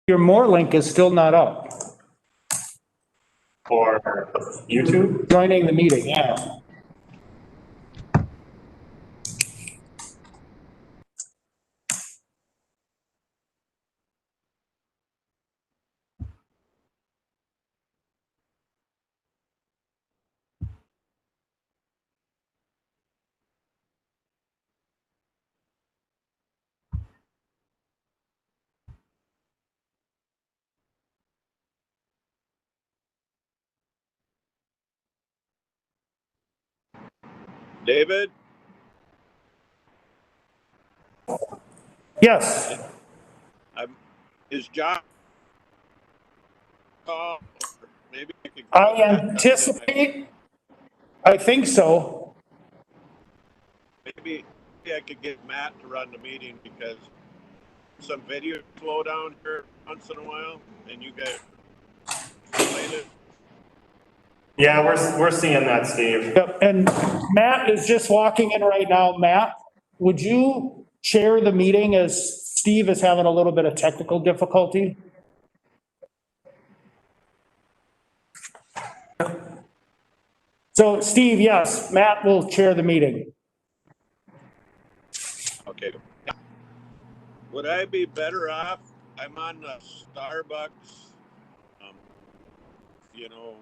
Your more link is still not up. For YouTube? Joining the meeting, yeah. David? Yes, Is John call? Maybe I could. I anticipate, I think so. Maybe I could get Matt to run the meeting because some video slow down here once in a while, and you guys explain it. Yeah, we're seeing that, Steve. Yep, and Matt is just walking in right now. Matt, would you chair the meeting as Steve is having a little bit of technical difficulty? So Steve, yes, Matt will chair the meeting. Okay. Would I be better off? I'm on the Starbucks. You know,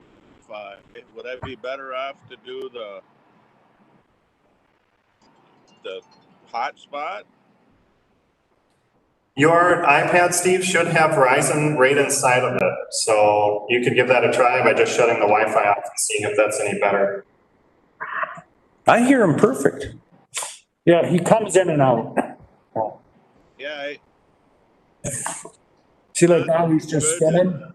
would I be better off to do the hotspot? Your iPad, Steve, should have Verizon right inside of it. So you could give that a try by just shutting the Wi-Fi off and seeing if that's any better. I hear him perfect. Yeah, he comes in and out. Yeah, See, like now he's just Good. spinning.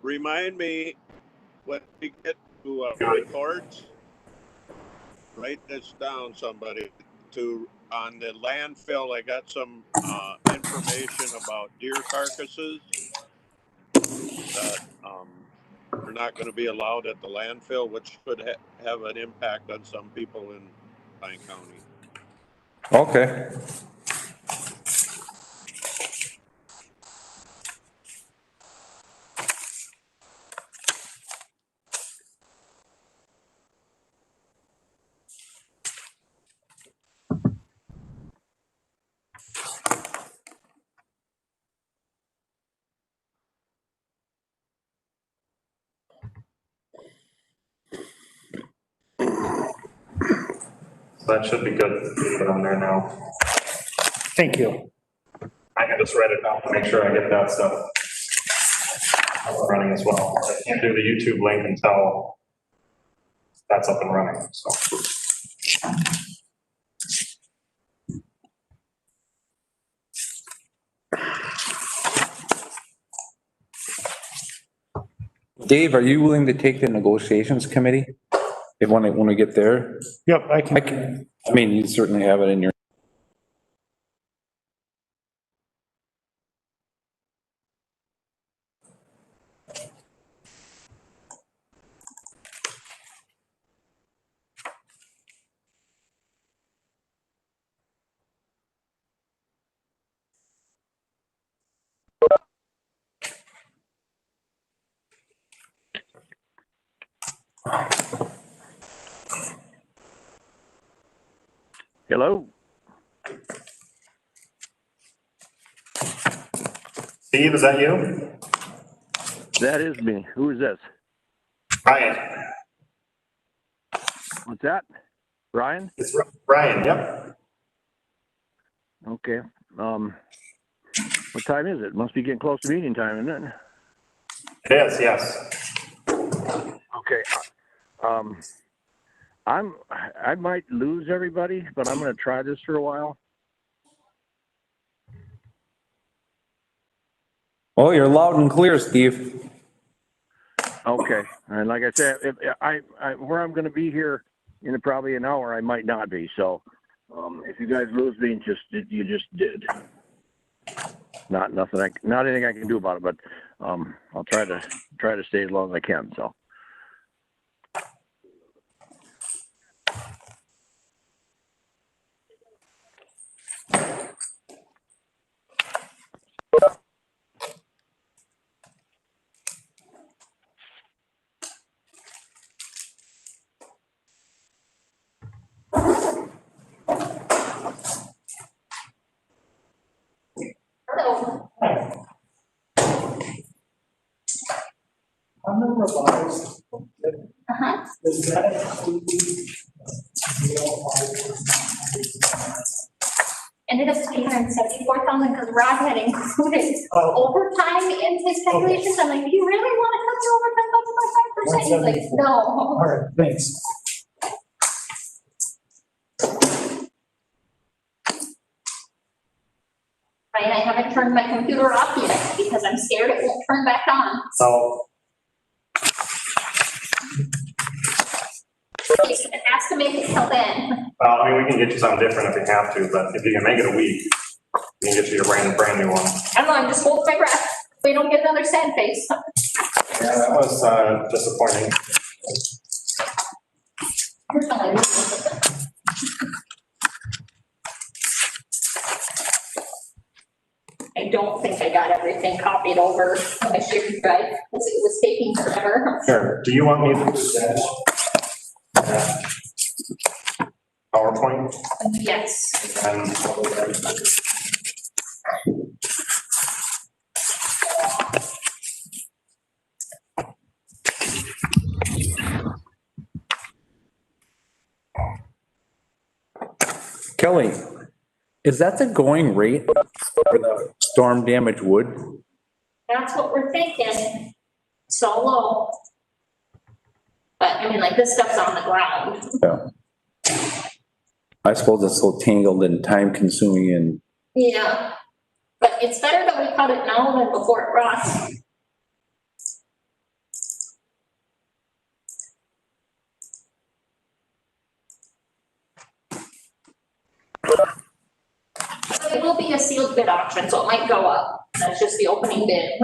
remind me when we get to reports, write this down, somebody. On the landfill, I got some information about deer carcasses that are not going to be allowed at the landfill, which could have an impact on some people in Pine County. Okay. So that should be good to put on there now. Thank you. I can just write it down to make sure I get that stuff up and running as well. I can't do the YouTube link until that's up and running, so. Dave, are you willing to take the negotiations committee? If when we get there, Yep, I can. I mean, you certainly have it in your. Hello. Steve, is that you? That is me. Who is this? Ryan. What's that? Ryan? It's Ryan, yep. Okay. What time is it? Must be getting close to meeting time, isn't it? It is, yes. Okay. I might lose everybody, but I'm going to try this for a while. Oh, you're loud and clear, Steve. Okay. And like I said, if where I'm going to be here in probably an hour, I might not be. So, if you guys lose me, you just did. Not anything I can do about it, but I'll try to stay as long as I can. So. On the revised, does that include? Ended up to be 174,000 because Rob had included overtime in his calculations. I'm like, do you really want to cut your overtime by 5%? He's like, no. All right, thanks. Right, I haven't turned my computer off yet because I'm scared it won't turn back on. So, It has to make it till then. well, I mean, we can get you something different if you have to, but if you can make it a week, we can get you a brand new one. I don't know, I'm just holding my breath. We don't get another sad face. Yeah, that was disappointing. I don't think I got everything copied over my shared drive because it was taking forever. Sure, do you want me to do that? PowerPoint? Yes. And Kelly, is that the going rate for the storm damaged wood? That's what we're thinking. So low. But I mean, like this stuff's on the ground. Yeah. I suppose it's so tangled and time consuming and Yeah. But it's better that we cut it now than before it rots. It will be a sealed bid auction, so it might go up. That's just the opening bid.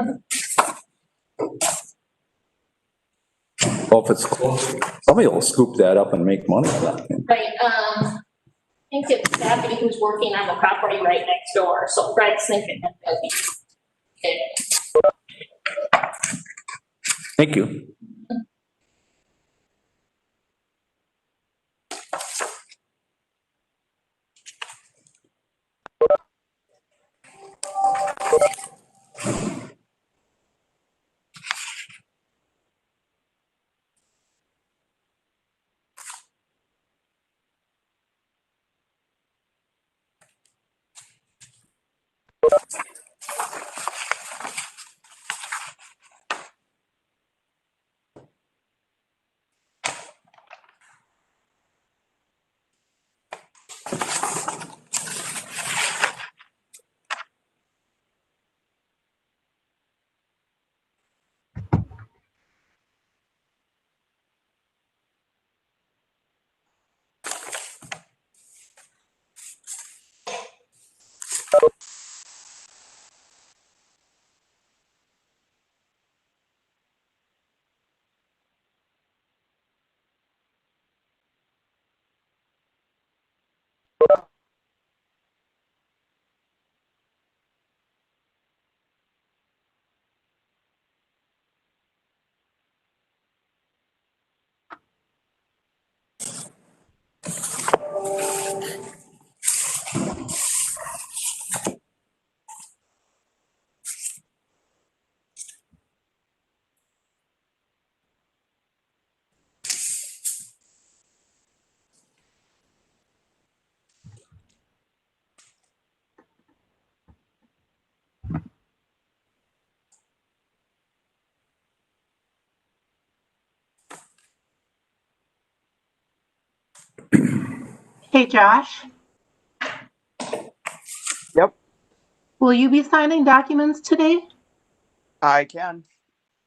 well, if it's close, somebody will scoop that up and make money on that thing. Right, I think it's Kathy who's working on the property right next door, so Greg's thinking that that'd be good. Thank you. Hey, Josh, Yep, will you be signing documents today? I can.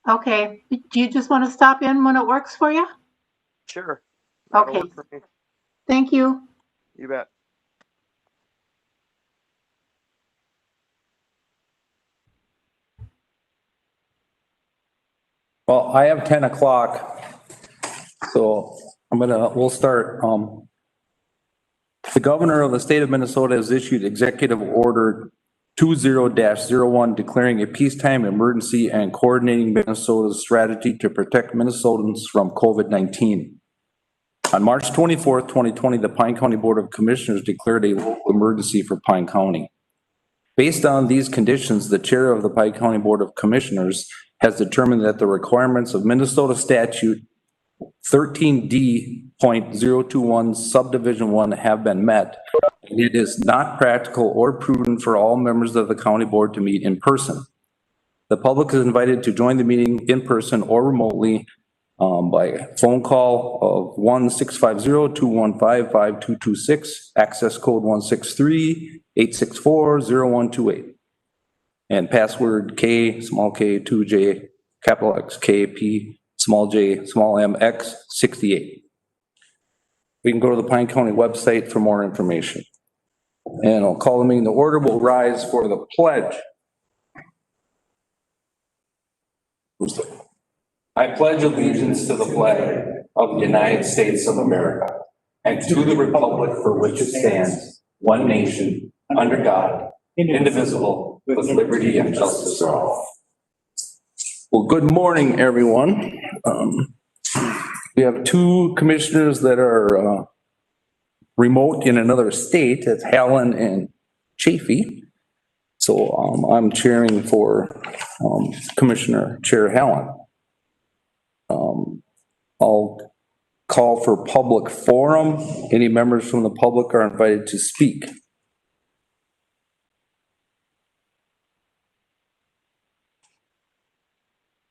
Okay, do you just want to stop in when it works for you? Sure. That'll Okay, work for me. thank you. You bet. Well, I have 10 o'clock. So we'll start. The governor of the state of Minnesota has issued executive order 20-01 declaring a peacetime emergency and coordinating Minnesota's strategy to protect Minnesotans from COVID-19. On March 24th, 2020, the Pine County Board of Commissioners declared a local emergency for Pine County. Based on these conditions, the chair of the Pine County Board of Commissioners has determined that the requirements of Minnesota statute 13D.021 subdivision 1 have been met. It is not practical or prudent for all members of the county board to meet in person. The public is invited to join the meeting in person or remotely by phone call of 1-650-215-5226, access code 163-864-0128. And password K, small k, 2J, capital X, K, P, small j, small m, x, 68. We can go to the Pine County website for more information. And I'll call the meeting to order. We'll rise for the pledge. I pledge allegiance to the flag of the United States of America and to the republic for which it stands, one nation, under God, indivisible, with liberty and justice for all. Well, good morning, everyone. We have two commissioners that are remote in another state. It's Hallen and Chafee. So I'm chairing for Commissioner Chair Hallen. I'll call for public forum. Any members from the public are invited to speak.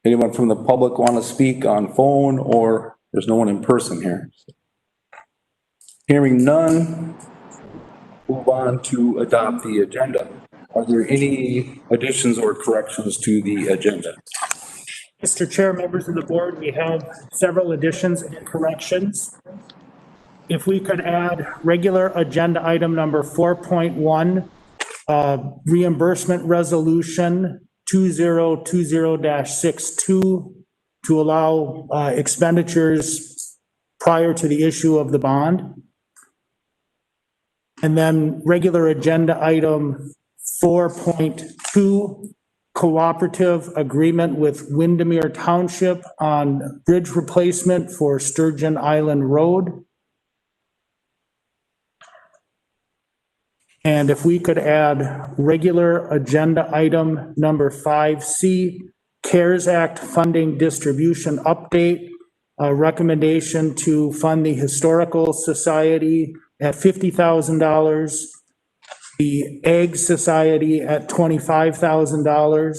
Anyone from the public want to speak on phone, or there's no one in person here? Hearing none, move on to adopt the agenda. Are there any additions or corrections to the agenda? Mr. Chair, members of the board, we have several additions and corrections. If we could add regular agenda item number 4.1, reimbursement resolution 2020-62 to allow expenditures prior to the issue of the bond. And then regular agenda item 4.2, cooperative agreement with Windermere Township on bridge replacement for Sturgeon Island Road. And if we could add regular agenda item number 5C, CARES Act funding distribution update, a recommendation to fund the Historical Society at $50,000, the Ag Society at $25,000.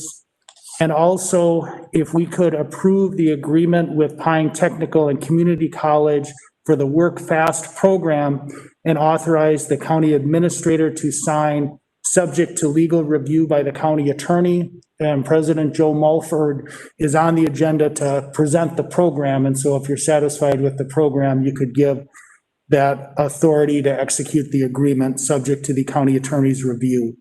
And also, if we could approve the agreement with Pine Technical and Community College for the Work Fast program and authorize the county administrator to sign, subject to legal review by the county attorney. And President Joe Mulford is on the agenda to present the program. And so if you're satisfied with the program, you could give that authority to execute the agreement subject to the county attorney's review.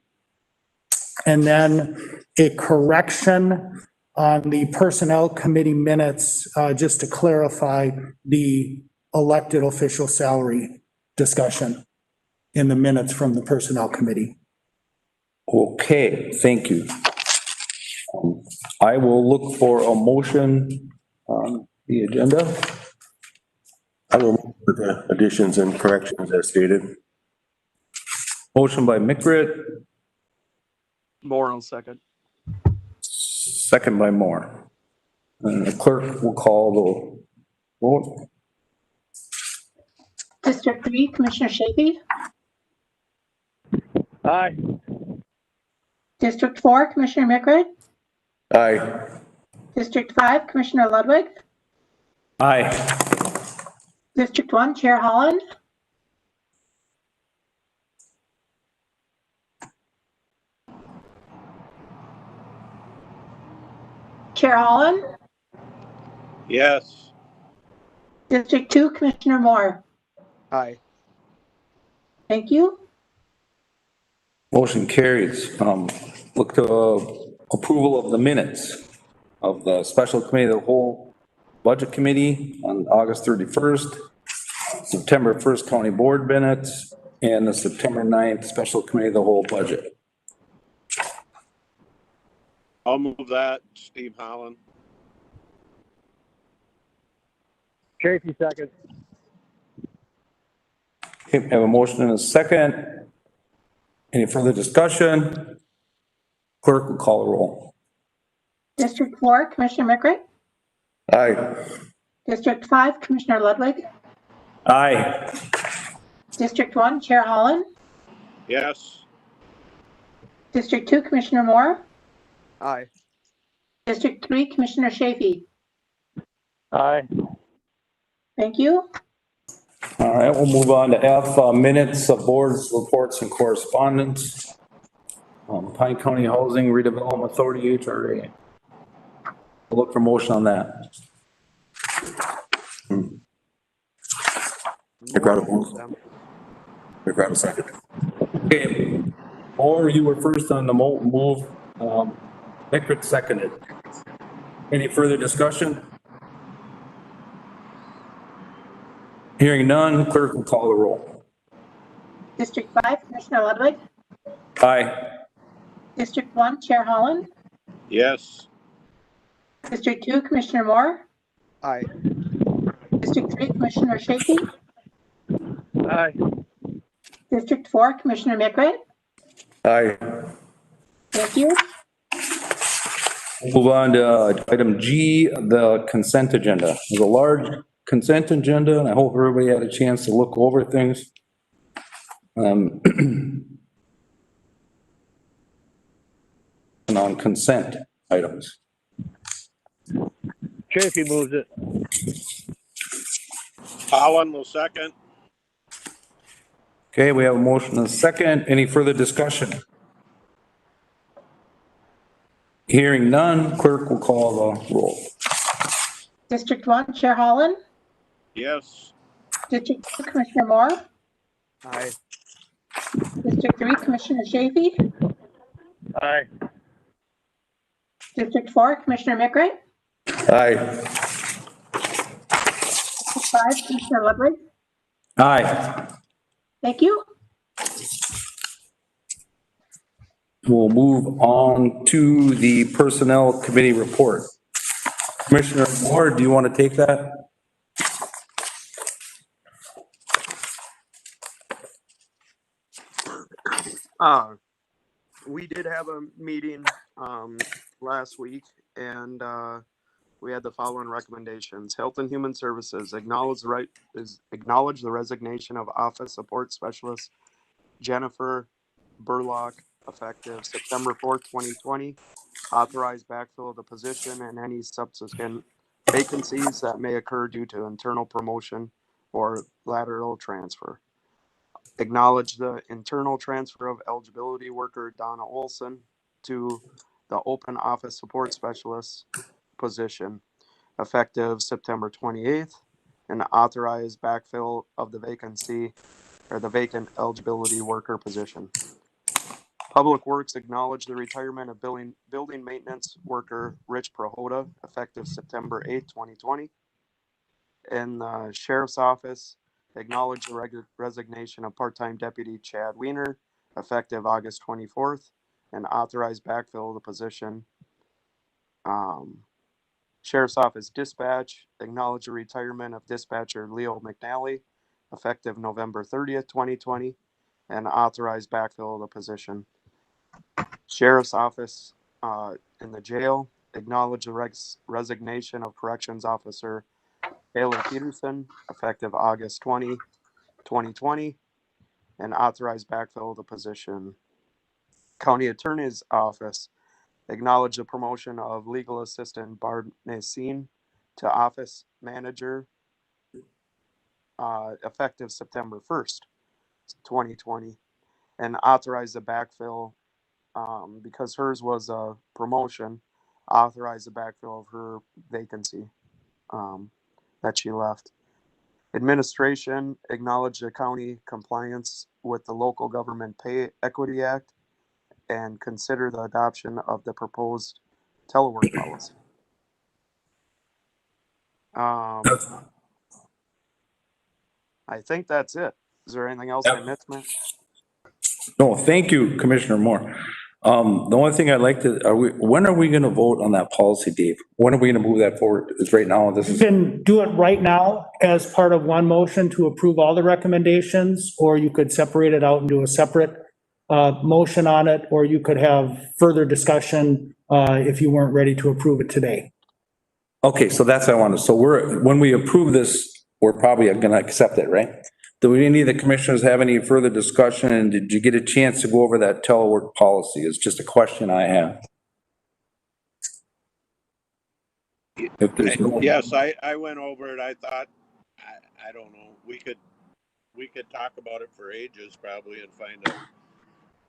And then a correction on the personnel committee minutes, just to clarify the elected official salary discussion in the minutes from the personnel committee. Okay, thank you. I will look for a motion on the agenda. I will move with the additions and corrections as stated. Motion by McRae, Moore will second. second by Moore. And the clerk will call the vote. District 3, Commissioner Chafee. Aye. District 4, Commissioner McRae. Aye. District 5, Commissioner Ludwig. Aye. District 1, Chair Holland. Chair Holland. Yes. District 2, Commissioner Moore. Aye. Thank you. Motion carries. Look to approval of the minutes of the special committee of the whole budget committee on August 31st, September 1st county board minutes, and the September 9th special committee of the whole budget. I'll move that, Steve Holland. Chafee, second. Okay, we have a motion and a second. Any further discussion? Clerk will call the roll. District 4, Commissioner McRae. Aye. District 5, Commissioner Ludwig. Aye. District 1, Chair Holland. Yes. District 2, Commissioner Moore. Aye. District 3, Commissioner Chafee. Aye. Thank you. All right, we'll move on to F, minutes of boards, reports, and correspondence. Pine County Housing Redevelopment Authority, HRA. We'll look for motion on that. McGrath move. McGrath second. Okay, or you were first on the move, Mickert seconded. Any further discussion? Hearing none, clerk will call the roll. District 5, Commissioner Ludwig. Aye. District 1, Chair Holland. Yes. District 2, Commissioner Moore. Aye. District 3, Commissioner Chafee. Aye. District 4, Commissioner McRae. Aye. Thank you. Move on to item G, the consent agenda. There's a large consent agenda, and I hope everybody had a chance to look over things. And on consent items. Chafee moves it. Holland will second. Okay, we have a motion and a second. Any further discussion? Hearing none, clerk will call the roll. District 1, Chair Holland. Yes. District 2, Commissioner Moore. Aye. District 3, Commissioner Chafee. Aye. District 4, Commissioner McRae. Aye. District 5, Commissioner Ludwig. Aye. Thank you. We'll move on to the Personnel Committee report. Commissioner Moore, do you want to take that? We did have a meeting, last week and, we had the following recommendations. Health and Human Services acknowledge the resignation of Office Support Specialist Jennifer Burlock effective September 4th, 2020. Authorize backfill of the position and any subsequent vacancies that may occur due to internal promotion or lateral transfer. Acknowledge the internal transfer of eligibility worker Donna Olson to the open Office Support Specialist position effective September 28th, and authorize backfill of the vacancy or the vacant eligibility worker position. Public Works acknowledge the retirement of building maintenance worker Rich Prohoda effective September 8th, 2020. In the Sheriff's Office, acknowledge the resignation of part-time deputy Chad Weiner effective August 24th, and authorize backfill of the position. Sheriff's Office Dispatch, acknowledge the retirement of dispatcher Leo McNally effective November 30th, 2020, and authorize backfill of the position. Sheriff's Office in the jail, acknowledge the resignation of Corrections Officer Taylor Peterson effective August 20, 2020, and authorize backfill of the position. County Attorney's Office, acknowledge the promotion of Legal Assistant Barb Nassim to Office Manager effective September 1st, 2020, and authorize the backfill because hers was a promotion, authorize the backfill of her vacancy that she left. Administration, acknowledge the county compliance with the Local Government Pay Equity Act and consider the adoption of the proposed telework policy. I think that's it. Is there anything else I missed, man? No, thank you, Commissioner Moore. The only thing I'd like to, when are we gonna vote on that policy, Dave? When are we gonna move that forward? Is right now, this You is, can do it right now as part of one motion to approve all the recommendations, or you could separate it out and do a separate motion on it, or you could have further discussion if you weren't ready to approve it today. okay, so that's what I wanted. So when we approve this, we're probably gonna accept it, right? Do any of the commissioners have any further discussion, and did you get a chance to go over that telework policy? It's just a question I have. If there's no- Yes, I went over it. I thought, I don't know, we could talk about it for ages probably and find a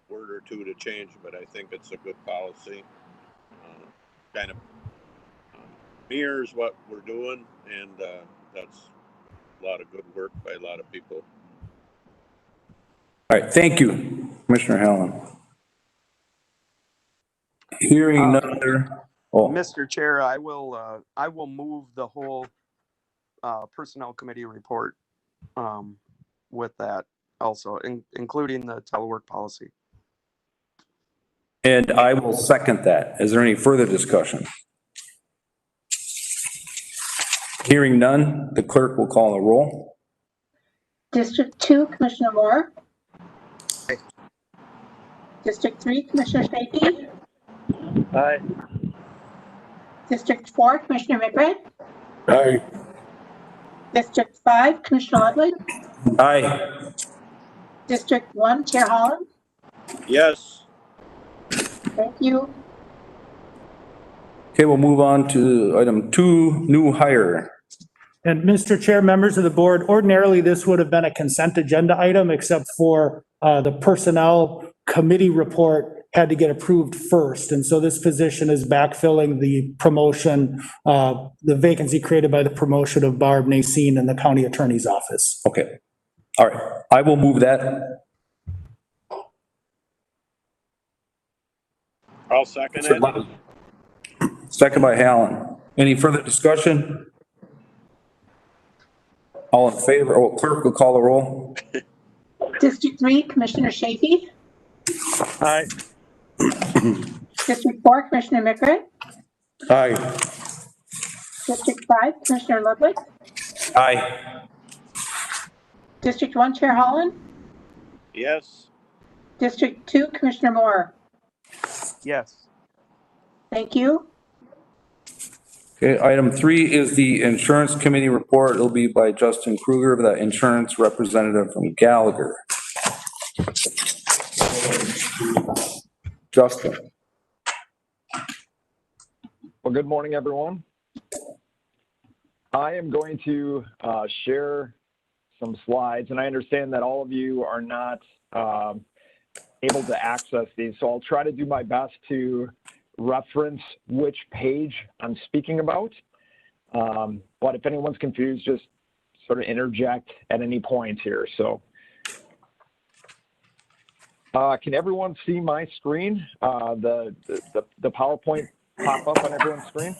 word or two to change, but I think it's a good policy. Kind of mirrors what we're doing, and that's a lot of good work by a lot of people. All right, thank you, Commissioner Hallen. Hearing none other, Mr. Chair, I will move the whole Personnel Committee report with that also, including the telework policy. and I will second that. Is there any further discussion? Hearing none, the clerk will call a roll. District 2, Commissioner Moore. District 3, Commissioner Shafee. Aye. District 4, Commissioner McRae. Aye. District 5, Commissioner Ludwig. Aye. District 1, Chair Holland. Yes, Thank you. Okay, we'll move on to item 2, new hire. And Mr. Chair, members of the board, ordinarily this would have been a consent agenda item, except for the Personnel Committee report had to get approved first. And so this position is backfilling the promotion, the vacancy created by the promotion of Barb Nacine in the county attorney's office. Okay, all right, I will move that. I'll second it. Second by Hallen. Any further discussion? All in favor? Oh, clerk will call the roll. District 3, Commissioner Shafee. Aye. District 4, Commissioner McRae. Aye. District 5, Commissioner Ludwig. Aye. District 1, Chair Holland. Yes, District 2, Commissioner Moore. Yes. Thank you. Okay, item 3 is the Insurance Committee report. It'll be by Justin Kruger, the insurance representative from Gallagher. Justin. Well, good morning, everyone. I am going to share some slides, and I understand that all of you are not able to access these, so I'll try to do my best to reference which page I'm speaking about. But if anyone's confused, just sort of interject at any point here. So can everyone see my screen? The PowerPoint pop up on everyone's screen?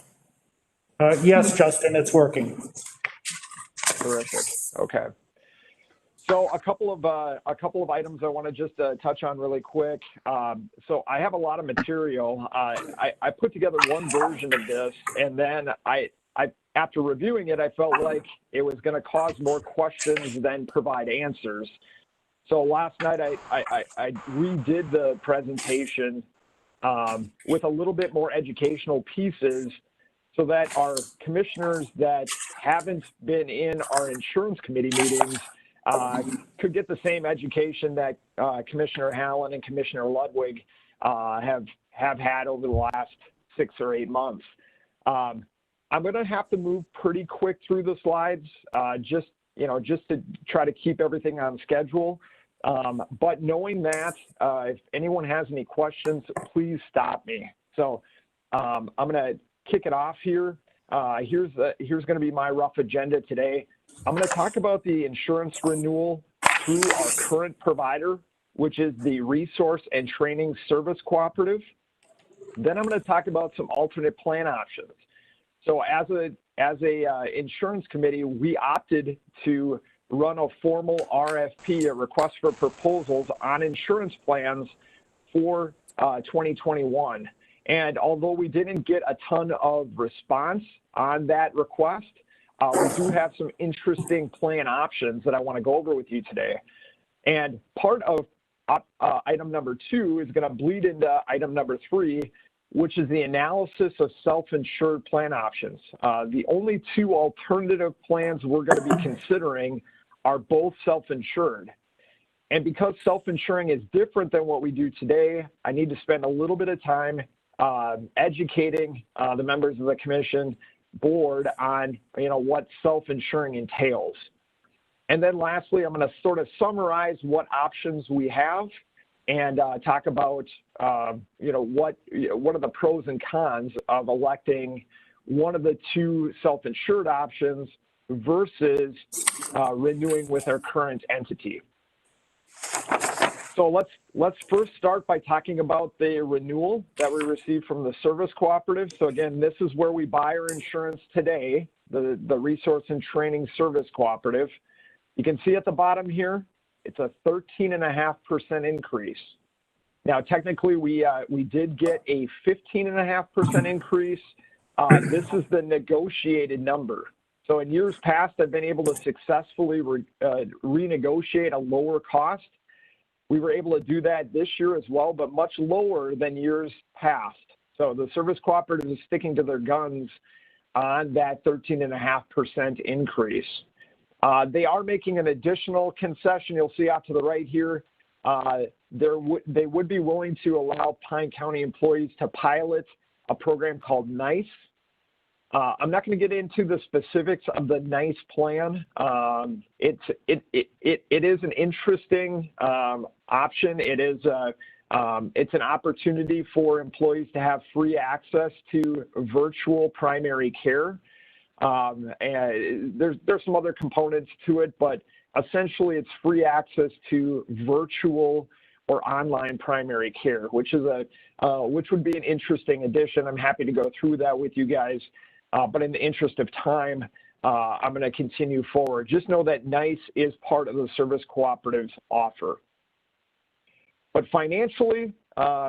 Yes, Justin, it's working. Terrific. Okay. So a couple of items I want to just touch on really quick. So I have a lot of material. I put together one version of this, and then I after reviewing it, I felt like it was going to cause more questions than provide answers. So last night I redid the presentation with a little bit more educational pieces, so that our commissioners that haven't been in our insurance committee meetings could get the same education that Commissioner Hallen and Commissioner Ludwig have had over the last 6 or 8 months. I'm going to have to move pretty quick through the slides, just to try to keep everything on schedule. But knowing that, if anyone has any questions, please stop me. So I'm going to kick it off here. Here's going to be my rough agenda today. I'm going to talk about the insurance renewal through our current provider, which is the Resource and Training Service Cooperative. Then I'm going to talk about some alternate plan options. So as a insurance committee, we opted to run a formal RFP, a request for proposals on insurance plans for 2021. And although we didn't get a ton of response on that request, we do have some interesting plan options that I want to go over with you today. And part of item number 2 is going to bleed into item number 3, which is the analysis of self-insured plan options. The only 2 alternative plans we're going to be considering are both self-insured. And because self-insuring is different than what we do today, I need to spend a little bit of time educating the members of the commission board on what self-insuring entails. And then lastly, I'm going to sort of summarize what options we have and talk about what are the pros and cons of electing one of the 2 self-insured options versus renewing with our current entity. So let's first start by talking about the renewal that we received from the service cooperative. So again, this is where we buy our insurance today, the Resource and Training Service Cooperative. You can see at the bottom here, it's a 13.5% increase. Now, technically, we did get a 15.5% increase. This is the negotiated number. So in years past, I've been able to successfully renegotiate a lower cost. We were able to do that this year as well, but much lower than years past. So the service cooperative is sticking to their guns on that 13.5% increase. They are making an additional concession. You'll see out to the right here. They would be willing to allow Pine County employees to pilot a program called NICE. I'm not going to get into the specifics of the NICE plan. It is an interesting option. It's an opportunity for employees to have free access to virtual primary care. And there's some other components to it, but essentially it's free access to virtual or online primary care, which would be an interesting addition. I'm happy to go through that with you guys. But in the interest of time, I'm going to continue forward. Just know that NICE is part of the service cooperative's offer. But financially,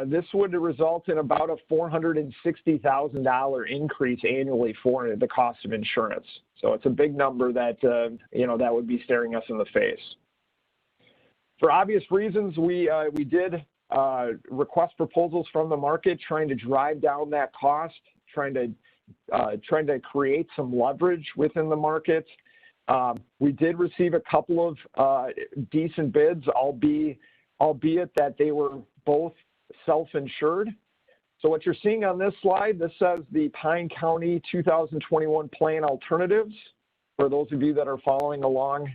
this would result in about a $460,000 increase annually for the cost of insurance. So it's a big number that, that would be staring us in the face. For obvious reasons, we did request proposals from the market, trying to drive down that cost, trying to create some leverage within the market. We did receive a couple of decent bids, albeit that they were both self-insured. So what you're seeing on this slide, this says the Pine County 2021 plan alternatives. For those of you that are following along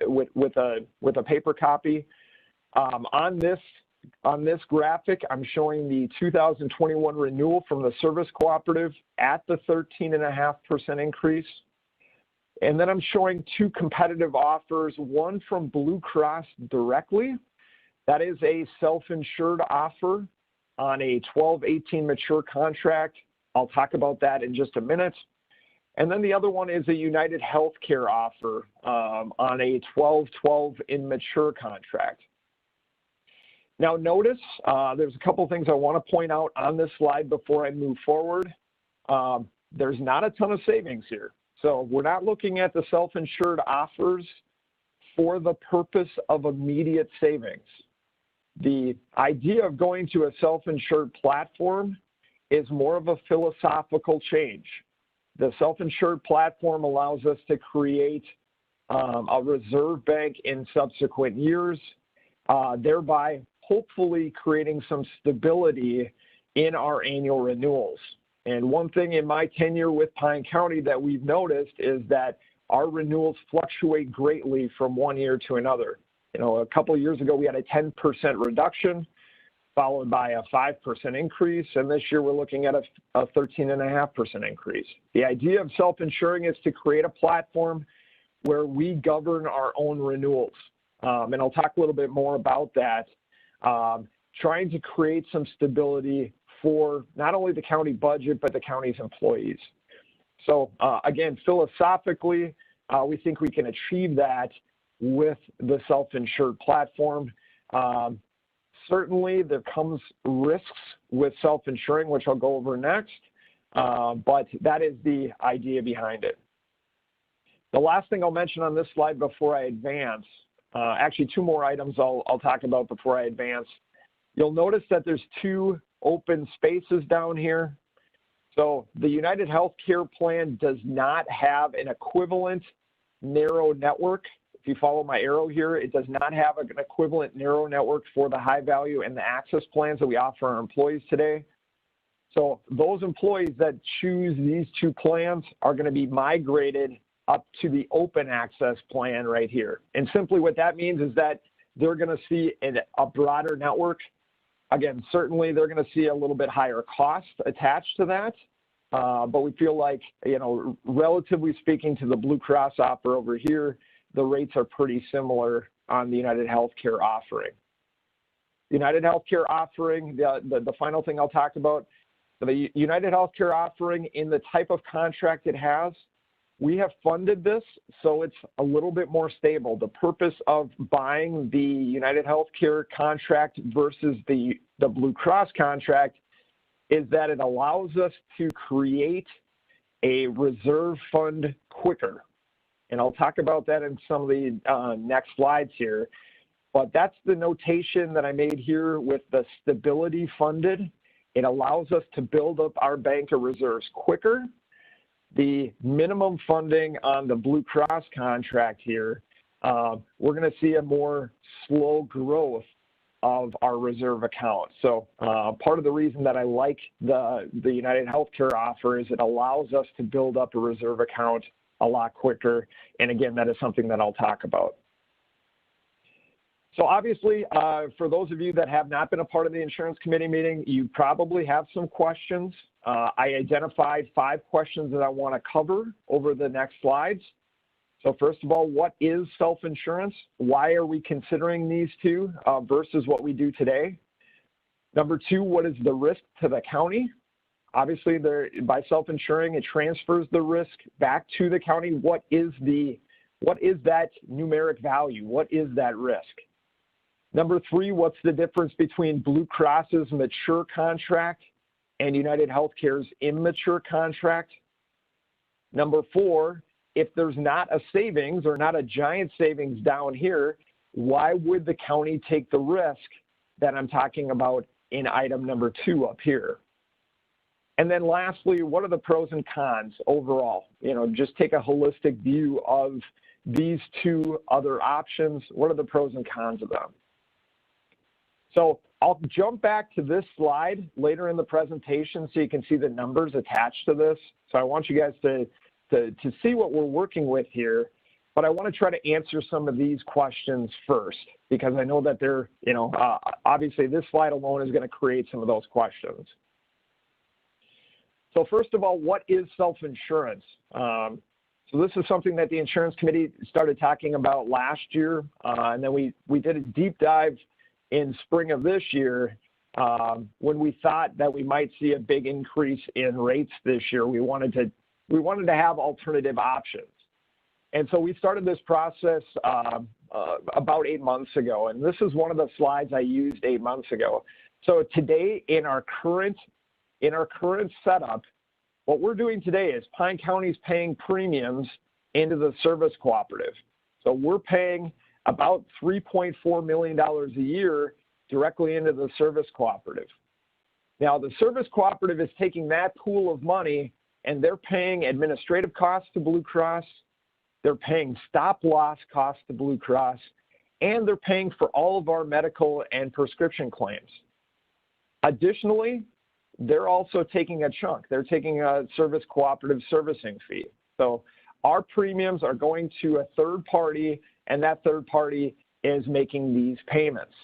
with a paper copy, on this graphic, I'm showing the 2021 renewal from the service cooperative at the 13.5% increase. And then I'm showing 2 competitive offers, one from Blue Cross directly. That is a self-insured offer on a 12-18 mature contract. I'll talk about that in just a minute. And then the other one is a United Healthcare offer on a 12-12 immature contract. Now notice, there's a couple of things I want to point out on this slide before I move forward. There's not a ton of savings here. So we're not looking at the self-insured offers for the purpose of immediate savings. The idea of going to a self-insured platform is more of a philosophical change. The self-insured platform allows us to create a reserve bank in subsequent years, thereby hopefully creating some stability in our annual renewals. And one thing in my tenure with Pine County that we've noticed is that our renewals fluctuate greatly from one year to another. A couple of years ago, we had a 10% reduction, followed by a 5% increase. And this year, we're looking at a 13.5% increase. The idea of self-insuring is to create a platform where we govern our own renewals. And I'll talk a little bit more about that, trying to create some stability for not only the county budget, but the county's employees. So again, philosophically, we think we can achieve that with the self-insured platform. Certainly, there comes risks with self-insuring, which I'll go over next, but that is the idea behind it. The last thing I'll mention on this slide before I advance, actually two more items I'll talk about before I advance. You'll notice that there's two open spaces down here. So the United Healthcare plan does not have an equivalent narrow network. If you follow my arrow here, it does not have an equivalent narrow network for the high value and the access plans that we offer our employees today. So those employees that choose these two plans are going to be migrated up to the open access plan right here. And simply what that means is that they're going to see a broader network. Again, certainly they're going to see a little bit higher cost attached to that. But we feel like, you know, relatively speaking to the Blue Cross offer over here, the rates are pretty similar on the United Healthcare offering. United Healthcare offering, the final thing I'll talk about, the United Healthcare offering in the type of contract it has, we have funded this so it's a little bit more stable. The purpose of buying the United Healthcare contract versus the Blue Cross contract is that it allows us to create a reserve fund quicker. And I'll talk about that in some of the next slides here. But that's the notation that I made here with the stability funded. It allows us to build up our bank of reserves quicker. The minimum funding on the Blue Cross contract here, we're going to see a more slow growth of our reserve account. So part of the reason that I like the United Healthcare offer is it allows us to build up a reserve account a lot quicker. And again, that is something that I'll talk about. So obviously, for those of you that have not been a part of the insurance committee meeting, you probably have some questions. I identified 5 questions that I want to cover over the next slides. So first of all, what is self-insurance? Why are we considering these two versus what we do today? Number 2, what is the risk to the county? Obviously, by self-insuring, it transfers the risk back to the county. What is that numeric value? What is that risk? Number 3, what's the difference between Blue Cross's mature contract and United Healthcare's immature contract? Number 4, if there's not a savings or not a giant savings down here, why would the county take the risk that I'm talking about in item number 2 up here? And then lastly, what are the pros and cons overall? You know, just take a holistic view of these 2 other options. What are the pros and cons of them? So I'll jump back to this slide later in the presentation so you can see the numbers attached to this. So I want you guys to see what we're working with here, but I want to try to answer some of these questions first, because I know that they're, you know, obviously this slide alone is going to create some of those questions. So first of all, what is self-insurance? So this is something that the insurance committee started talking about last year, and then we did a deep dive in spring of this year when we thought that we might see a big increase in rates this year. We wanted to have alternative options. And so we started this process about 8 months ago, and this is one of the slides I used 8 months ago. So today in our current setup, what we're doing today is Pine County's paying premiums into the service cooperative. So we're paying about $3.4 million a year directly into the service cooperative. Now, the service cooperative is taking that pool of money and they're paying administrative costs to Blue Cross, they're paying stop loss costs to Blue Cross, and they're paying for all of our medical and prescription claims. Additionally, they're also taking a chunk. They're taking a service cooperative servicing fee. So our premiums are going to a third party, and that third party is making these payments.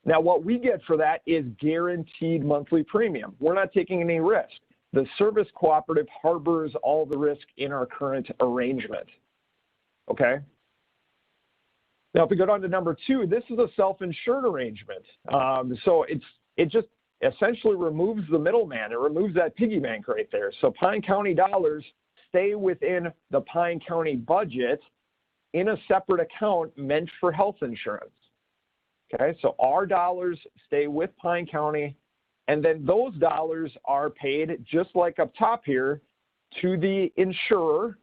Now, what we get for that is guaranteed monthly premium. We're not taking any risk. The service cooperative harbors all the risk in our current arrangement. Okay. Now, if we go down to number 2, this is a self-insured arrangement. So it just essentially removes the middleman. It removes that piggy bank right there. So Pine County dollars stay within the Pine County budget in a separate account meant for health insurance. Okay, so our dollars stay with Pine County, and then those dollars are paid, just like up top here, to the insurer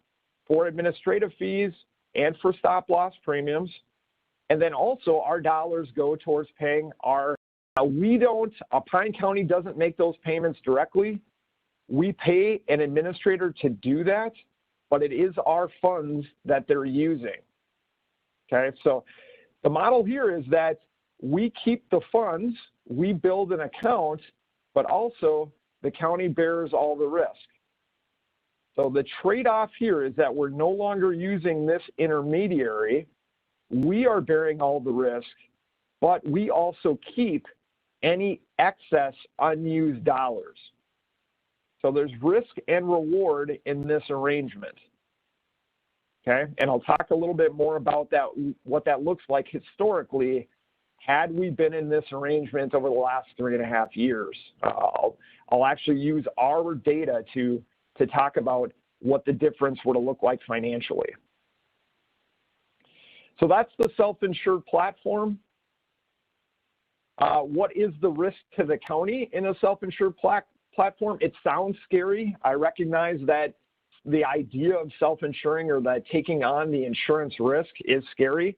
for administrative fees and for stop loss premiums. And then also our dollars go towards paying our, Pine County doesn't make those payments directly. We pay an administrator to do that, but it is our funds that they're using. Okay, so the model here is that we keep the funds, we build an account, but also the county bears all the risk. So the trade-off here is that we're no longer using this intermediary. We are bearing all the risk, but we also keep any excess unused dollars. So there's risk and reward in this arrangement. Okay, and I'll talk a little bit more about that, what that looks like historically, had we been in this arrangement over the last 3.5 years. I'll actually use our data to talk about what the difference would look like financially. So that's the self-insured platform. What is the risk to the county in a self-insured platform? It sounds scary. I recognize that the idea of self-insuring or that taking on the insurance risk is scary,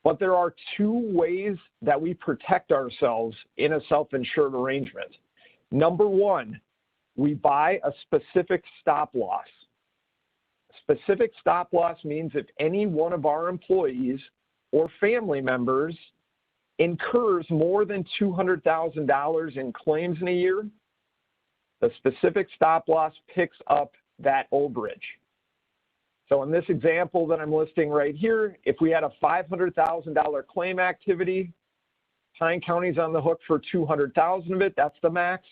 but there are 2 ways that we protect ourselves in a self-insured arrangement. Number 1, we buy a specific stop loss. Specific stop loss means if any one of our employees or family members incurs more than $200,000 in claims in a year, the specific stop loss picks up that overage. So in this example that I'm listing right here, if we had a $500,000 claim activity, Pine County's on the hook for $200,000 of it, that's the max.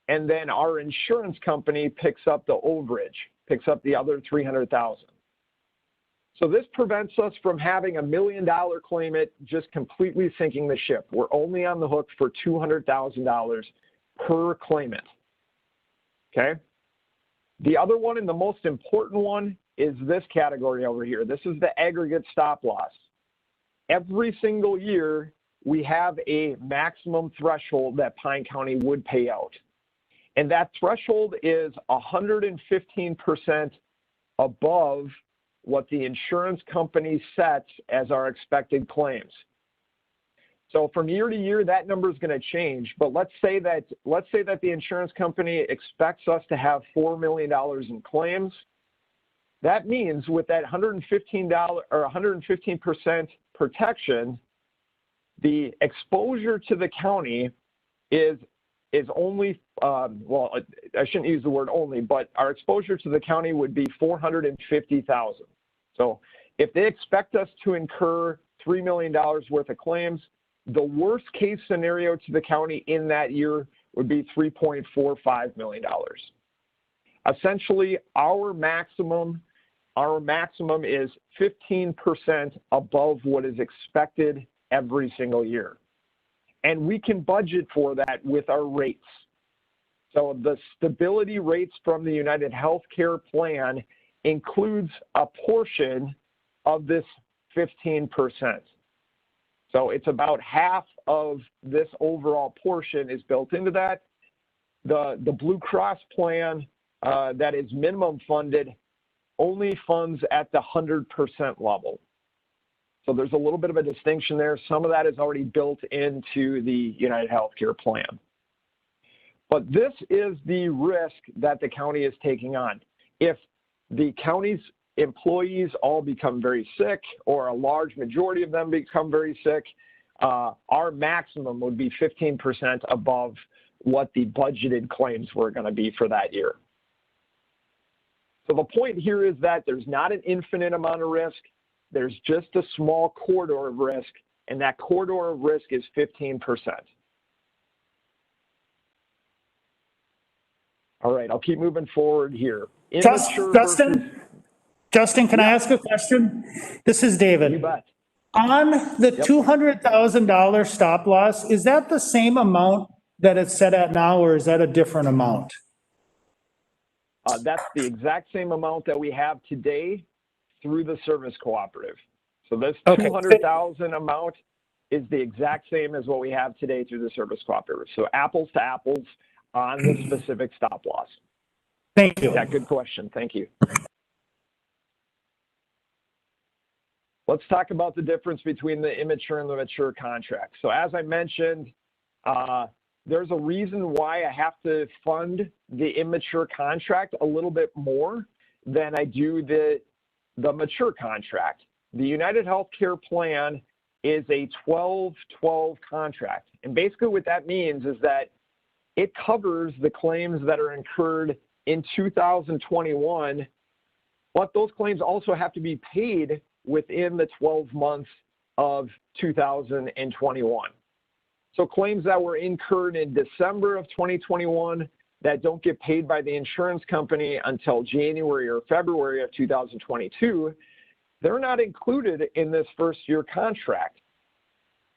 And then our insurance company picks up the overage, picks up the other $300,000. So this prevents us from having $1 million claimant just completely sinking the ship. We're only on the hook for $200,000 per claimant. Okay? The other one, and the most important one, is this category over here. This is the aggregate stop loss. Every single year, we have a maximum threshold that Pine County would pay out. And that threshold is 115% above what the insurance company sets as our expected claims. So from year to year, that number is going to change. But let's say that the insurance company expects us to have $4 million in claims. That means with that $115 or 115% protection, the exposure to the county is only, well, I shouldn't use the word only, but our exposure to the county would be $450,000. So if they expect us to incur $3 million worth of claims, the worst case scenario to the county in that year would be $3.45 million. Essentially, our maximum is 15% above what is expected every single year. And we can budget for that with our rates. So the stability rates from the United Healthcare plan includes a portion of this 15%. So it's about half of this overall portion is built into that. The Blue Cross plan that is minimum funded only funds at the 100% level. So there's a little bit of a distinction there. Some of that is already built into the United Healthcare plan. But this is the risk that the county is taking on. If the county's employees all become very sick, or a large majority of them become very sick, our maximum would be 15% above what the budgeted claims were going to be for that year. So the point here is that there's not an infinite amount of risk. There's just a small corridor of risk, and that corridor of risk is 15%. All right, I'll keep moving forward here. Justin, Justin, can I ask a question? This is You David. bet. On the $200,000 stop loss, is that the same amount that it's set at now, or is that a different amount? That's the exact same amount that we have today through the service cooperative. So this Okay. 200,000 amount is the exact same as what we have today through the service cooperative. So apples to apples on the specific stop loss. Thank you. Yeah, good question. Thank you. Let's talk about the difference between the immature and the mature contract. So as I mentioned, there's a reason why I have to fund the immature contract a little bit more than I do the mature contract. The United Healthcare Plan is a 12-12 contract. And basically what that means is that it covers the claims that are incurred in 2021, but those claims also have to be paid within the 12 months of 2021. So claims that were incurred in December of 2021 that don't get paid by the insurance company until January or February of 2022, they're not included in this first year contract.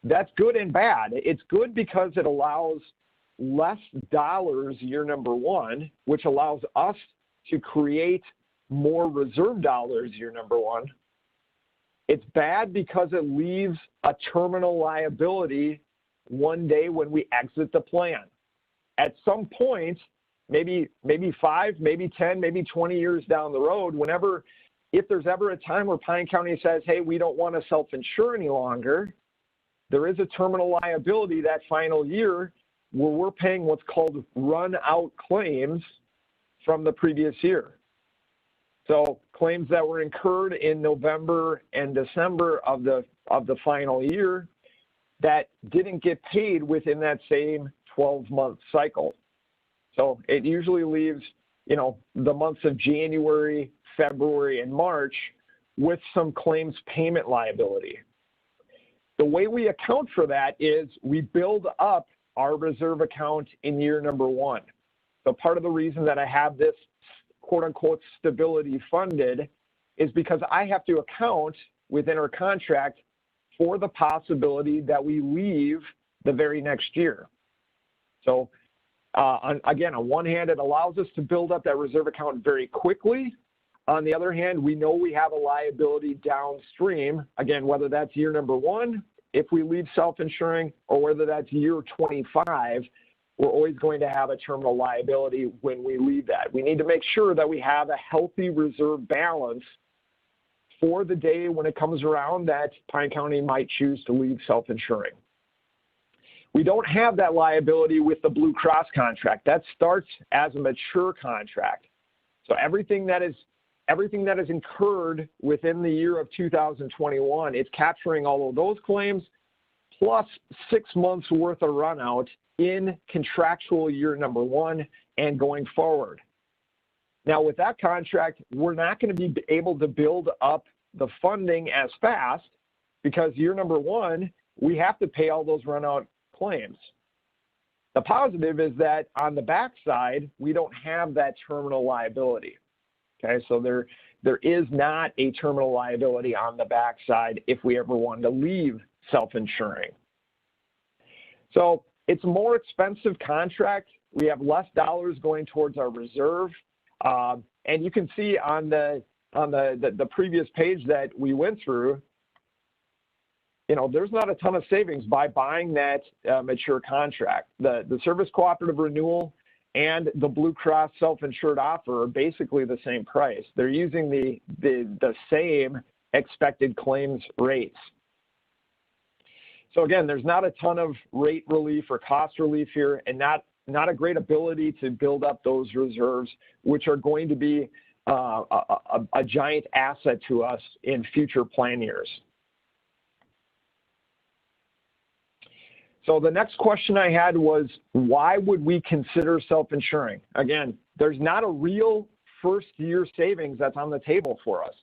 That's good and bad. It's good because it allows less dollars year number one, which allows us to create more reserve dollars year number one. It's bad because it leaves a terminal liability one day when we exit the plan. At some point, maybe 5, maybe 10, maybe 20 years down the road, if there's ever a time where Pine County says, hey, we don't want to self-insure any longer, there is a terminal liability that final year where we're paying what's called run-out claims from the previous year. So claims that were incurred in November and December of the final year that didn't get paid within that same 12-month cycle. So it usually leaves, the months of January, February, and March with some claims payment liability. The way we account for that is we build up our reserve account in year number one. So part of the reason that I have this quote unquote stability funded is because I have to account within our contract for the possibility that we leave the very next year. So again, on one hand, it allows us to build up that reserve account very quickly. On the other hand, we know we have a liability downstream, again, whether that's year number one, if we leave self-insuring, or whether that's year 25, we're always going to have a terminal liability when we leave that. We need to make sure that we have a healthy reserve balance for the day when it comes around that Pine County might choose to leave self-insuring. We don't have that liability with the Blue Cross contract. That starts as a mature contract. So everything that is incurred within the year of 2021, it's capturing all of those claims plus 6 months worth of run out in contractual year number one and going forward. Now with that contract, we're not going to be able to build up the funding as fast because year number one, we have to pay all those run out claims. The positive is that on the backside, we don't have that terminal liability. Okay, so there is not a terminal liability on the backside if we ever wanted to leave self-insuring. So it's a more expensive contract. We have less dollars going towards our reserve. And you can see on the previous page that we went through, there's not a ton of savings by buying that mature contract. The service cooperative renewal and the Blue Cross self-insured offer are basically the same price. They're using the same expected claims rates. So again, there's not a ton of rate relief or cost relief here, and not a great ability to build up those reserves, which are going to be a giant asset to us in future plan years. So the next question I had was, why would we consider self-insuring? Again, there's not a real first year savings that's on the table for us.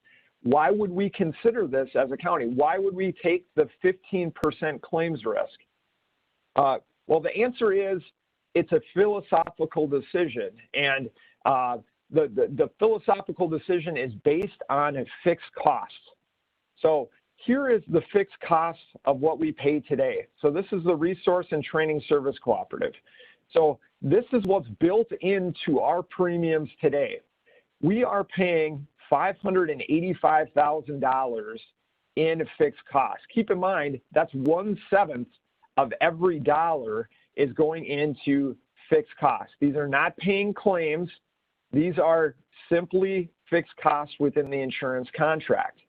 Why would we consider this as a county? Why would we take the 15% claims risk? Well, the answer is it's a philosophical decision. And the philosophical decision is based on a fixed cost. So here is the fixed cost of what we pay today. So this is the Resource and Training Service Cooperative. So this is what's built into our premiums today. We are paying $585,000 in fixed costs. Keep in mind, that's 1/7 of every dollar is going into fixed costs. These are not paying claims. These are simply fixed costs within the insurance contract.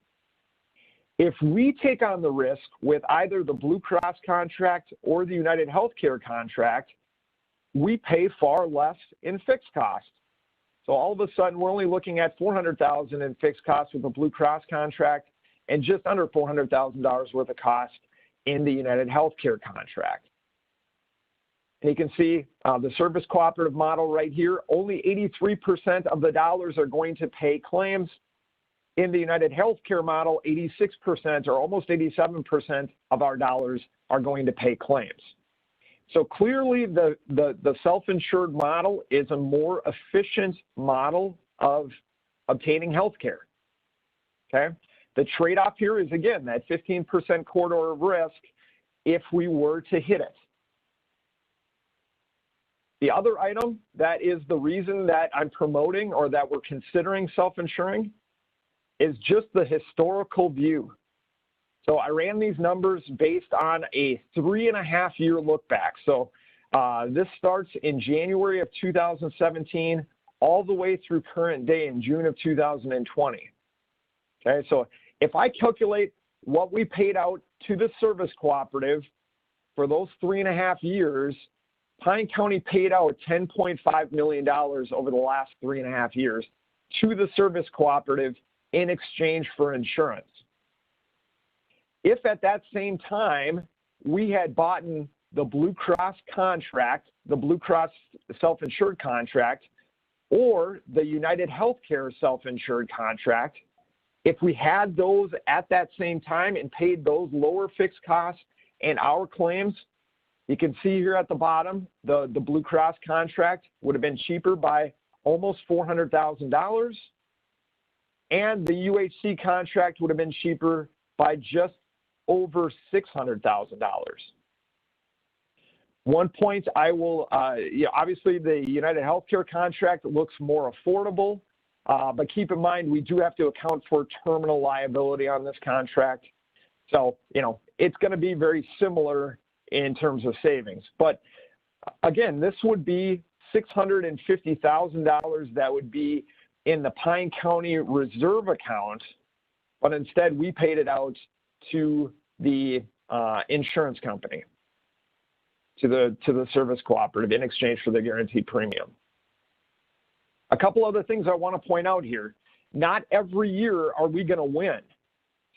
If we take on the risk with either the Blue Cross contract or the United Healthcare contract, we pay far less in fixed costs. So all of a sudden, we're only looking at $400,000 in fixed costs with the Blue Cross contract and just under $400,000 worth of cost in the United Healthcare contract. And you can see the service cooperative model right here, only 83% of the dollars are going to pay claims. In the United Healthcare model, 86% or almost 87% of our dollars are going to pay claims. So clearly the self-insured model is a more efficient model of obtaining health care, okay? The trade-off here is, again, that 15% corridor of risk if we were to hit it. The other item that is the reason that I'm promoting or that we're considering self-insuring is just the historical view. So I ran these numbers based on a 3.5-year look back. So this starts in January of 2017 all the way through current day in June of 2020. Okay, so if I calculate what we paid out to the service cooperative for those 3.5 years, Pine County paid out $10.5 million over the last 3.5 years to the service cooperative in exchange for insurance. If at that same time we had bought the Blue Cross contract, the Blue Cross self-insured contract, or the United Healthcare self-insured contract, if we had those at that same time and paid those lower fixed costs and our claims, you can see here at the bottom, the Blue Cross contract would have been cheaper by almost $400,000, and the UHC contract would have been cheaper by just over $600,000. One point I will, obviously the United Healthcare contract looks more affordable, but keep in mind we do have to account for terminal liability on this contract. So, it's going to be very similar in terms of savings. But again, this would be $650,000 that would be in the Pine County reserve account, but instead we paid it out to the insurance company, to the service cooperative in exchange for the guaranteed premium. A couple other things I want to point out here. Not every year are we going to win.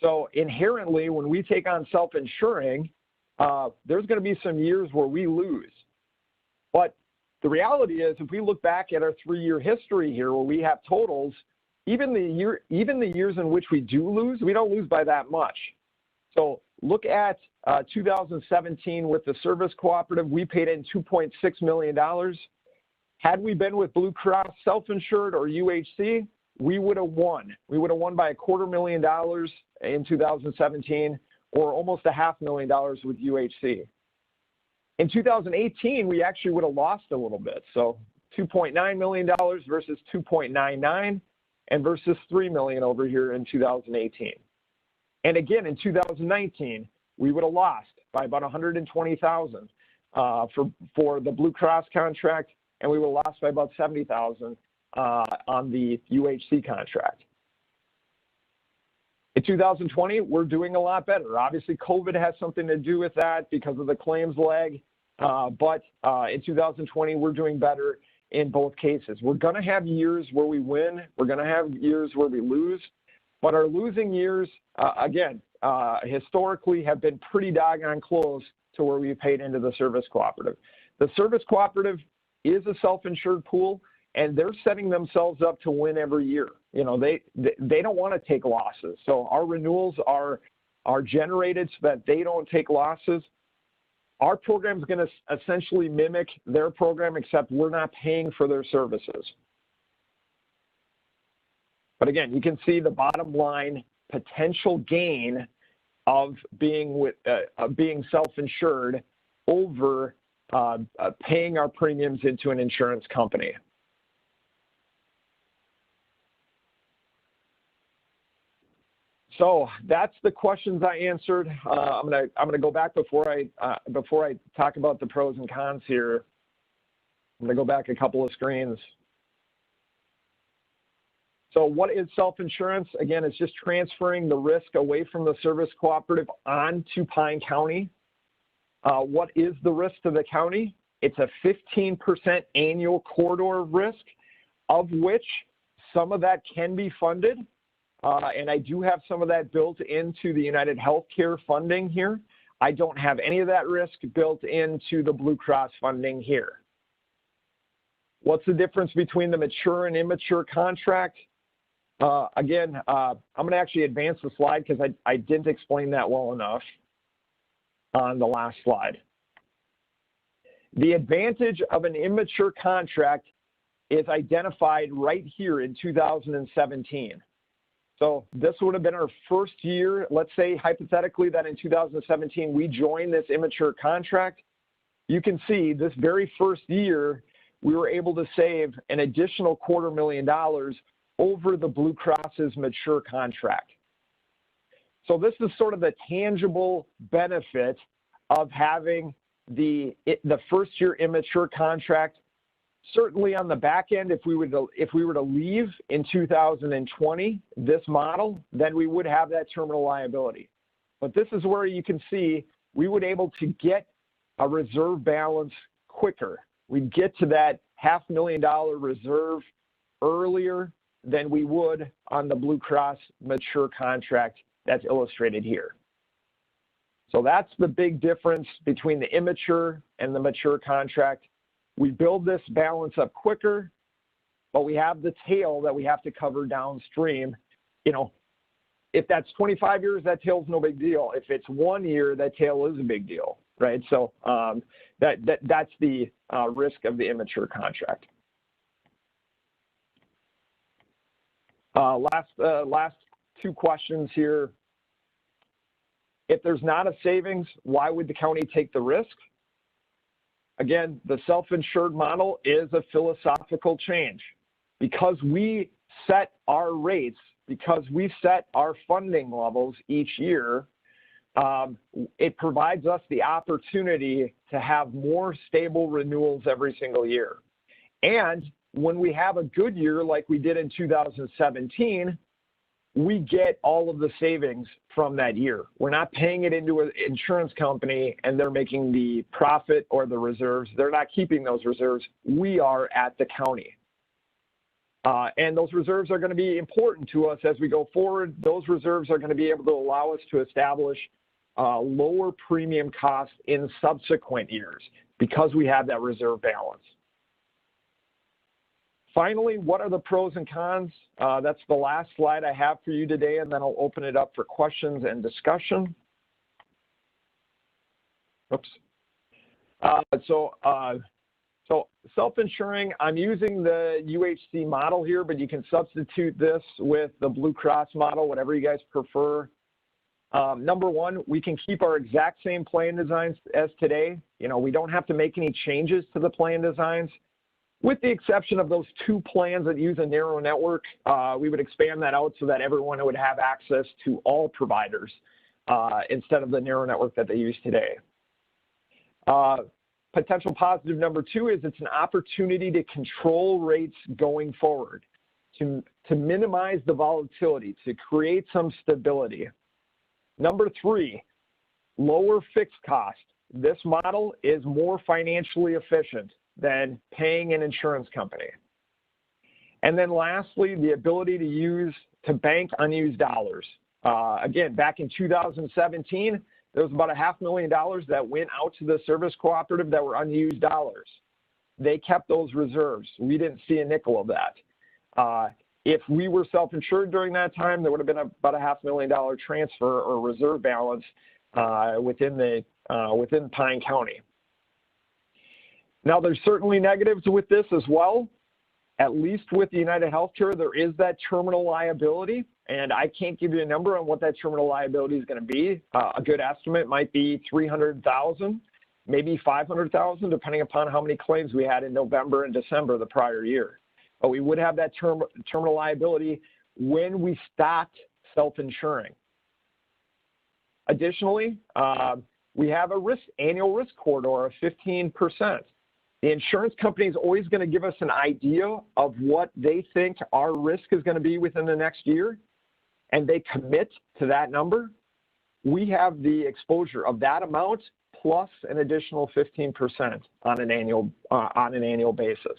So inherently, when we take on self-insuring, there's going to be some years where we lose. But the reality is, if we look back at our 3-year history here where we have totals, even the years in which we do lose, we don't lose by that much. So look at 2017 with the service cooperative, we paid in $2.6 million. Had we been with Blue Cross self-insured or UHC, we would have won. We would have won by $250,000 in 2017 or almost $500,000 with UHC. In 2018, we actually would have lost a little bit. So $2.9 million versus 2.99 and versus $3 million over here in 2018. And again, in 2019, we would have lost by about $120,000 for the Blue Cross contract, and we would have lost by about $70,000 on the UHC contract. In 2020, we're doing a lot better. Obviously, COVID has something to do with that because of the claims lag. But in 2020, we're doing better in both cases. We're going to have years where we win. We're going to have years where we lose. But our losing years, again, historically have been pretty doggone close to where we paid into the service cooperative. The service cooperative is a self-insured pool, and they're setting themselves up to win every year. They don't want to take losses. So our renewals are generated so that they don't take losses. Our program is going to essentially mimic their program, except we're not paying for their services. But again, you can see the bottom line potential gain of being self-insured over paying our premiums into an insurance company. So that's the questions I answered. I'm gonna go back before I talk about the pros and cons here. I'm gonna go back a couple of screens. So what is self-insurance? Again, it's just transferring the risk away from the service cooperative onto Pine County. What is the risk to the county? It's a 15% annual corridor risk, of which some of that can be funded. And I do have some of that built into the United Healthcare funding here. I don't have any of that risk built into the Blue Cross funding here. What's the difference between the mature and immature contract? Again, I'm going to actually advance the slide because I didn't explain that well enough on the last slide. The advantage of an immature contract is identified right here in 2017. So this would have been our first year. Let's say hypothetically that in 2017 we joined this immature contract. You can see this very first year we were able to save an additional $250,000 over the Blue Cross's mature contract. So this is sort of the tangible benefit of having the first year immature contract. Certainly on the back end, if we were to leave in 2020 this model, then we would have that terminal liability. But this is where you can see we would be able to get a reserve balance quicker. We'd get to that $500,000 reserve earlier than we would on the Blue Cross mature contract that's illustrated here. So that's the big difference between the immature and the mature contract. We build this balance up quicker, but we have the tail that we have to cover downstream. You know, if that's 25 years, that tail's no big deal. If it's 1 year, that tail is a big deal, right? So that's the risk of the immature contract. Last two questions here. If there's not a savings, why would the county take the risk? Again, the self-insured model is a philosophical change. Because we set our rates, because we set our funding levels each year, it provides us the opportunity to have more stable renewals every single year. And when we have a good year like we did in 2017, we get all of the savings from that year. We're not paying it into an insurance company and they're making the profit or the reserves. They're not keeping those reserves. We are at the county. And those reserves are going to be important to us as we go forward. Those reserves are going to be able to allow us to establish lower premium costs in subsequent years because we have that reserve balance. Finally, what are the pros and cons? That's the last slide I have for you today, and then I'll open it up for questions and discussion. Oops. So self-insuring, I'm using the UHC model here, but you can substitute this with the Blue Cross model, whatever you guys prefer. Number one, we can keep our exact same plan designs as today. You know, we don't have to make any changes to the plan designs. With the exception of those two plans that use a narrow network, we would expand that out so that everyone would have access to all providers instead of the narrow network that they use today. Potential positive number two is it's an opportunity to control rates going forward, to minimize the volatility, to create some stability. Number three, lower fixed cost. This model is more financially efficient than paying an insurance company. And then lastly, the ability to bank unused dollars. Again, back in 2017, there was about $500,000 that went out to the service cooperative that were unused dollars. They kept those reserves. We didn't see a nickel of that. If we were self-insured during that time, there would have been about a $500,000 transfer or reserve balance within Pine County. Now, there's certainly negatives with this as well. at least with United Healthcare, there is that terminal liability, and I can't give you a number on what that terminal liability is going to be. A good estimate might be $300,000, maybe $500,000, depending upon how many claims we had in November and December the prior year. But we would have that terminal liability when we stopped self-insuring. Additionally, we have a annual risk corridor of 15%. The insurance company is always going to give us an idea of what they think our risk is going to be within the next year, and they commit to that number. We have the exposure of that amount plus an additional 15% on an annual basis.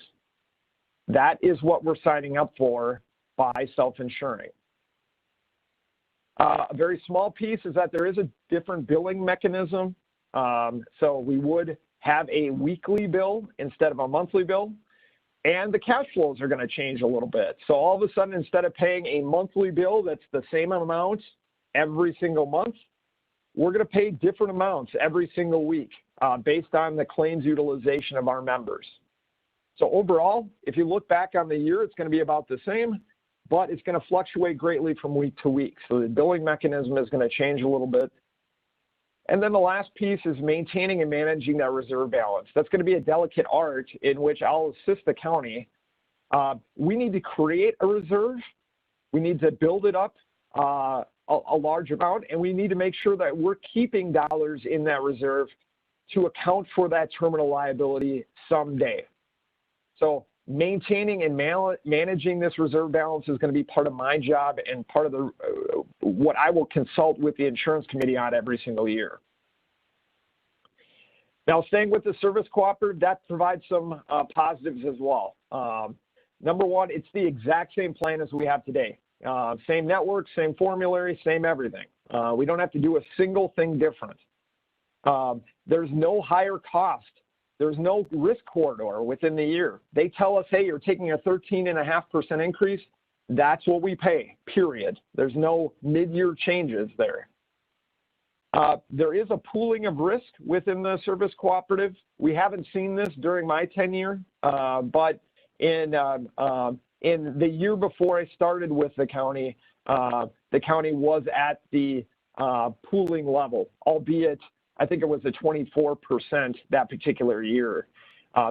That is what we're signing up for by self-insuring. A very small piece is that there is a different billing mechanism. So we would have a weekly bill instead of a monthly bill, and the cash flows are going to change a little bit. So all of a sudden, instead of paying a monthly bill that's the same amount every single month, we're going to pay different amounts every single week based on the claims utilization of our members. So overall, if you look back on the year, it's going to be about the same, but it's going to fluctuate greatly from week to week. So the billing mechanism is going to change a little bit. And then the last piece is maintaining and managing that reserve balance. That's going to be a delicate art in which I'll assist the county. We need to create a reserve. We need to build it up a large amount, and we need to make sure that we're keeping dollars in that reserve to account for that terminal liability someday. So maintaining and managing this reserve balance is going to be part of my job and part of the what I will consult with the insurance committee on every single year. Now, staying with the service cooperative, that provides some positives as well. Number one, it's the exact same plan as we have today. Same network, same formulary, same everything. We don't have to do a single thing different. There's no higher cost. There's no risk corridor within the year. They tell us, hey, you're taking a 13.5% increase. That's what we pay, period. There's no mid-year changes there. There is a pooling of risk within the service cooperative. We haven't seen this during my tenure, but in the year before I started with the county was at the pooling level, albeit I think it was a 24% that particular year.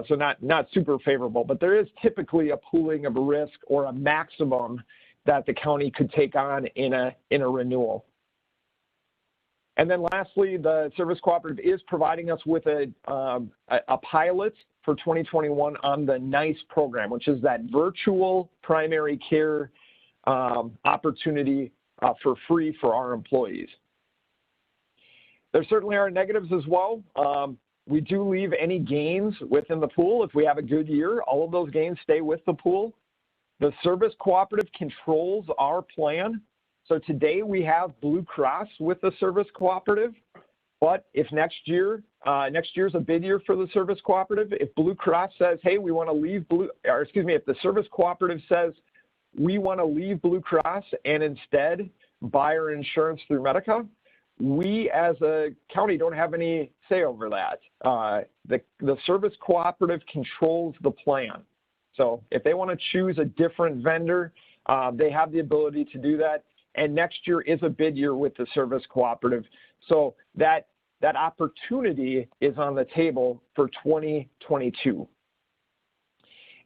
So not super favorable, but there is typically a pooling of risk or a maximum that the county could take on in a renewal. And then lastly, the service cooperative is providing us with a pilot for 2021 on the NICE program, which is that virtual primary care opportunity for free for our employees. There certainly are negatives as well. We do leave any gains within the pool. If we have a good year, all of those gains stay with the pool. The service cooperative controls our plan. So today we have Blue Cross with the service cooperative, but if next year's a bid year for the service cooperative, if Blue Cross says, hey, we want to leave if the service cooperative says we want to leave Blue Cross and instead buy our insurance through Medica, we as a county don't have any say over that. The service cooperative controls the plan. So if they want to choose a different vendor, they have the ability to do that. And next year is a bid year with the service cooperative. So that opportunity is on the table for 2022.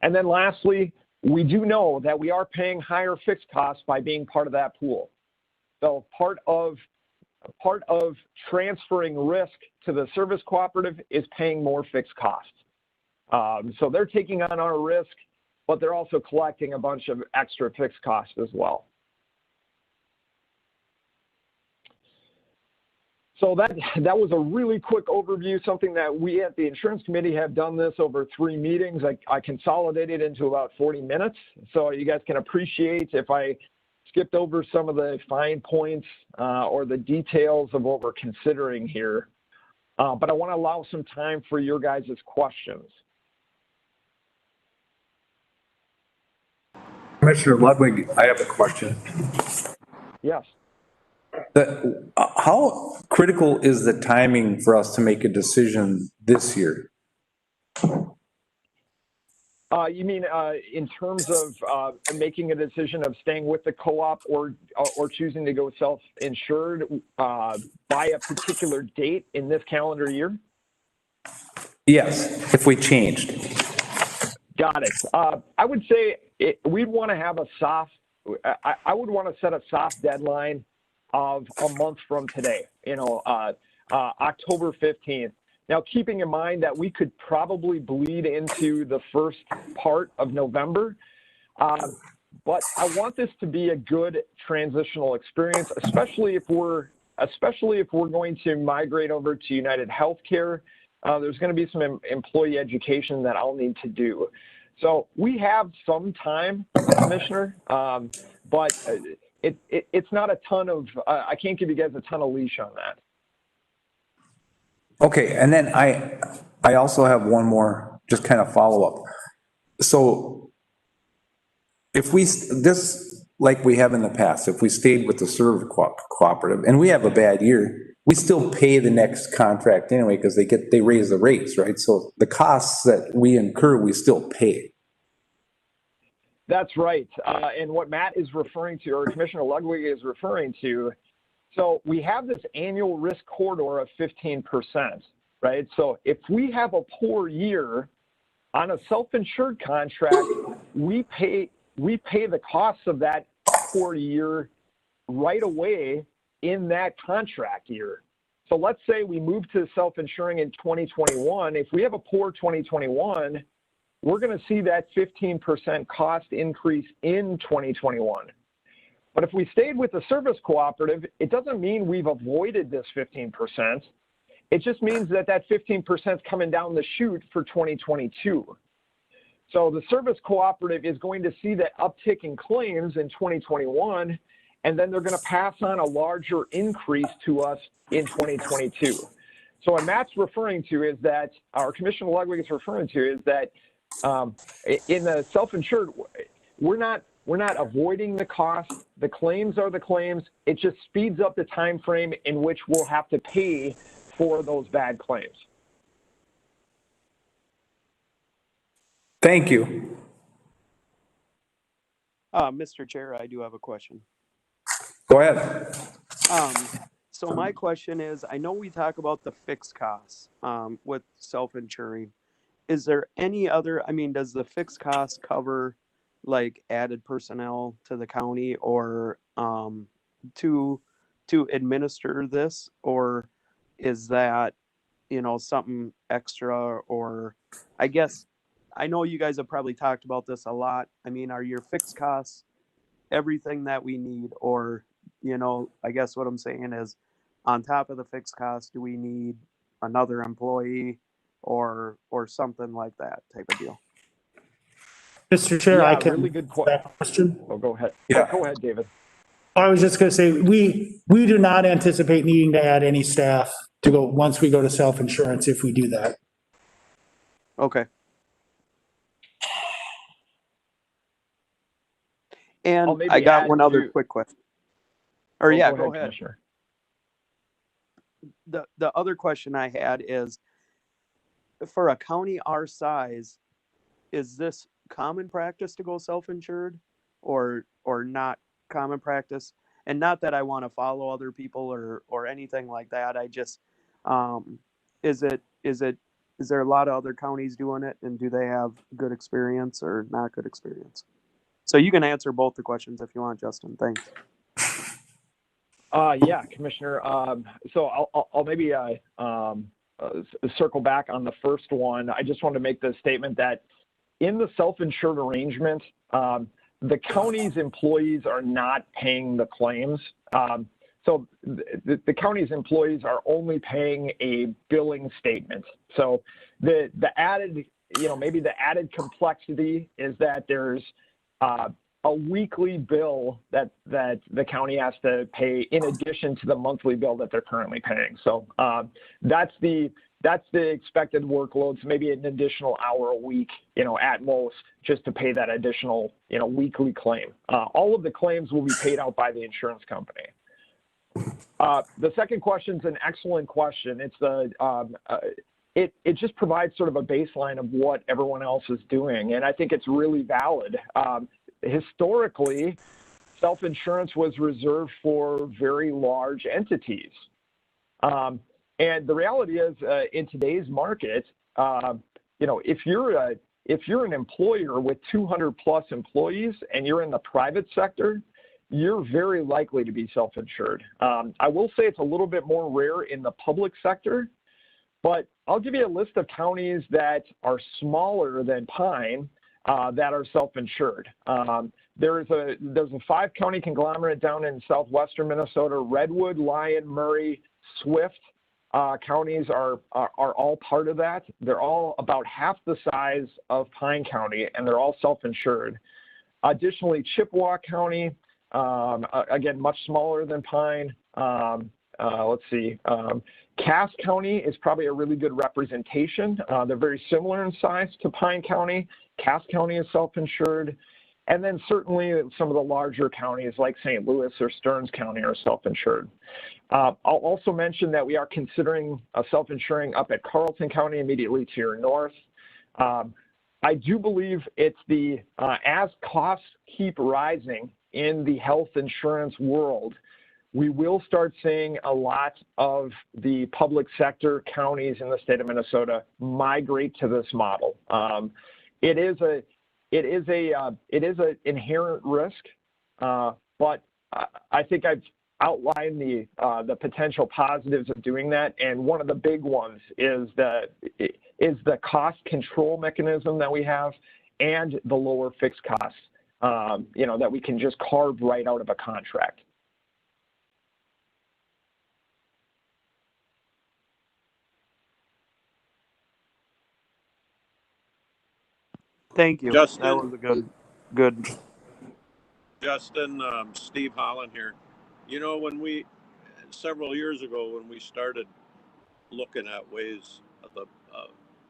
And then lastly, we do know that we are paying higher fixed costs by being part of that pool. So part of transferring risk to the service cooperative is paying more fixed costs. So they're taking on our risk, but they're also collecting a bunch of extra fixed costs as well. So that was a really quick overview, something that we at the insurance committee have done this over 3 meetings. I consolidated into about 40 minutes. So you guys can appreciate if I skipped over some of the fine points or the details of what we're considering here. But I want to allow some time for your guys' questions. Commissioner Ludwig, I have a question. Yes. How critical is the timing for us to make a decision this year? You mean in terms of making a decision of staying with the co-op or choosing to go self-insured by a particular date in this calendar year? Yes, if we changed. Got it. I would say we'd want to have a soft, I would want to set a soft deadline of a month from today, October 15th. Now, keeping in mind that we could probably bleed into the first part of November, but I want this to be a good transitional experience, especially if we're going to migrate over to United Healthcare. There's going to be some employee education that I'll need to do. So we have some time, Commissioner, but it's not a ton of, I can't give you guys a ton of leash on that. Okay, and then I also have one more, just kind of follow-up. So if like we have in the past, if we stayed with the Serve Cooperative and we have a bad year, we still pay the next contract anyway because they raise the rates, right? So the costs that we incur, we still pay. That's right. And what Matt is referring to, or Commissioner Ludwig is referring to, so we have this annual risk corridor of 15%, right? So if we have a poor year on a self-insured contract, we pay the costs of that poor year right away in that contract year. So let's say we move to self-insuring in 2021. If we have a poor 2021, we're going to see that 15% cost increase in 2021. But if we stayed with the service cooperative, it doesn't mean we've avoided this 15%. It just means that 15% is coming down the chute for 2022. So the service cooperative is going to see that uptick in claims in 2021, and then they're going to pass on a larger increase to us in 2022. So what Matt's referring to is that, or Commissioner Ludwig is referring to is that in the self-insured, we're not avoiding the cost. The claims are the claims. It just speeds up the time frame in which we'll have to pay for those bad claims. Thank you. Mr. Chair, I do have a question. Go ahead. So my question is, I know we talk about the fixed costs with self-insuring. Is there any other, does the fixed cost cover like added personnel to the county or to administer this, or is that something extra? Or I guess I know you guys have probably talked about this a lot. Are your fixed costs everything that we need, or I guess what I'm saying is, on top of the fixed costs, do we need another employee or something like that type of deal? Mr. Chair, I can. Really good question. Oh, go ahead. Yeah. Go ahead, David. I was just going to say, we do not anticipate needing to add any staff to go, once we go to self-insurance, if we do that. Okay. And I got one other quick question. Or yeah, go ahead. Commissioner. The other question I had is, for a county our size, is this common practice to go self-insured or not common practice? And not that I want to follow other people or anything like that. I just, is there a lot of other counties doing it, and do they have good experience or not good experience? So you can answer both the questions if you want, Justin. Thanks. Yeah, Commissioner. So I'll maybe circle back on the first one. I just want to make the statement that in the self-insured arrangement, the county's employees are not paying the claims. So the county's employees are only paying a billing statement. So the added, maybe the added complexity is that there's a weekly bill that the county has to pay in addition to the monthly bill that they're currently paying. So that's the expected workload. So maybe an additional hour a week, at most, just to pay that additional, weekly claim. All of the claims will be paid out by the insurance company. The second question is an excellent question. It's it just provides sort of a baseline of what everyone else is doing. And I think it's really valid. Historically, self-insurance was reserved for very large entities. And the reality is, in today's market, if you're an employer with 200 plus employees and you're in the private sector, you're very likely to be self-insured. I will say it's a little bit more rare in the public sector, but I'll give you a list of counties that are smaller than Pine that are self-insured. There's a 5-county conglomerate down in southwestern Minnesota. Redwood, Lyon, Murray, Swift counties are all part of that. They're all about half the size of Pine County, and they're all self-insured. Additionally, Chippewa County, again, much smaller than Pine. Let's see. Cass County is probably a really good representation. They're very similar in size to Pine County. Cass County is self-insured. And then certainly some of the larger counties like St. Louis or Stearns County are self-insured. I'll also mention that we are considering self-insuring up at Carlton County immediately to your north. I do believe it's as costs keep rising in the health insurance world, we will start seeing a lot of the public sector counties in the state of Minnesota migrate to this model. It is an inherent risk, but I think I've outlined the potential positives of doing that. And one of the big ones is the cost control mechanism that we have and the lower fixed costs, that we can just carve right out of a contract. Thank you. Justin. That was a good. Justin, Steve Holland here. Several years ago, when we started looking at ways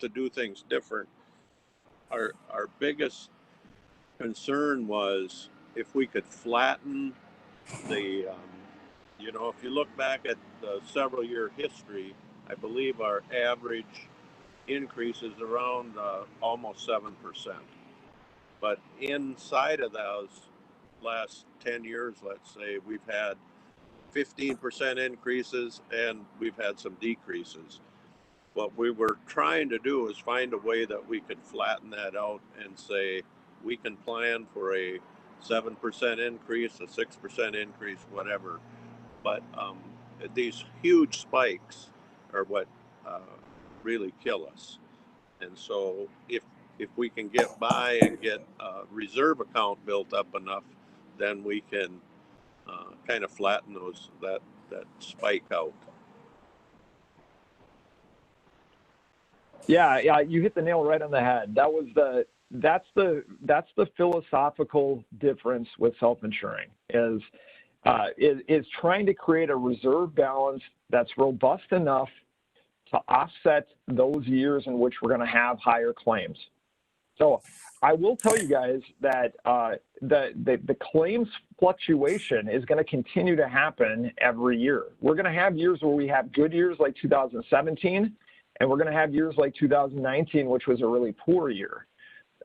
to do things different, our biggest concern was if we could flatten the, if you look back at the several year history, I believe our average increase is around almost 7%. But inside of those last 10 years, let's say, we've had 15% increases and we've had some decreases. What we were trying to do is find a way that we could flatten that out and say we can plan for a 7% increase, a 6% increase, whatever. But these huge spikes are what really kill us. And so if we can get by and get a reserve account built up enough, then we can kind of flatten that spike out. Yeah, you hit the nail right on the head. That's the philosophical difference with self-insuring is trying to create a reserve balance that's robust enough to offset those years in which we're going to have higher claims. So I will tell you guys that the claims fluctuation is going to continue to happen every year. We're going to have years where we have good years like 2017, and we're going to have years like 2019, which was a really poor year.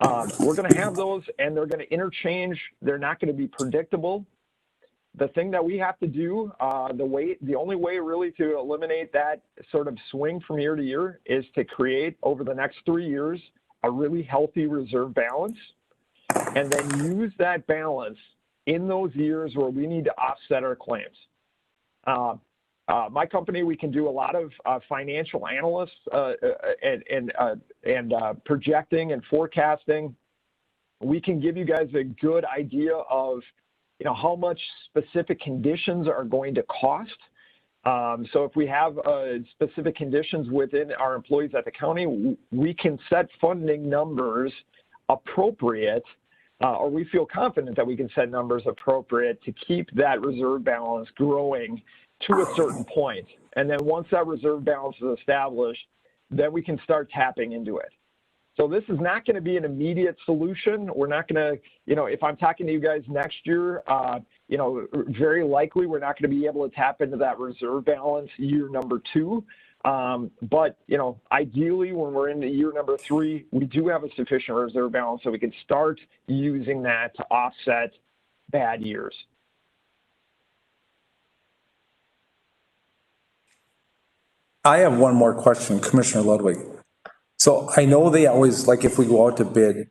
We're going to have those, and they're going to interchange. They're not going to be predictable. The thing that we have to do, the only way really to eliminate that sort of swing from year to year is to create over the next 3 years a really healthy reserve balance, and then use that balance in those years where we need to offset our claims. My company, we can do a lot of financial analysts and projecting and forecasting. We can give you guys a good idea of how much specific conditions are going to cost. So if we have specific conditions within our employees at the county, we can set funding numbers appropriate, or we feel confident that we can set numbers appropriate to keep that reserve balance growing to a certain point. And then once that reserve balance is established, then we can start tapping into it. So this is not going to be an immediate solution. We're not going to, if I'm talking to you guys next year, very likely we're not going to be able to tap into that reserve balance year number 2. But, ideally, when we're in the year number 3, we do have a sufficient reserve balance so we can start using that to offset bad years. I have one more question, Commissioner Ludwig. So I know they always, like if we go out to bid,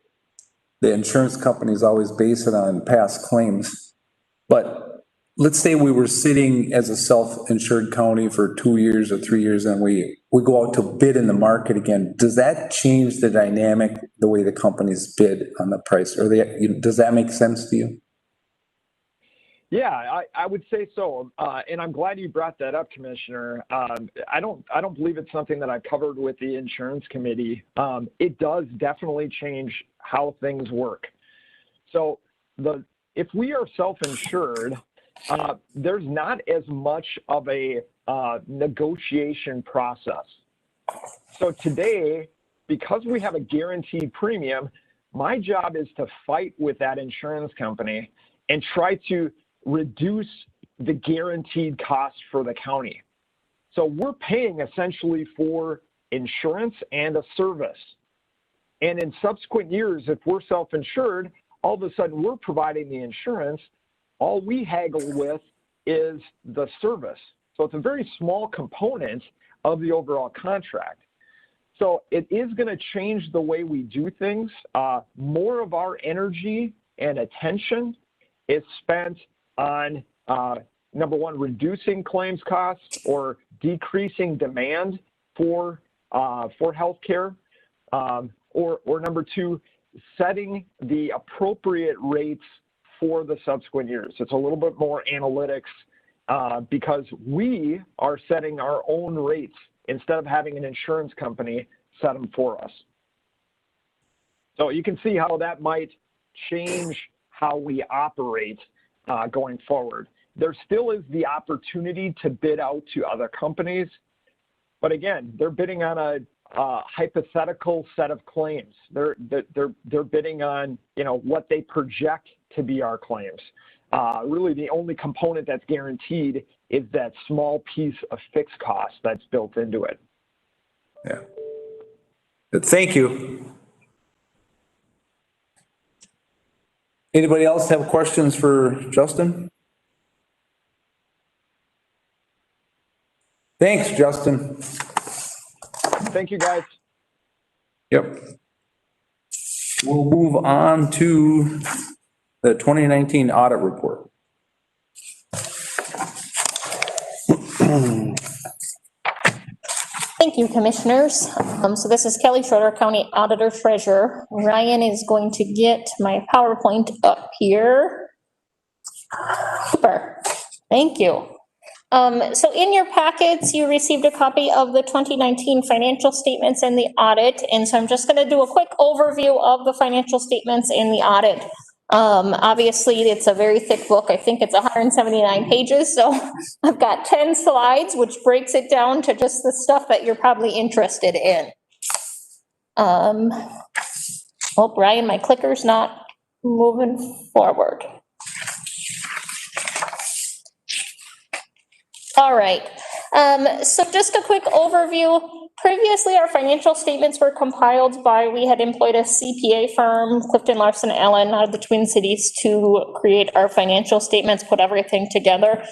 the insurance companies always base it on past claims. But let's say we were sitting as a self-insured county for 2 years or 3 years and we go out to bid in the market again. Does that change the dynamic, the way the companies bid on the price? Or does that make sense to you? Yeah, I would say so. And I'm glad you brought that up, Commissioner. I don't believe it's something that I covered with the insurance committee. It does definitely change how things work. So if we are self-insured, there's not as much of a negotiation process. So today, because we have a guaranteed premium, my job is to fight with that insurance company and try to reduce the guaranteed cost for the county. So we're paying essentially for insurance and a service. And in subsequent years, if we're self-insured, all of a sudden we're providing the insurance. All we haggle with is the service. So it's a very small component of the overall contract. So it is going to change the way we do things. More of our energy and attention is spent on, number one, reducing claims costs or decreasing demand for healthcare, or number two, setting the appropriate rates for the subsequent years. It's a little bit more analytics because we are setting our own rates instead of having an insurance company set them for us. So you can see how that might change how we operate going forward. There still is the opportunity to bid out to other companies, but again, they're bidding on a hypothetical set of claims. They're bidding on what they project to be our claims. Really, the only component that's guaranteed is that small piece of fixed cost that's built into it. Yeah. Thank you. Anybody else have questions for Justin? Thanks, Justin. Thank you, guys. Yep. We'll move on to the 2019 audit report. Thank you, Commissioners. So this is Kelly Schroeder, County Auditor Treasurer. Ryan is going to get my PowerPoint up here. Super. Thank you. So in your packets, you received a copy of the 2019 financial statements and the audit. And so I'm just going to do a quick overview of the financial statements and the audit. Obviously, it's a very thick book. I think it's 179 pages. So I've got 10 slides, which breaks it down to just the stuff that you're probably interested in. Oh, Brian, my clicker's not moving forward. All right. So just a quick overview. Previously, our financial statements were compiled by, we had employed a CPA firm, Clifton Larson Allen, out of the Twin Cities, to create our financial statements, put everything together.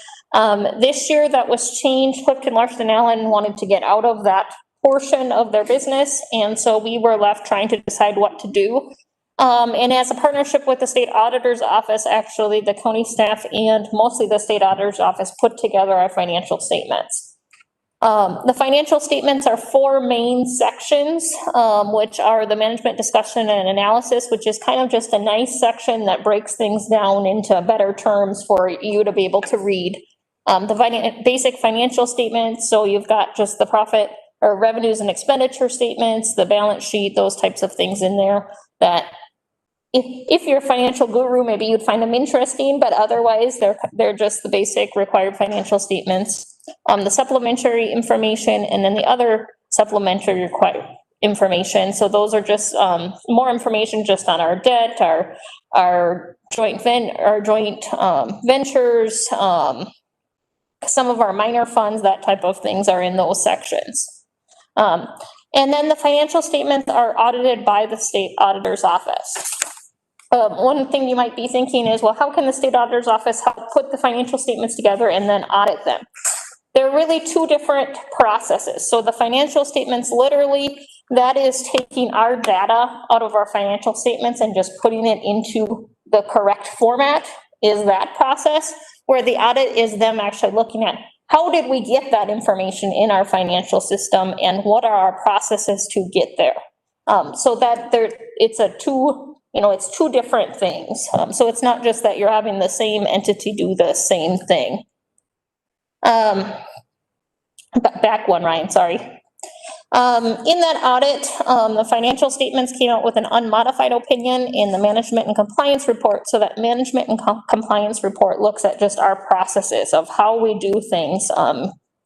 This year, that was changed. Clifton Larson Allen wanted to get out of that portion of their business, and so we were left trying to decide what to do. And as a partnership with the state auditor's office, actually, the county staff and mostly the state auditor's office put together our financial statements. The financial statements are 4 main sections, which are the management discussion and analysis, which is kind of just a nice section that breaks things down into better terms for you to be able to read. The basic financial statements, so you've got just the profit or revenues and expenditure statements, the balance sheet, those types of things in there that if you're a financial guru, maybe you'd find them interesting, but otherwise they're just the basic required financial statements. The supplementary information, and then the other supplementary required information. So those are just more information just on our debt, our joint ventures, some of our minor funds, that type of things are in those sections. And then the financial statements are audited by the state auditor's office. One thing you might be thinking is, well, how can the state auditor's office help put the financial statements together and then audit them? They're really two different processes. So the financial statements, literally, that is taking our data out of our financial statements and just putting it into the correct format, is that process, where the audit is them actually looking at how did we get that information in our financial system and what are our processes to get there. So that it's it's two different things. So it's not just that you're having the same entity do the same thing. Back one, Ryan, sorry. In that audit, the financial statements came out with an unmodified opinion in the management and compliance report. So that management and compliance report looks at just our processes of how we do things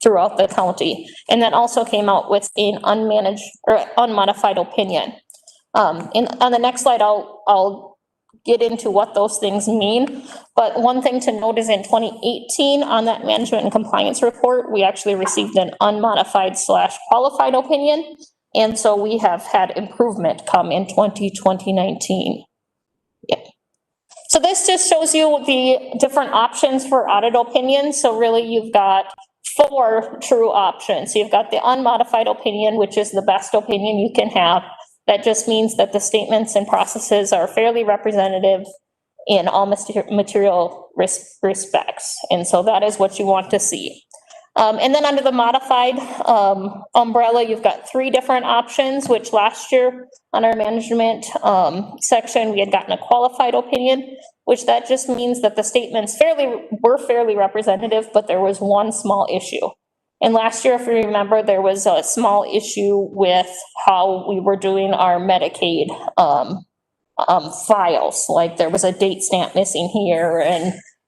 throughout the county. And that also came out with an unmanaged or unmodified opinion. On the next slide, I'll get into what those things mean. But one thing to note is in 2018, on that management and compliance report, we actually received an unmodified / qualified opinion. And so we have had improvement come in 2019. Yeah. So this just shows you the different options for audit opinions. So really you've got 4 true options. So you've got the unmodified opinion, which is the best opinion you can have. That just means that the statements and processes are fairly representative in all material respects. And so that is what you want to see. And then under the modified umbrella, you've got 3 different options, which last year on our management section, we had gotten a qualified opinion, which that just means that the statements were fairly representative, but there was one small issue. And last year, if you remember, there was a small issue with how we were doing our Medicaid files. Like there was a date stamp missing here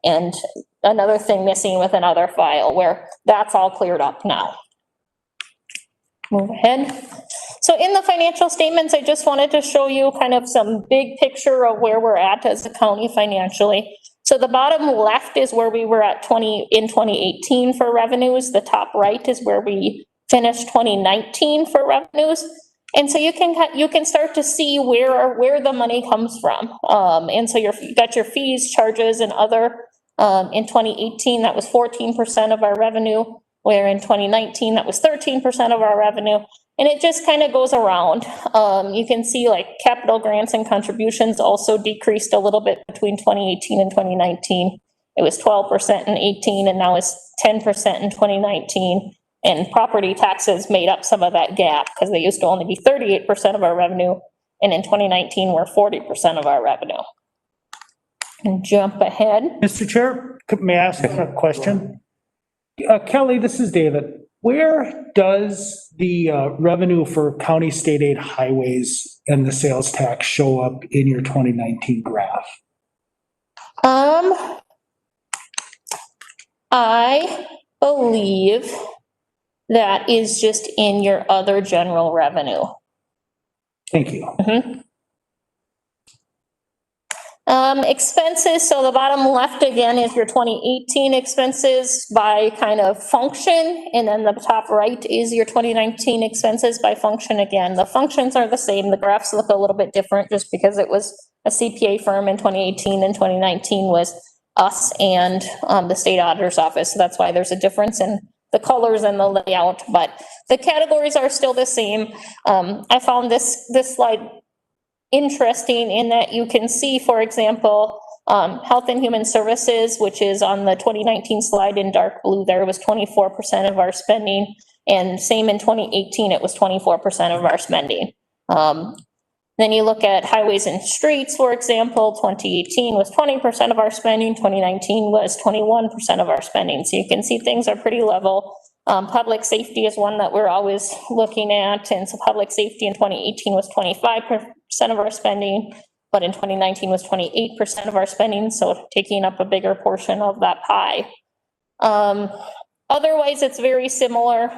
and another thing missing with another file, where that's all cleared up now. Move ahead. So in the financial statements, I just wanted to show you kind of some big picture of where we're at as a county financially. So the bottom left is where we were at in 2018 for revenues. The top right is where we finished 2019 for revenues. And so you can start to see where the money comes from. And so you got your fees, charges, and other. In 2018, that was 14% of our revenue, where in 2019, that was 13% of our revenue. And it just kind of goes around. You can see like capital grants and contributions also decreased a little bit between 2018 and 2019. It was 12% in 18 and now it's 10% in 2019. And property taxes made up some of that gap because they used to only be 38% of our revenue. And in 2019, were 40% of our revenue. And jump ahead. Mr. Chair, may I ask a question? Kelly, this is David. Where does the revenue for county state aid highways and the sales tax show up in your 2019 graph? I believe that is just in your other general revenue. Thank you. Mm-hmm. Expenses, so the bottom left again is your 2018 expenses by kind of function, and then the top right is your 2019 expenses by function again. The functions are the same, the graphs look a little bit different just because it was a CPA firm in 2018 and 2019 was us and the state auditor's office, so that's why there's a difference in the colors and the layout, but the categories are still the same. I found this slide interesting in that you can see, for example, Health and Human Services, which is on the 2019 slide in dark blue, there was 24% of our spending, and same in 2018, it was 24% of our spending. Then you look at highways and streets, for example, 2018 was 20% of our spending, 2019 was 21% of our spending. So you can see things are pretty level. Public safety is one that we're always looking at, and so public safety in 2018 was 25% of our spending, but in 2019 was 28% of our spending, so taking up a bigger portion of that pie. Otherwise, it's very similar.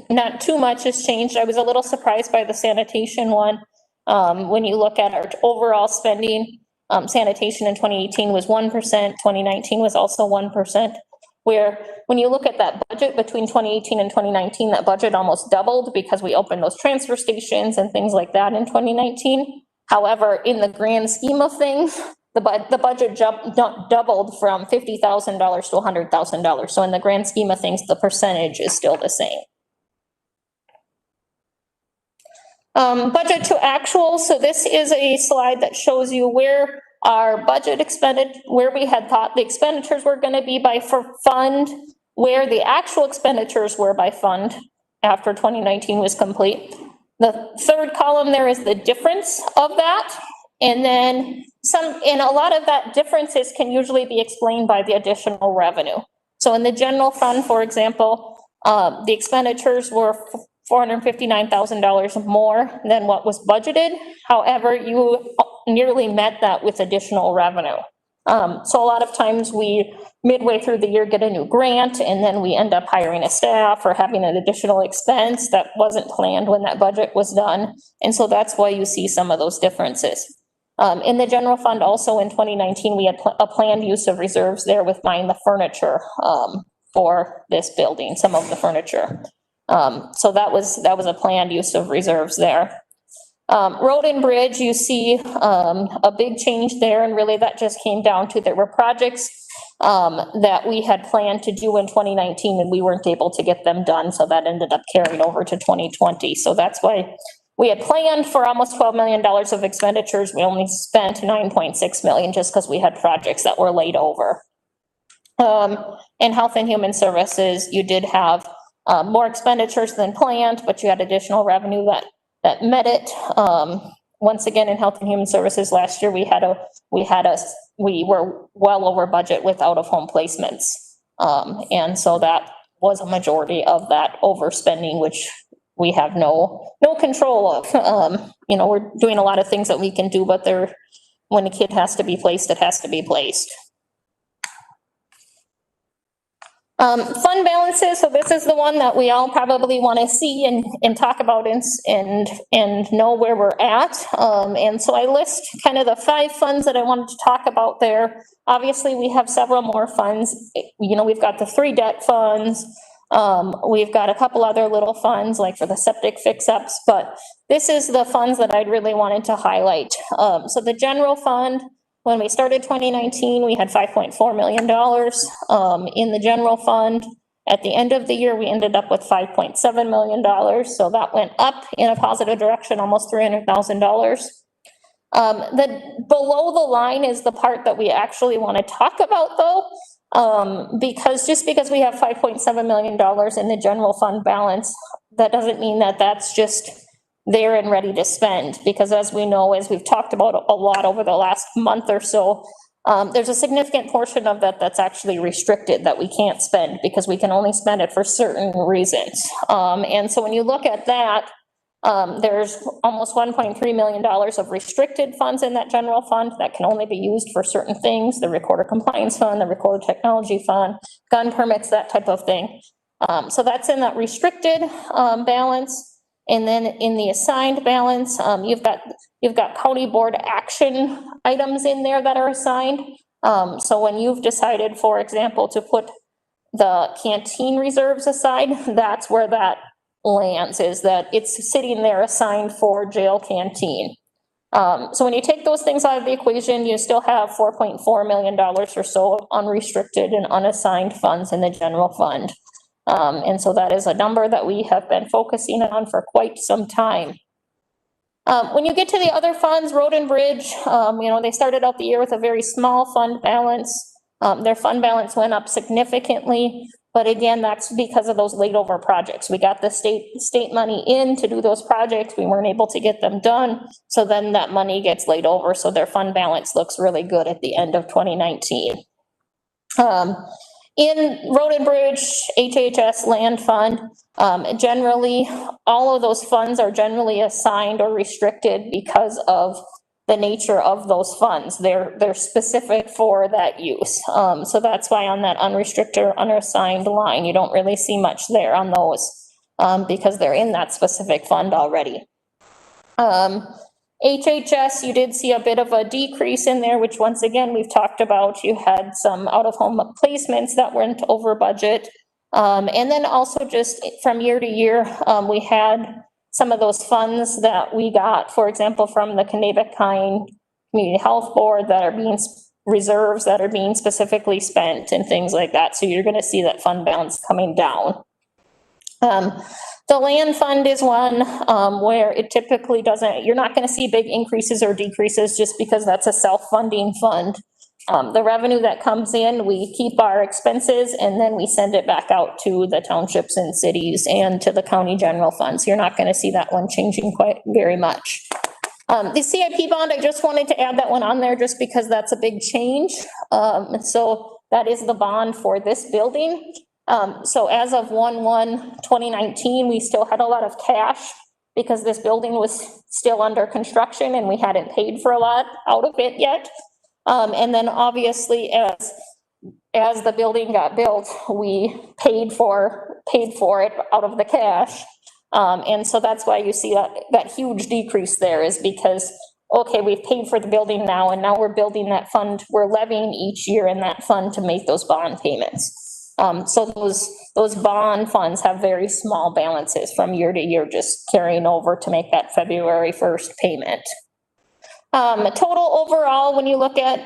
Not too much has changed. I was a little surprised by the sanitation one. When you look at our overall spending, Sanitation in 2018 was 1%, 2019 was also 1%. Where when you look at that budget between 2018 and 2019, that budget almost doubled because we opened those transfer stations and things like that in 2019. However, in the grand scheme of things, the budget doubled from $50,000 to $100,000. So in the grand scheme of things, the percentage is still the same. Budget to actual. So this is a slide that shows you where our budget expended, where we had thought the expenditures were going to be by fund, where the actual expenditures were by fund after 2019 was complete. The third column there is the difference of that. And then a lot of that differences can usually be explained by the additional revenue. So in the general fund, for example, the expenditures were $459,000 more than what was budgeted. However, you nearly met that with additional revenue. So a lot of times we, midway through the year, get a new grant, and then we end up hiring a staff or having an additional expense that wasn't planned when that budget was done. And so that's why you see some of those differences. In the general fund, also in 2019, we had a planned use of reserves there with buying the furniture for this building, some of the furniture. So that was a planned use of reserves there. Road and bridge, you see a big change there, and really that just came down to there were projects that we had planned to do in 2019 and we weren't able to get them done, so that ended up carrying over to 2020. So that's why we had planned for almost $12 million of expenditures. We only spent $9.6 million just because we had projects that were laid over. In health and human services, you did have more expenditures than planned, but you had additional revenue that met it. Once again, in health and human services last year, we were well over budget with out-of-home placements. And so that was a majority of that overspending, which we have no control of. We're doing a lot of things that we can do, but when a kid has to be placed, it has to be placed. Fund balances, so this is the one that we all probably want to see and talk about and know where we're at. And so I list kind of the 5 funds that I wanted to talk about there. Obviously, we have several more funds. We've got the 3 debt funds. We've got a couple other little funds like for the septic fix-ups, but this is the funds that I'd really wanted to highlight. So the general fund, when we started 2019, we had $5.4 million in the general fund. At the end of the year, we ended up with $5.7 million. So that went up in a positive direction, almost $300,000. The below the line is the part that we actually want to talk about though, because we have $5.7 million in the general fund balance, that doesn't mean that that's just there and ready to spend, because as we know, as we've talked about a lot over the last month or so, there's a significant portion of that that's actually restricted that we can't spend because we can only spend it for certain reasons. And so when you look at that, there's almost $1.3 million of restricted funds in that general fund that can only be used for certain things, the recorder compliance fund, the recorder technology fund, gun permits, that type of thing. So that's in that restricted balance. And then in the assigned balance, you've got county board action items in there that are assigned. So when you've decided, for example, to put the canteen reserves aside, that's where that lands, is that it's sitting there assigned for jail canteen. So when you take those things out of the equation, you still have $4.4 million or so of unrestricted and unassigned funds in the general fund. And so that is a number that we have been focusing on for quite some time. When you get to the other funds, road and bridge, they started out the year with a very small fund balance. Their fund balance went up significantly, but again, that's because of those laid over projects. We got the state money in to do those projects. We weren't able to get them done. So then that money gets laid over. So their fund balance looks really good at the end of 2019. In road and bridge, HHS land fund, generally, all of those funds are generally assigned or restricted because of the nature of those funds. They're specific for that use. So that's why on that unrestricted or unassigned line, you don't really see much there on those because they're in that specific fund already. HHS, you did see a bit of a decrease in there, which once again, we've talked about. You had some out-of-home placements that went over budget. And then also just from year to year, we had some of those funds that we got, for example, from the Kanabec Community Health Board that are being reserves that are being specifically spent and things like that. So you're going to see that fund balance coming down. The land fund is one where it typically doesn't, you're not going to see big increases or decreases just because that's a self-funding fund. The revenue that comes in, we keep our expenses and then we send it back out to the townships and cities and to the county general funds. You're not going to see that one changing quite very much. The CIP bond, I just wanted to add that one on there just because that's a big change. So that is the bond for this building. So as of 1/1/2019, we still had a lot of cash because this building was still under construction and we hadn't paid for a lot out of it yet. And then obviously as the building got built, we paid for it out of the cash. And so that's why you see that huge decrease there is because, okay, we've paid for the building now and now we're building that fund. We're levying each year in that fund to make those bond payments. So those bond funds have very small balances from year to year, just carrying over to make that February 1st payment. Total overall, when you look at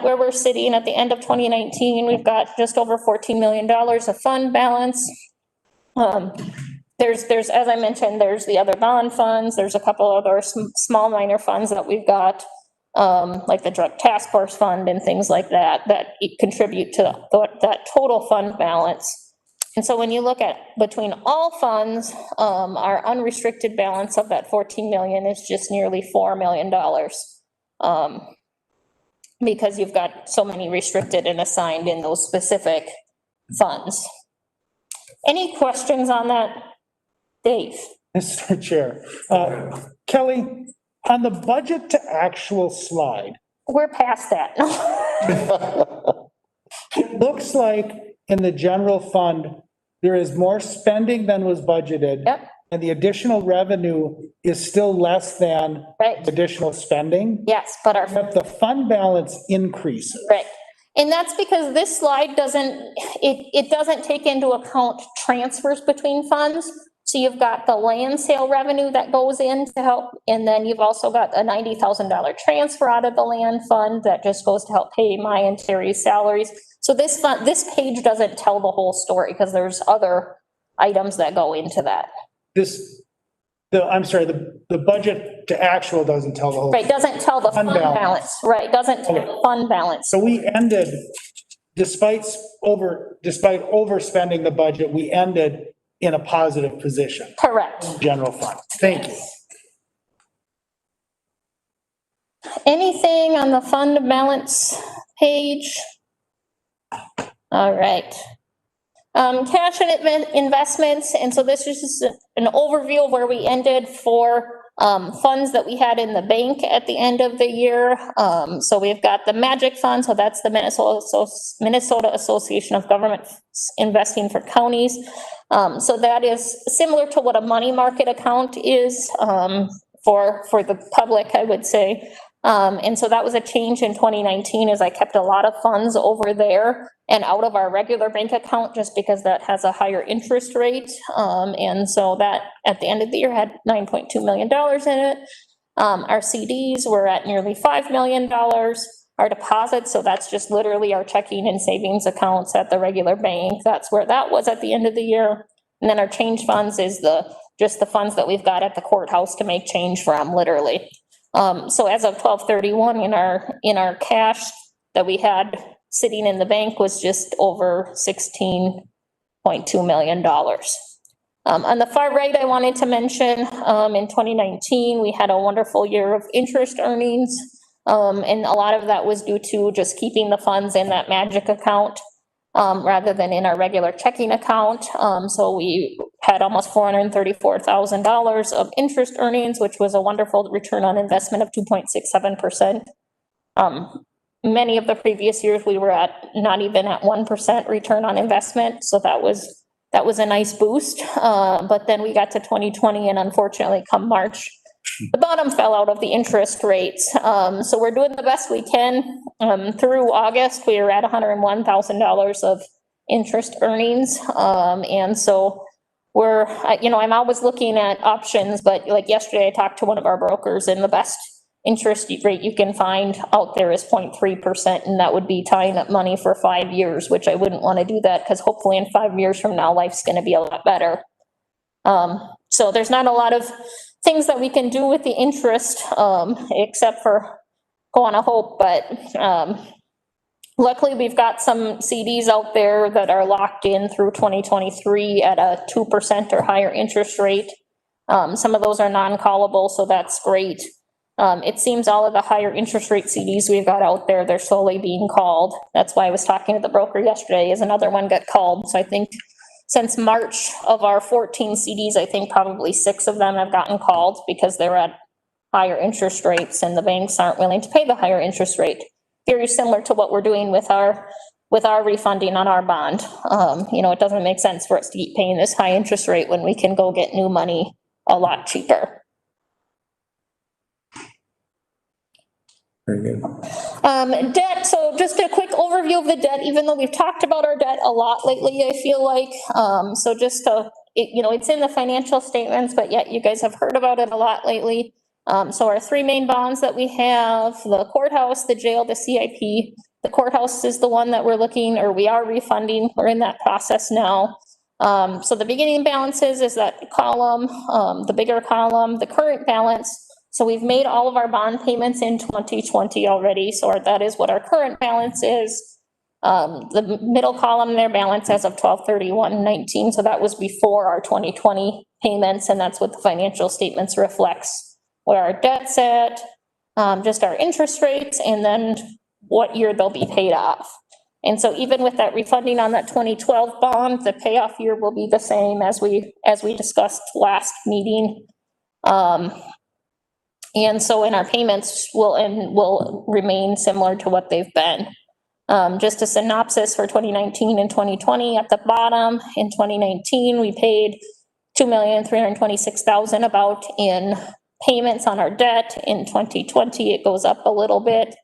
where we're sitting at the end of 2019, we've got just over $14 million of fund balance. There's, as I mentioned, there's the other bond funds. There's a couple other small minor funds that we've got, like the drug task force fund and things like that, that contribute to that total fund balance. And so when you look at between all funds, our unrestricted balance of that 14 million is just nearly $4 million. Because you've got so many restricted and assigned in those specific funds. Any questions on that, Dave? Mr. Chair, Kelly, on the budget to actual slide, We're past that. it looks like in the general fund, there is more spending than was budgeted. Yep. And the additional revenue is still less than Right. additional spending, Yes, but our, but the fund balance increases. right. And that's because this slide it doesn't take into account transfers between funds. So you've got the land sale revenue that goes in to help, and then you've also got a $90,000 transfer out of the land fund that just goes to help pay Maya and Terry's salaries. So this page doesn't tell the whole story because there's other items that go into that. The budget to actual doesn't tell the whole. Right, doesn't tell the Fund fund balance. balance, right, doesn't tell the fund balance. So we ended, despite overspending the budget, we ended in a positive position, Correct. general fund. Thank you. Anything on the fund balance page? All right. Cash and investments, and so this is just an overview of where we ended for funds that we had in the bank at the end of the year. So we've got the Magic Fund, so that's the Minnesota Association of Government Investing for Counties. So that is similar to what a money market account is for the public, I would say. And so that was a change in 2019 as I kept a lot of funds over there and out of our regular bank account just because that has a higher interest rate. And so that at the end of the year had $9.2 million in it. Our CDs were at nearly $5 million. Our deposits, so that's just literally our checking and savings accounts at the regular bank. That's where that was at the end of the year. And then our change funds is just the funds that we've got at the courthouse to make change from, literally. So as of 12/31, in our cash that we had sitting in the bank was just over $16.2 million. On the far right, I wanted to mention, in 2019, we had a wonderful year of interest earnings. And a lot of that was due to just keeping the funds in that Magic account, rather than in our regular checking account. So we had almost $434,000 of interest earnings, which was a wonderful return on investment of 2.67%. Many of the previous years, we were not even at 1% return on investment. So that was a nice boost. But then we got to 2020 and unfortunately come March, the bottom fell out of the interest rates. So we're doing the best we can. Through August, we are at $101,000 of interest earnings. And so we're, I'm always looking at options, but like yesterday, I talked to one of our brokers, and the best interest rate you can find out there is 0.3%, and that would be tying up money for 5 years, which I wouldn't want to do that, because hopefully in 5 years from now, life's going to be a lot better. So there's not a lot of things that we can do with the interest, except for go on a hope, but luckily we've got some CDs out there that are locked in through 2023 at a 2% or higher interest rate. Some of those are non-callable, so that's great. It seems all of the higher interest rate CDs we've got out there, they're slowly being called. That's why I was talking to the broker yesterday, is another one got called. So I think since March of our 14 CDs, I think probably 6 of them have gotten called because they're at higher interest rates and the banks aren't willing to pay the higher interest rate. Very similar to what we're doing with our refunding on our bond. It doesn't make sense for us to keep paying this high interest rate when we can go get new money a lot cheaper. Very good. Debt, so just a quick overview of the debt, even though we've talked about our debt a lot lately, I feel like. So just to, it's in the financial statements, but yet you guys have heard about it a lot lately. So our 3 main bonds that we have, the courthouse, the jail, the CIP. The courthouse is the one that we are refunding. We're in that process now. So the beginning balances is that column, the bigger column, the current balance. So we've made all of our bond payments in 2020 already. So that is what our current balance is. The middle column there, balance as of 12/31/19. So that was before our 2020 payments, and that's what the financial statements reflects, where our debt's at, just our interest rates, and then what year they'll be paid off. And so even with that refunding on that 2012 bond, the payoff year will be the same as we discussed last meeting. And so in our payments will remain similar to what they've been. Just a synopsis for 2019 and 2020 at the bottom. In 2019, we paid $2,326,000 about in payments on our debt. In 2020, it goes up a little bit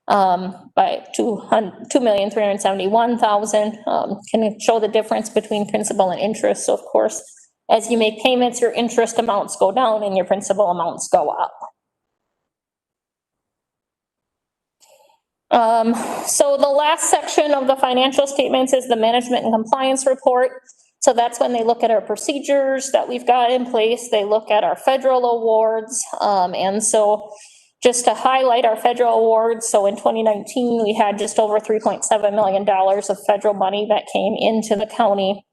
by $2,371,000. Can show the difference between principal and interest. So of course, as you make payments, your interest amounts go down and your principal amounts go up. So the last section of the financial statements is the management and compliance report. So that's when they look at our procedures that we've got in place. They look at our federal awards. And so just to highlight our federal awards. So in 2019, we had just over $3.7 million of federal money that came into the county.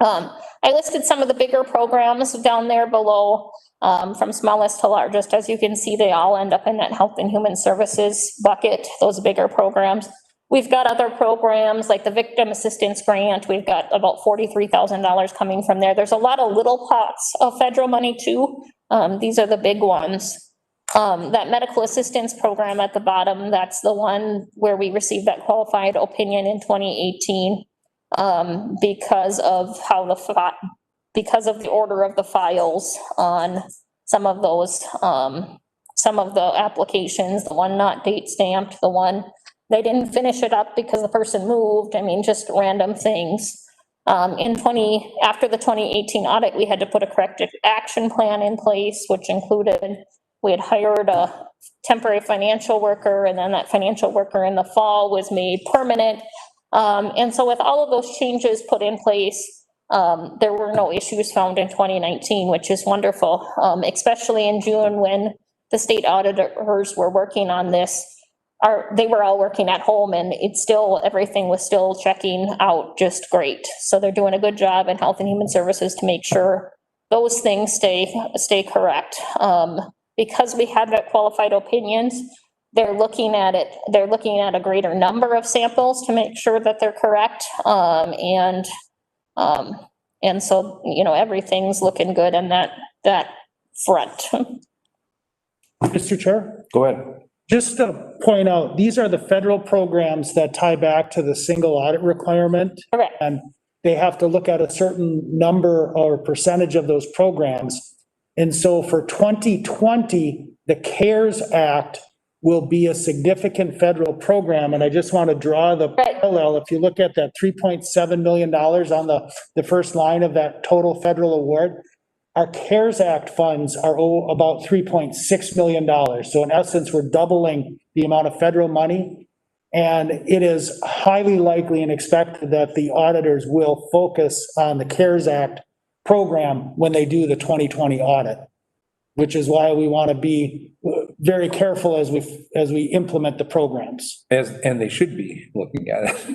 I listed some of the bigger programs down there below. From smallest to largest, as you can see, they all end up in that health and human services bucket, those bigger programs. We've got other programs like the victim assistance grant. We've got about $43,000 coming from there. There's a lot of little pots of federal money too. These are the big ones. That medical assistance program at the bottom, that's the one where we received that qualified opinion in 2018 because of the order of the files on some of those, some of the applications, the one not date stamped, the one they didn't finish it up because the person moved. I mean, just random things. After the 2018 audit, we had to put a corrective action plan in place, which included, we had hired a temporary financial worker, and then that financial worker in the fall was made permanent. And so with all of those changes put in place, there were no issues found in 2019, which is wonderful, especially in June when the state auditors were working on this. They were all working at home, and everything was still checking out just great. So they're doing a good job in Health and Human Services to make sure those things stay correct. Because we have that qualified opinions, they're looking at it. They're looking at a greater number of samples to make sure that they're correct. And so, everything's looking good in that front. Mr. Chair? Go ahead. Just to point out, these are the federal programs that tie back to the single audit requirement. Correct. And they have to look at a certain number or percentage of those programs. And so for 2020, the CARES Act will be a significant federal program. And I just want to draw the parallel. If you look at that $3.7 million on the first line of that total federal award, our CARES Act funds are about $3.6 million. So in essence, we're doubling the amount of federal money. And it is highly likely and expected that the auditors will focus on the CARES Act program when they do the 2020 audit, which is why we want to be very careful as we implement the programs. And they should be looking at it.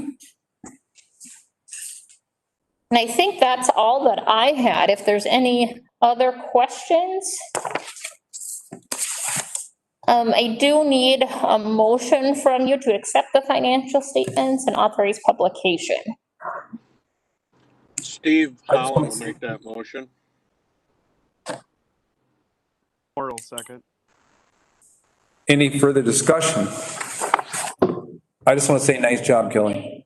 And I think that's all that I had. If there's any other questions. I do need a motion from you to accept the financial statements and authorize publication. Steve Holland will make that motion. Moore will second. Any further discussion? I just want to say nice job, Kelly.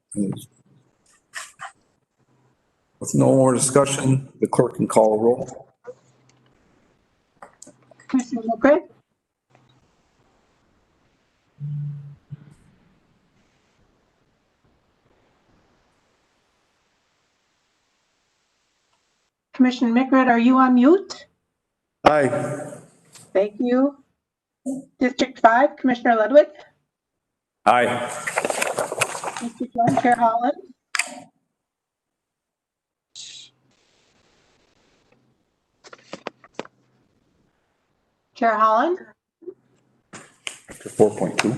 With no more discussion, the clerk can call a roll. Commissioner McCray? Commissioner McCray, are you on mute? Aye. Thank you. District 5, Commissioner Ludwig? Aye. District 1, Chair Holland? Chair Holland? 4.2.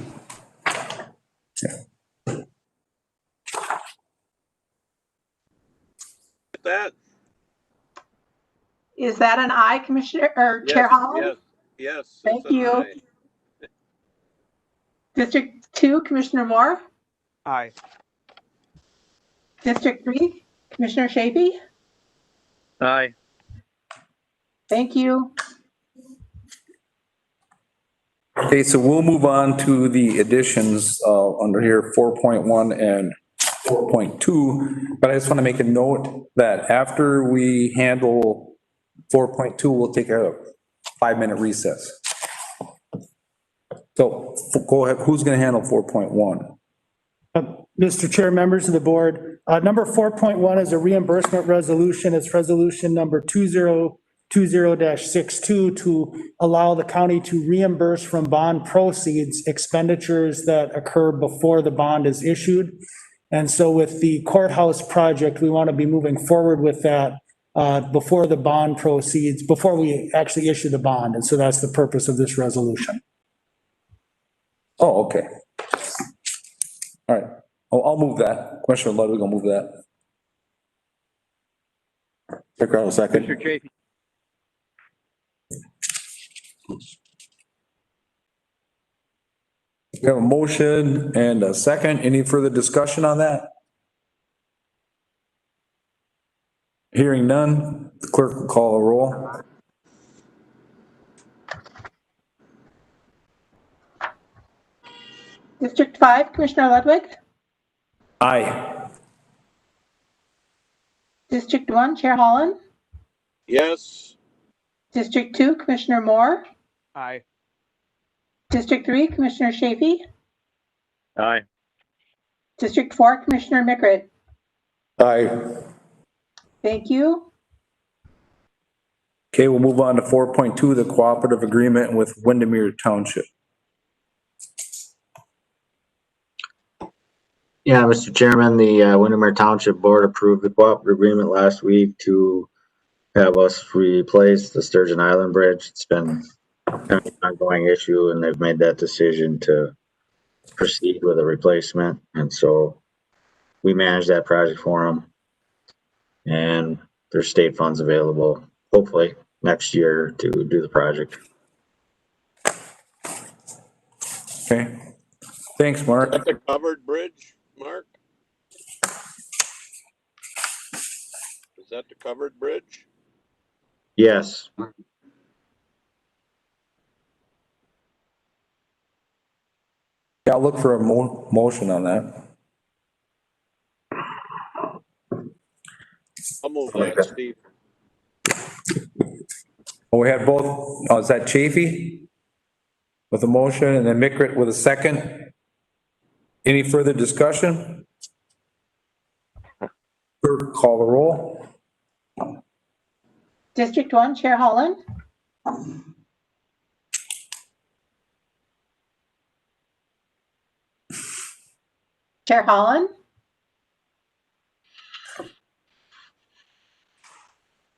That? Is that an aye, Commissioner, or Chair Holland? Yes. Thank it's an you. aye. District 2, Commissioner Moore? Aye. District 3, Commissioner Shapey? Aye. Thank you. Okay, so we'll move on to the additions under here, 4.1 and 4.2. But I just want to make a note that after we handle 4.2, we'll take a 5-minute recess. So go ahead, who's going to handle 4.1? Mr. Chair, members of the board, number 4.1 is a reimbursement resolution. It's resolution number 2020-62 to allow the county to reimburse from bond proceeds expenditures that occur before the bond is issued. And so with the courthouse project, we want to be moving forward with that before the bond proceeds, before we actually issue the bond. And so that's the purpose of this resolution. Oh, okay. All right, I'll move that. Commissioner Ludwig will move that. Rick Arnold, second. Commissioner Chafee? We have a motion and a second. Any further discussion on that? Hearing none, the clerk will call a roll. District 5, Commissioner Ludwig? Aye. District 1, Chair Holland? Yes. District 2, Commissioner Moore? Aye. District 3, Commissioner Shapey? Aye. District 4, Commissioner McCray? Aye. Thank you. Okay, we'll move on to 4.2, the cooperative agreement with Windermere Township. Yeah, Mr. Chairman, the Windermere Township Board approved the cooperative agreement last week to have us replace the Sturgeon Island Bridge. It's been kind of an ongoing issue, and they've made that decision to proceed with a replacement. And so we manage that project for them. And there's state funds available, hopefully, next year to do the project. Okay, thanks, Mark. Is that the covered bridge, Mark? Is that the covered bridge? Yes. Yeah, I'll look for a motion on that. I'll move that, Steve. Oh, we had both, oh, is that Chafee? With a motion and then Mikrit with a second. Any further discussion? Clerk, call the roll. District 1, Chair Holland. Chair Holland,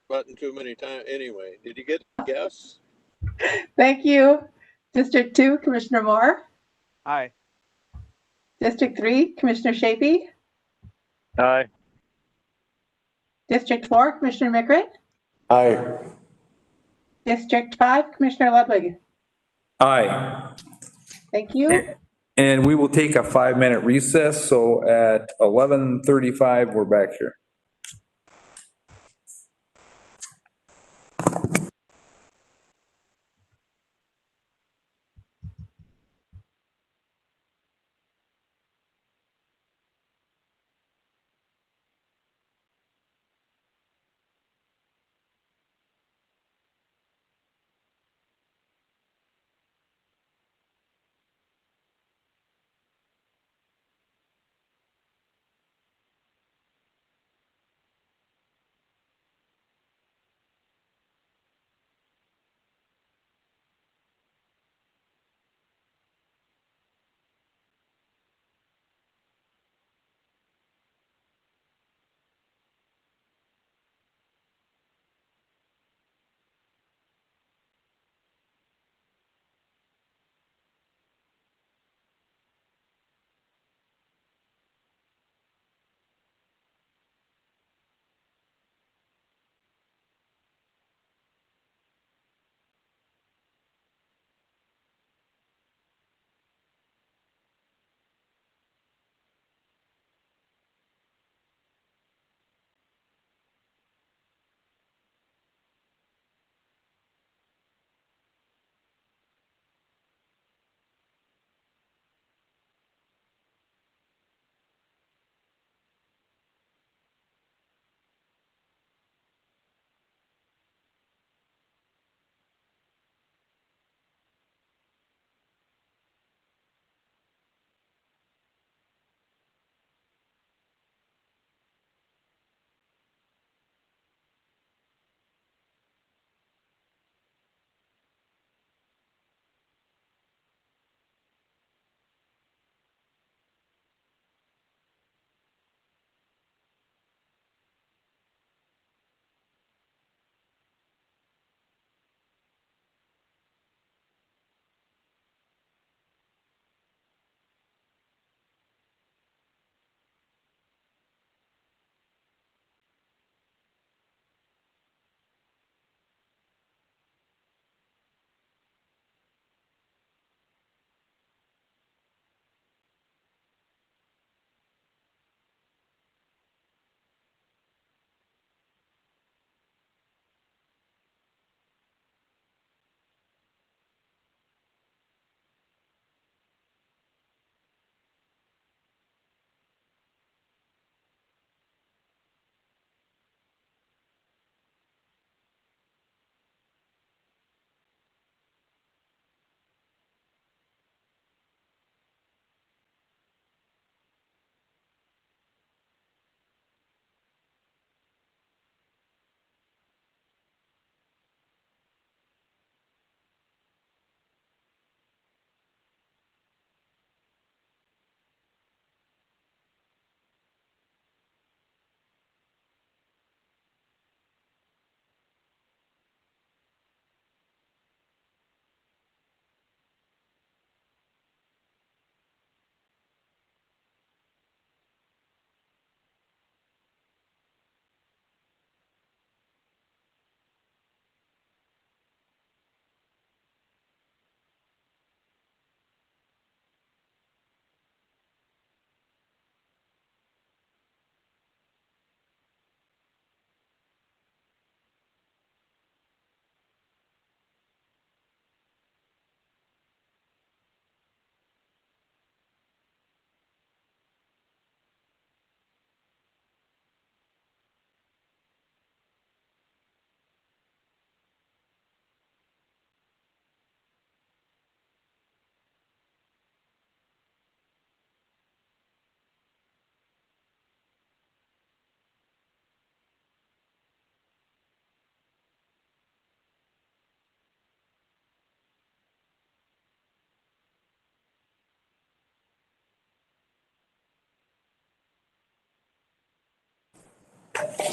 Button too many times. Anyway, did you get yes? thank you. District 2, Commissioner Moore. Aye. District 3, Commissioner Shapey. Aye. District 4, Commissioner Mikrit. Aye. District 5, Commissioner Ludwig. Aye. Thank you. And we will take a 5-minute recess, so at 11:35, we're back here.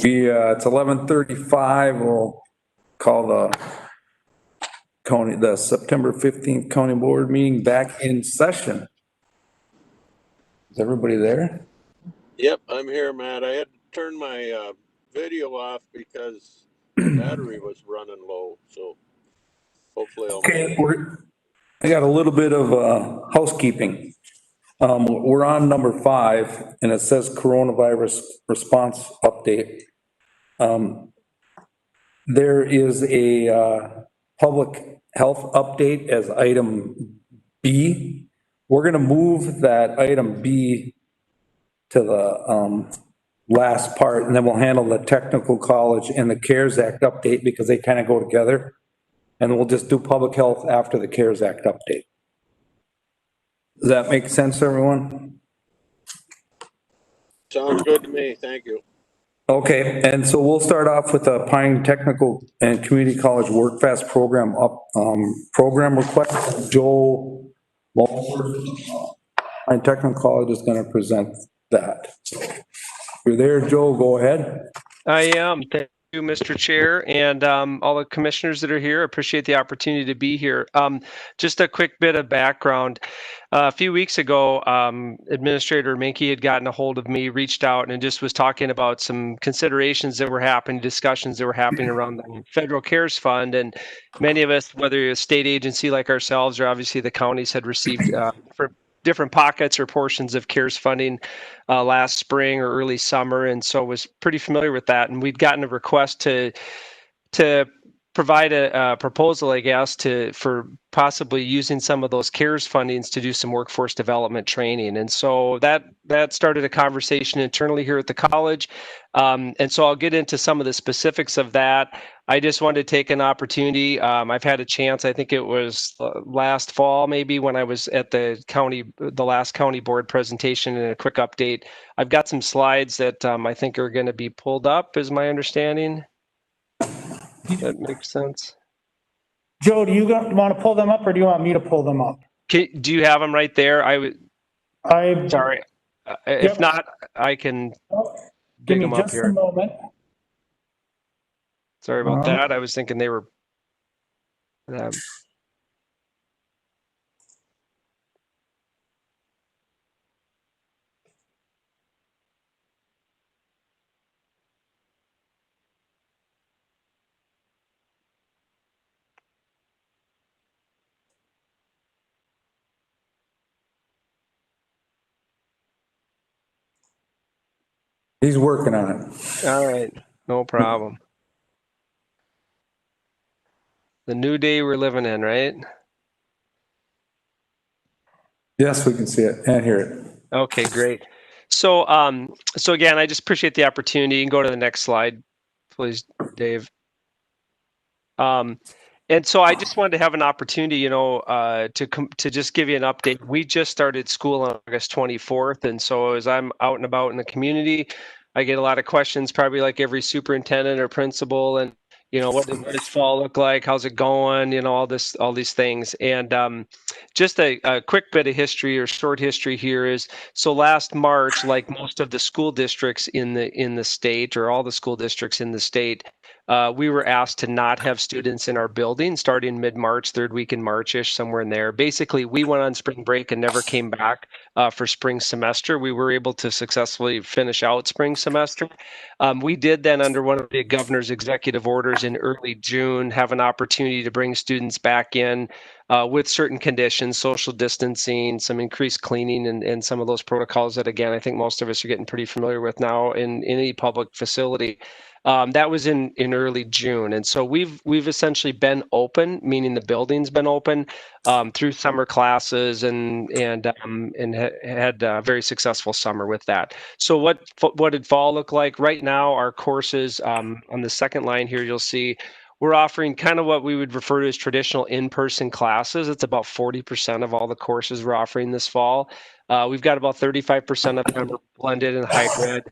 It's 11:35. We'll call the September 15th County Board meeting back in session. Is everybody there? Yep, I'm here, Matt. I had to turn my video off because the battery was running low, so hopefully I'll make Okay, it. I got a little bit of housekeeping. We're on number 5, and it says coronavirus response update. There is a public health update as item B. We're going to move that item B to the last part, and then we'll handle the technical college and the CARES Act update because they kind of go together. And we'll just do public health after the CARES Act update. Does that make sense, everyone? Sounds good to me. Thank you. Okay, and so we'll start off with the Pine Technical and Community College Workfast program program request. Joel Mulford, Pine Technical College is going to present that. If you're there, Joel, go ahead. I am. Thank you, Mr. Chair, and all the commissioners that are here. Appreciate the opportunity to be here. Just a quick bit of background. A few weeks ago, Administrator Minke had gotten a hold of me, reached out, and just was talking about some considerations that were happening, discussions that were happening around the Federal CARES Fund. And many of us, whether you're a state agency like ourselves or obviously the counties, had received for different pockets or portions of CARES funding last spring or early summer, and so was pretty familiar with that. And we'd gotten a request to provide a proposal, I guess, for possibly using some of those CARES fundings to do some workforce development training. And so that started a conversation internally here at the college. And so I'll get into some of the specifics of that. I just wanted to take an opportunity. I've had a chance, I think it was last fall, maybe, when I was at the last county board presentation, and a quick update. I've got some slides that I think are going to be pulled up, is my understanding. That makes sense. Joe, do you want to pull them up or do you want me to pull them up? Do you have them right there? Sorry. If Yep. not, I can Give dig me them up just a here. moment. Sorry about that. I was thinking they were. He's working on it. All right. No problem. The new day we're living in, right? Yes, we can see it and hear it. Okay, great. So again, I just appreciate the opportunity. You can go to the next slide, please, Dave. And so I just wanted to have an opportunity, to just give you an update. We just started school on August 24th. And so as I'm out and about in the community, I get a lot of questions, probably like every superintendent or principal, and, what does fall look like? How's it going? All these things. And just a quick bit of history or short history here is, so last March, like most of the school districts in the state, or all the school districts in the state, we were asked to not have students in our building starting mid-March, third week in March-ish, somewhere in there. Basically, we went on spring break and never came back for spring semester. We were able to successfully finish out spring semester. We did then, under one of the governor's executive orders in early June, have an opportunity to bring students back in with certain conditions, social distancing, some increased cleaning, and some of those protocols that, again, I think most of us are getting pretty familiar with now in any public facility. That was in early June. And so we've essentially been open, meaning the building's been open through summer classes and had a very successful summer with that. So what did fall look like? Right now, our courses on the second line here, you'll see we're offering kind of what we would refer to as traditional in-person classes. It's about 40% of all the courses we're offering this fall. We've got about 35% of them blended and hybrid.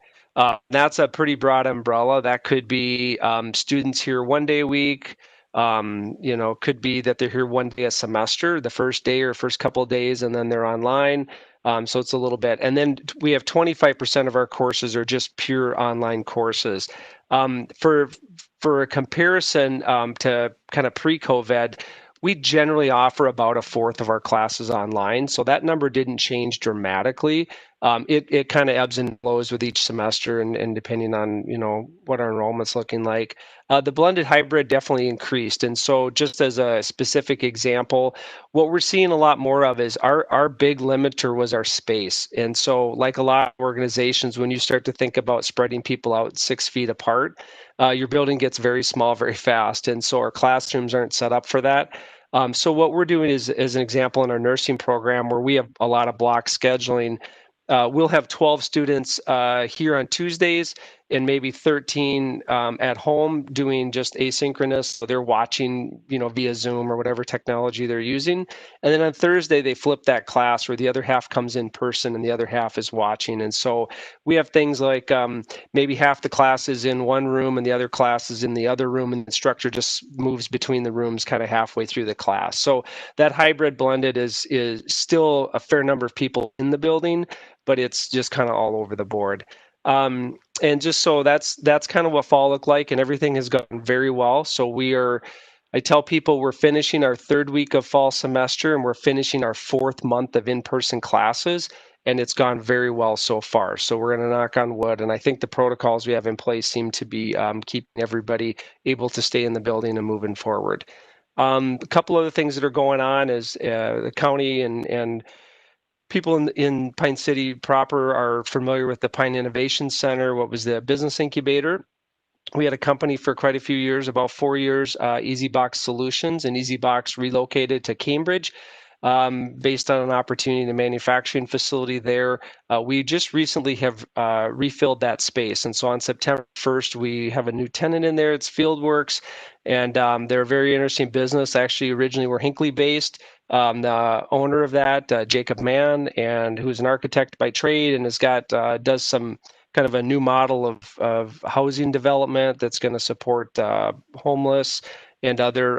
That's a pretty broad umbrella. That could be students here one day a week, You know, could be that they're here one day a semester, the first day or first couple of days, and then they're online. So it's a little bit. And then we have 25% of our courses are just pure online courses. For a comparison to kind of pre-COVID, we generally offer about a fourth of our classes online. So that number didn't change dramatically. It kind of ebbs and flows with each semester and depending on, you know, what our enrollment's looking like. The blended hybrid definitely increased. And so just as a specific example, what we're seeing a lot more of is our big limiter was our space. And so like a lot of organizations, when you start to think about spreading people out 6 feet apart, your building gets very small very fast. And so our classrooms aren't set up for that. So what we're doing is, as an example, in our nursing program where we have a lot of block scheduling, we'll have 12 students here on Tuesdays and maybe 13 at home doing just asynchronous. So they're watching, you know, via Zoom or whatever technology they're using. And then on Thursday, they flip that class where the other half comes in person and the other half is watching. And so we have things like maybe half the class is in one room and the other class is in the other room, and the instructor just moves between the rooms kind of halfway through the class. So that hybrid blended is still a fair number of people in the building, but it's just kind of all over the board. And just so that's kind of what fall looked like, and everything has gone very well. So I tell people we're finishing our 3rd week of fall semester and we're finishing our 4th month of in-person classes, and it's gone very well so far. So we're going to knock on wood, and I think the protocols we have in place seem to be keeping everybody able to stay in the building and moving forward. A couple other things that are going on is the county and people in Pine City proper are familiar with the Pine Innovation Center, what was the business incubator. We had a company for quite a few years, about 4 years, EasyBox Solutions, and EasyBox relocated to Cambridge based on an opportunity in a manufacturing facility there. We just recently have refilled that space. And so on September 1st, we have a new tenant in there. It's Fieldworks, and they're a very interesting business. Actually, originally we're Hinckley based. The owner of that, Jacob Mann, and who's an architect by trade and has got does some kind of a new model of housing development that's going to support homeless and other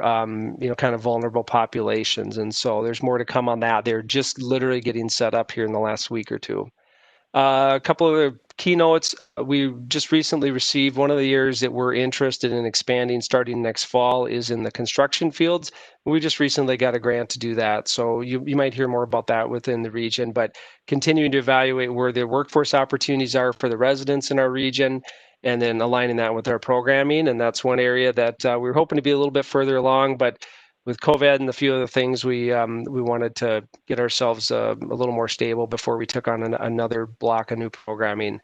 you know, kind of vulnerable populations. And so there's more to come on that. They're just literally getting set up here in the last week or two. A couple of other keynotes. We just recently received one of the years that we're interested in expanding starting next fall is in the construction fields. We just recently got a grant to do that. So you might hear more about that within the region, but continuing to evaluate where the workforce opportunities are for the residents in our region and then aligning that with our programming. And that's one area that we were hoping to be a little bit further along, but with COVID and a few other things, we wanted to get ourselves a little more stable before we took on another block of new programming.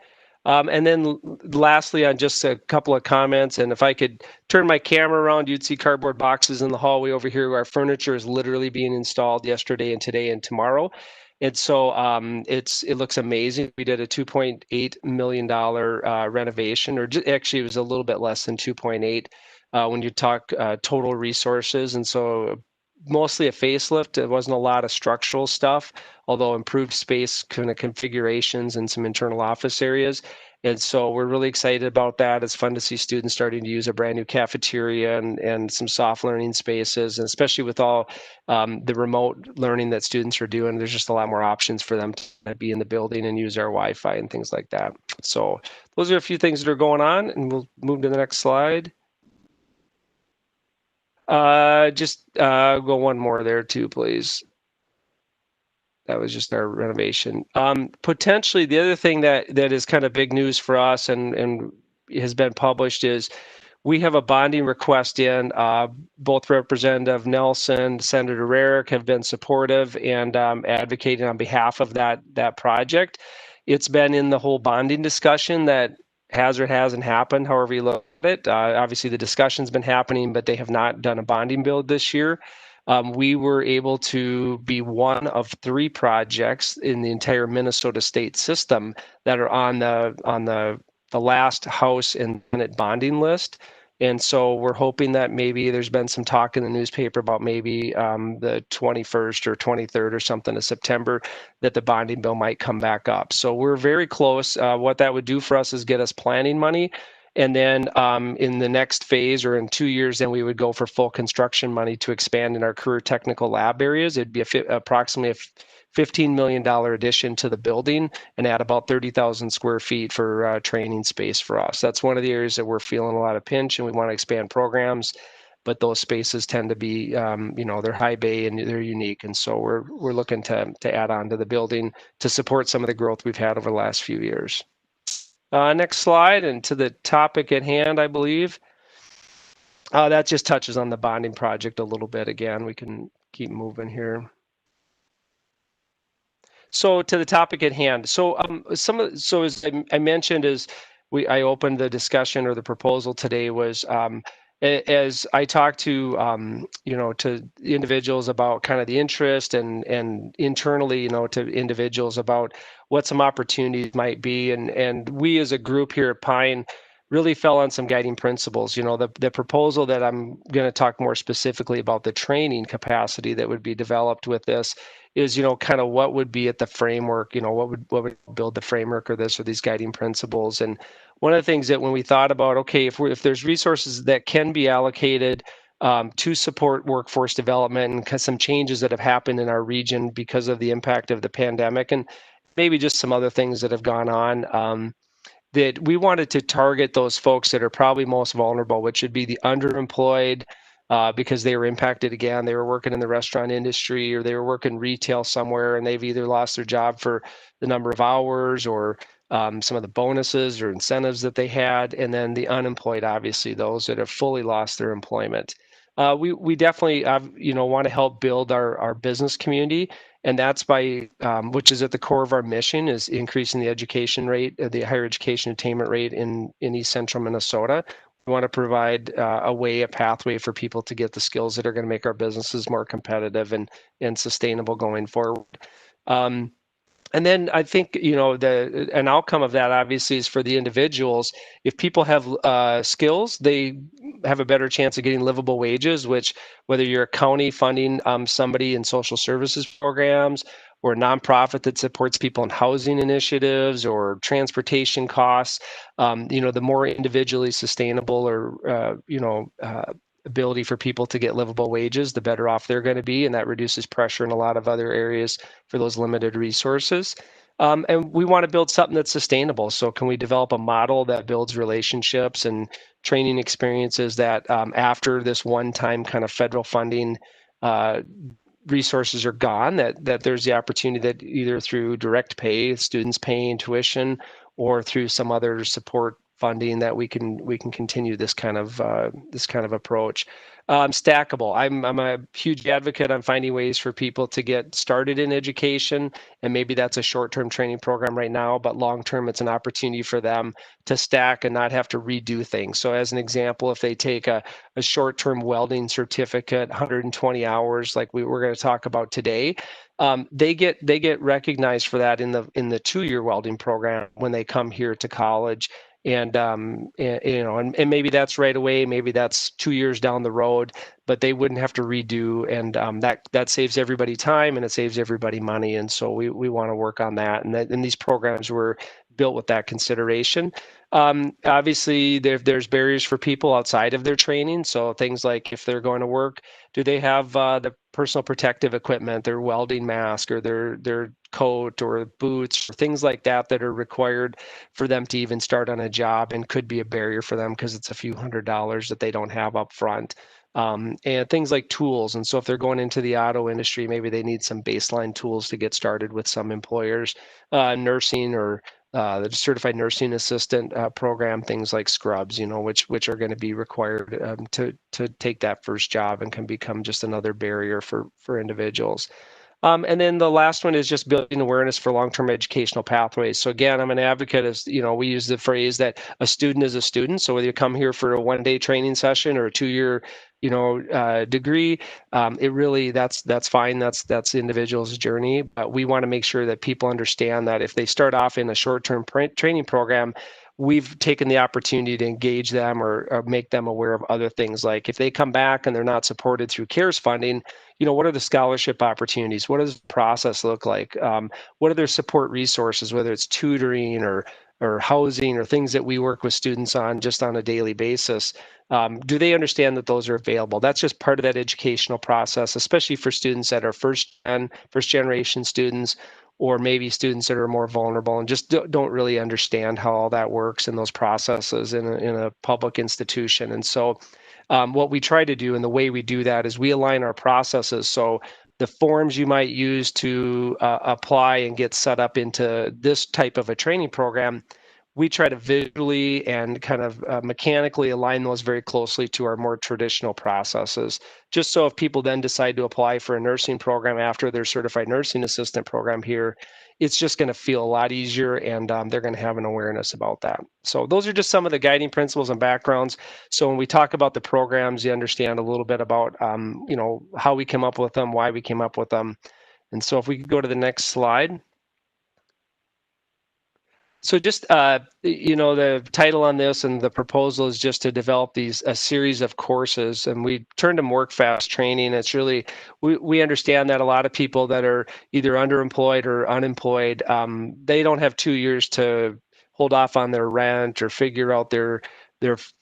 And then lastly, on just a couple of comments, and if I could turn my camera around, you'd see cardboard boxes in the hallway over here. Our furniture is literally being installed yesterday and today and tomorrow. And so it looks amazing. We did a $2.8 million renovation, or actually it was a little bit less than 2.8. When you talk total resources. And so mostly a facelift. There wasn't a lot of structural stuff, although improved space kind of configurations and some internal office areas. And so we're really excited about that. It's fun to see students starting to use a brand new cafeteria and some soft learning spaces, and especially with all the remote learning that students are doing, there's just a lot more options for them to be in the building and use our Wi-Fi and things like that. So those are a few things that are going on, and we'll move to the next slide. Just go one more there too, please. That was just our renovation. Potentially, the other thing that is kind of big news for us and has been published is we have a bonding request in. Both Representative Nelson, Senator Rarick have been supportive and advocating on behalf of that project. It's been in the whole bonding discussion that has or hasn't happened, however you look at it. Obviously, the discussion's been happening, but they have not done a bonding build this year. We were able to be one of 3 projects in the entire Minnesota state system that are on the last House and Senate bonding list. And so we're hoping that maybe there's been some talk in the newspaper about maybe the 21st or 23rd or something of September that the bonding bill might come back up. So we're very close. What that would do for us is get us planning money. And then in the next phase or in 2 years, then we would go for full construction money to expand in our career technical lab areas. It'd be approximately a $15 million addition to the building and add about 30,000 square feet for training space for us. That's one of the areas that we're feeling a lot of pinch, and we want to expand programs. But those spaces tend to be, they're high bay and they're unique. And so we're looking to add on to the building to support some of the growth we've had over the last few years. Next slide, and to the topic at hand, I believe. That just touches on the bonding project a little bit. Again, we can keep moving here. So to the topic at hand. So as I mentioned, I opened the discussion or the proposal today was as I talked to to individuals about kind of the interest and internally, to individuals about what some opportunities might be, and we as a group here at Pine really fell on some guiding principles. The proposal that I'm going to talk more specifically about, the training capacity that would be developed with this, is kind of what would be at the framework, what would build the framework or these guiding principles. And one of the things that when we thought about, okay, if there's resources that can be allocated to support workforce development and some changes that have happened in our region because of the impact of the pandemic and maybe just some other things that have gone on, that we wanted to target those folks that are probably most vulnerable, which would be the underemployed, because they were impacted again. They were working in the restaurant industry or they were working retail somewhere, and they've either lost their job for the number of hours or some of the bonuses or incentives that they had, and then the unemployed, obviously those that have fully lost their employment. We definitely want to help build our business community, and that's by which is at the core of our mission, is increasing the education rate, the higher education attainment rate in East Central Minnesota. We want to provide a pathway for people to get the skills that are going to make our businesses more competitive and sustainable going forward. And then I think, an outcome of that obviously is for the individuals. If people have skills, they have a better chance of getting livable wages, which whether you're a county funding somebody in social services programs or a nonprofit that supports people in housing initiatives or transportation costs, the more individually sustainable or, ability for people to get livable wages, the better off they're going to be. And that reduces pressure in a lot of other areas for those limited resources. And we want to build something that's sustainable. So can we develop a model that builds relationships and training experiences that after this one-time kind of federal funding resources are gone, that there's the opportunity that either through direct pay, students paying tuition, or through some other support funding that we can continue this kind of approach. Stackable. I'm a huge advocate on finding ways for people to get started in education, and maybe that's a short-term training program right now, but long-term it's an opportunity for them to stack and not have to redo things. So as an example, if they take a short-term welding certificate, 120 hours, like we're going to talk about today, they get recognized for that in the 2-year welding program when they come here to college. And maybe that's right away, maybe that's 2 years down the road, but they wouldn't have to redo, and that saves everybody time and it saves everybody money. And so we want to work on that, and these programs were built with that consideration. Obviously, there's barriers for people outside of their training. So things like if they're going to work, do they have the personal protective equipment, their welding mask or their coat or boots, or things like that are required for them to even start on a job, and could be a barrier for them because it's a few $100s that they don't have up front. And things like tools. And so if they're going into the auto industry, maybe they need some baseline tools to get started with some employers. Nursing or the certified nursing assistant program, things like scrubs, which are going to be required to take that first job, and can become just another barrier for individuals. And then the last one is just building awareness for long-term educational pathways. So again, I'm an advocate of, we use the phrase that a student is a student. So whether you come here for a one-day training session or a 2-year, degree, it really, that's fine. That's the individual's journey. But we want to make sure that people understand that if they start off in a short-term training program, we've taken the opportunity to engage them or make them aware of other things. Like if they come back and they're not supported through CARES funding, what are the scholarship opportunities? What does the process look like? What are their support resources, whether it's tutoring or or housing or things that we work with students on just on a daily basis. Do they understand that those are available? That's just part of that educational process, especially for students that are first generation students, or maybe students that are more vulnerable and just don't really understand how all that works in those processes in a public institution. And so what we try to do, and the way we do that, is we align our processes. So the forms you might use to apply and get set up into this type of a training program, we try to visually and kind of mechanically align those very closely to our more traditional processes. Just so if people then decide to apply for a nursing program after their certified nursing assistant program here, it's just going to feel a lot easier, and they're going to have an awareness about that. So those are just some of the guiding principles and backgrounds. So when we talk about the programs, you understand a little bit about how we came up with them, why we came up with them. And so if we could go to the next slide. So just, the title on this and the proposal is just to develop a series of courses, and we turned them WorkFast training. It's really, we understand that a lot of people that are either underemployed or unemployed, they don't have 2 years to hold off on their rent or figure out their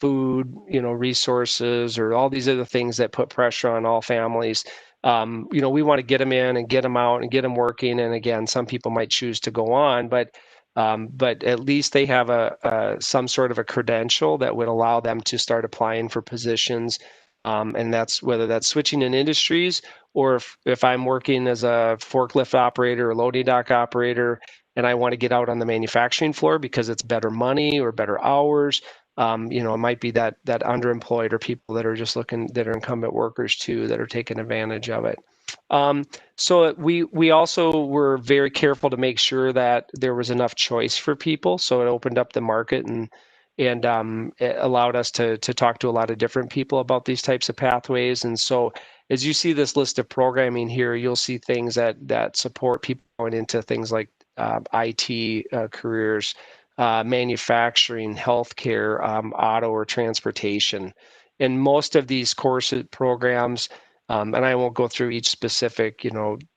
food, resources, or all these other things that put pressure on all families. We want to get them in and get them out and get them working. And again, some people might choose to go on, but at least they have some sort of a credential that would allow them to start applying for positions. And that's whether that's switching in industries, or if I'm working as a forklift operator or loading dock operator, and I want to get out on the manufacturing floor because it's better money or better hours. It might be that underemployed or people that are just that are incumbent workers too, that are taking advantage of it. So we also were very careful to make sure that there was enough choice for people. So it opened up the market and it allowed us to talk to a lot of different people about these types of pathways. And so as you see this list of programming here, you'll see things that support people going into things like IT careers, manufacturing, healthcare, auto or transportation. And most of these courses programs, and I won't go through each specific,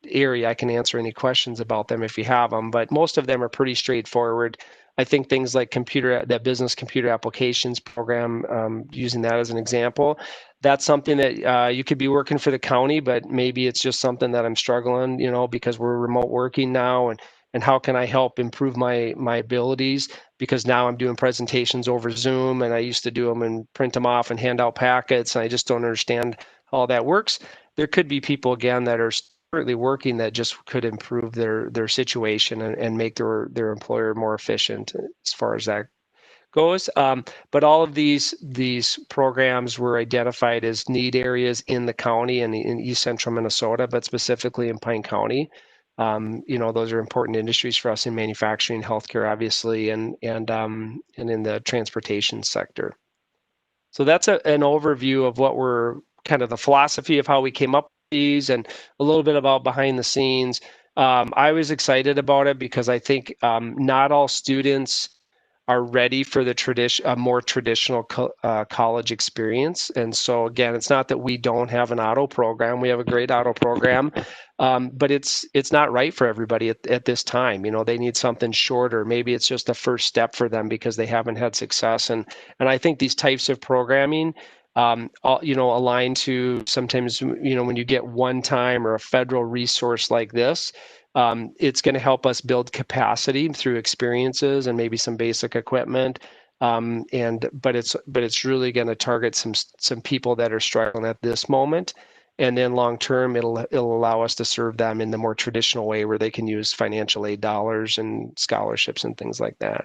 area. I can answer any questions about them if you have them, but most of them are pretty straightforward. I think things like that business computer applications program, using that as an example, that's something that you could be working for the county, but maybe it's just something that I'm struggling, because we're remote working now, and how can I help improve my abilities? Because now I'm doing presentations over Zoom, and I used to do them and print them off and hand out packets, and I just don't understand how all that works. There could be people, again, that are currently working that just could improve their situation and make their employer more efficient as far as that goes. But all of these programs were identified as need areas in the county and in East Central Minnesota, but specifically in Pine County. Those are important industries for us in manufacturing, healthcare, obviously, and in the transportation sector. So that's an overview of what we're kind of the philosophy of how we came up with these, and a little bit about behind the scenes. I was excited about it because I think not all students are ready for a more traditional college experience. And so again, it's not that we don't have an auto program. We have a great auto program, but it's not right for everybody at this time. They need something shorter. Maybe it's just the first step for them because they haven't had success. And I think these types of programming, align to sometimes, when you get one time or a federal resource like this, it's going to help us build capacity through experiences and maybe some basic equipment. But it's really going to target some people that are struggling at this moment. And then long term, it'll allow us to serve them in the more traditional way where they can use financial aid dollars and scholarships and things like that.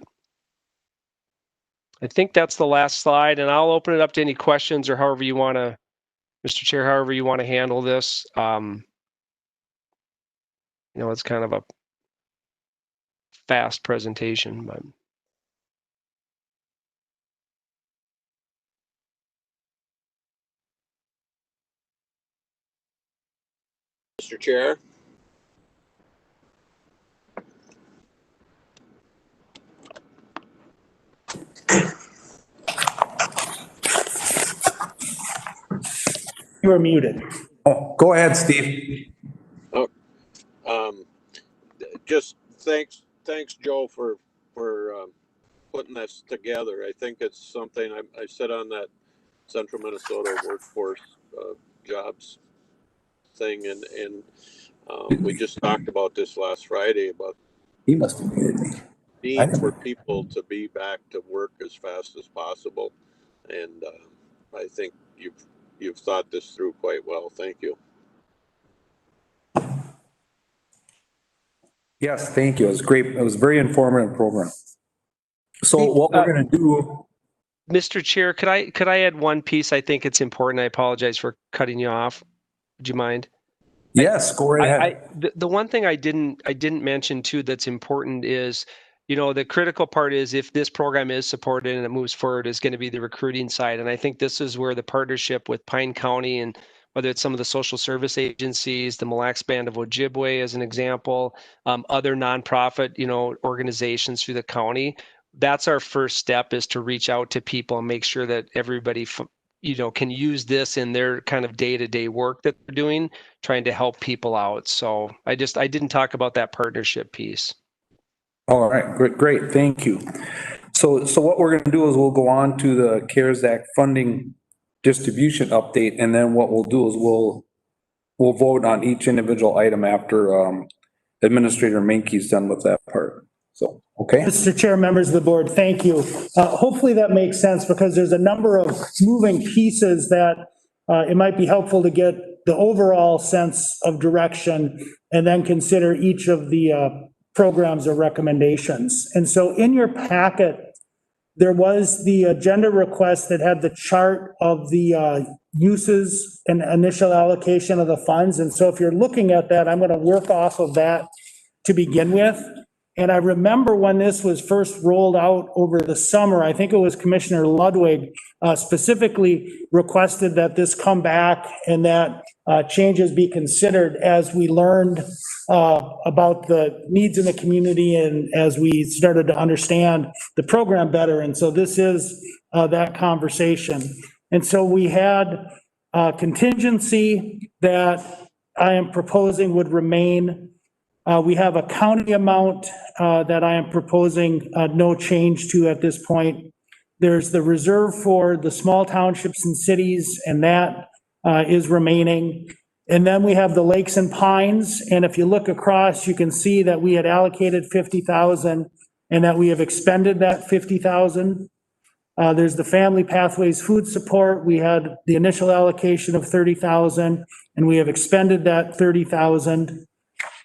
I think that's the last slide, and I'll open it up to any questions or however you want to, Mr. Chair, however you want to handle this. It's kind of a fast presentation, but. Mr. Chair. You are muted. Oh, go ahead, Steve. Just thanks, Joe, for putting this together. I think it's something, I sit on that Central Minnesota Workforce Jobs thing, and we just talked about this last Friday about He must have muted me. need for people to be back to work as fast as possible. And I think you've thought this through quite well. Thank you. Yes, thank you. It was great. It was a very informative program. So what we're gonna do, Mr. Chair, could I add one piece? I think it's important. I apologize for cutting you off. Would you mind? yes, go right ahead. The one thing I didn't mention too that's important is, the critical part is if this program is supported and it moves forward is going to be the recruiting side. And I think this is where the partnership with Pine County, and whether it's some of the social service agencies, the Mille Lacs Band of Ojibwe as an example, other nonprofit, organizations through the county, that's our first step, is to reach out to people and make sure that everybody can use this in their kind of day-to-day work that they're doing, trying to help people out. So I didn't talk about that partnership piece. All right, great, thank you. So what we're gonna do is we'll go on to the CARES Act funding distribution update, and then what we'll do is we'll vote on each individual item after Administrator Menke's done with that part. So, okay? Mr. Chair, members of the board, thank you. Hopefully that makes sense, because there's a number of moving pieces that it might be helpful to get the overall sense of direction and then consider each of the programs or recommendations. And so in your packet, there was the agenda request that had the chart of the uses and initial allocation of the funds. And so if you're looking at that, I'm going to work off of that to begin with. And I remember when this was first rolled out over the summer, I think it was Commissioner Ludwig specifically requested that this come back and that changes be considered as we learned about the needs in the community and as we started to understand the program better. And so this is that conversation. And so we had contingency that I am proposing would remain. We have a county amount that I am proposing no change to at this point. There's the reserve for the small townships and cities, and that is remaining. And then we have the lakes and pines. And if you look across, you can see that we had allocated 50,000 and that we have expended that 50,000. There's the family pathways food support. We had the initial allocation of 30,000 and we have expended that 30,000.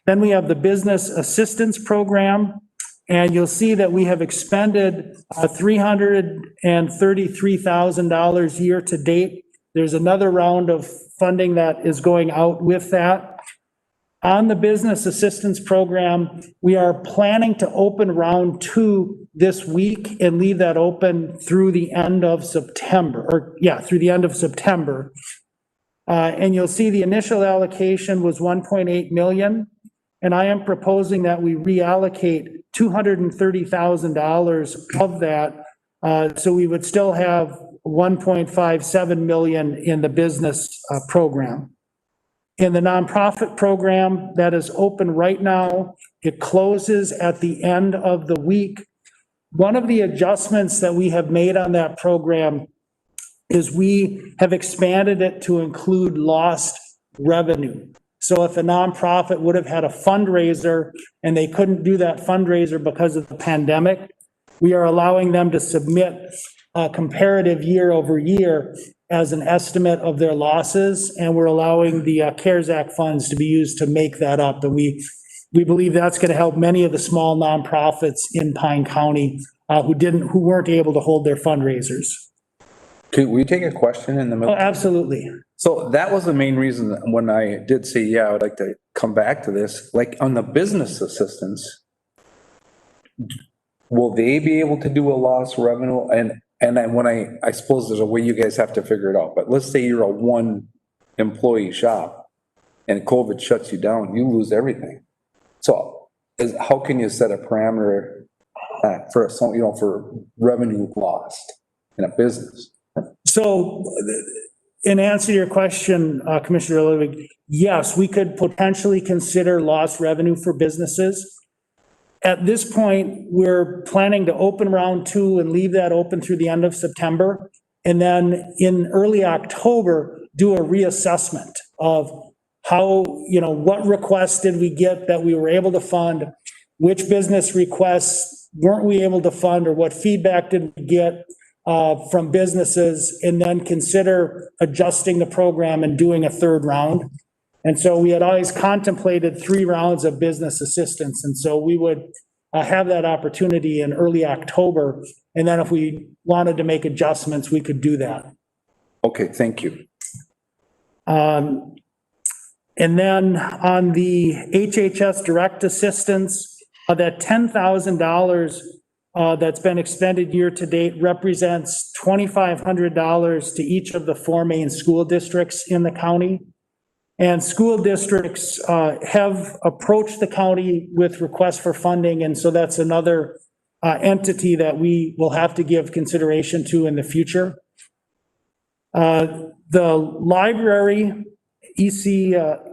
Then we have the business assistance program, and you'll see that we have expended $333,000 year to date. There's another round of funding that is going out with that. On the business assistance program, we are planning to open round 2 this week and leave that open through the end of September, through the end of September. And you'll see the initial allocation was 1.8 million. And I am proposing that we reallocate $230,000 of that. So we would still have 1.57 million in the business program. In the nonprofit program that is open right now, it closes at the end of the week. One of the adjustments that we have made on that program is we have expanded it to include lost revenue. So if a nonprofit would have had a fundraiser and they couldn't do that fundraiser because of the pandemic, we are allowing them to submit a comparative year over year as an estimate of their losses. And we're allowing the CARES Act funds to be used to make that up. And we believe that's going to help many of the small nonprofits in Pine County who weren't able to hold their fundraisers. Could we take a question in the middle? Oh, absolutely. So that was the main reason that when I did say, yeah, I would like to come back to this, like on the business assistance, will they be able to do a loss revenue? And then when I suppose there's a way you guys have to figure it out, but let's say you're a 1 employee shop and COVID shuts you down, you lose everything. So how can you set a parameter for some, for revenue lost in a business? So in answer to your question, Commissioner Ludwig, yes, we could potentially consider lost revenue for businesses. At this point, we're planning to open round 2 and leave that open through the end of September. And then in early October, do a reassessment of how, what requests did we get that we were able to fund? Which business requests weren't we able to fund, or what feedback did we get from businesses? And then consider adjusting the program and doing a third round. And so we had always contemplated 3 rounds of business assistance. And so we would have that opportunity in early October. And then if we wanted to make adjustments, we could do that. Okay, thank you. And then on the HHS direct assistance, that $10,000 that's been expended year to date represents $2,500 to each of the 4 main school districts in the county. And school districts have approached the county with requests for funding, and so that's another entity that we will have to give consideration to in the future. The library, ECRL,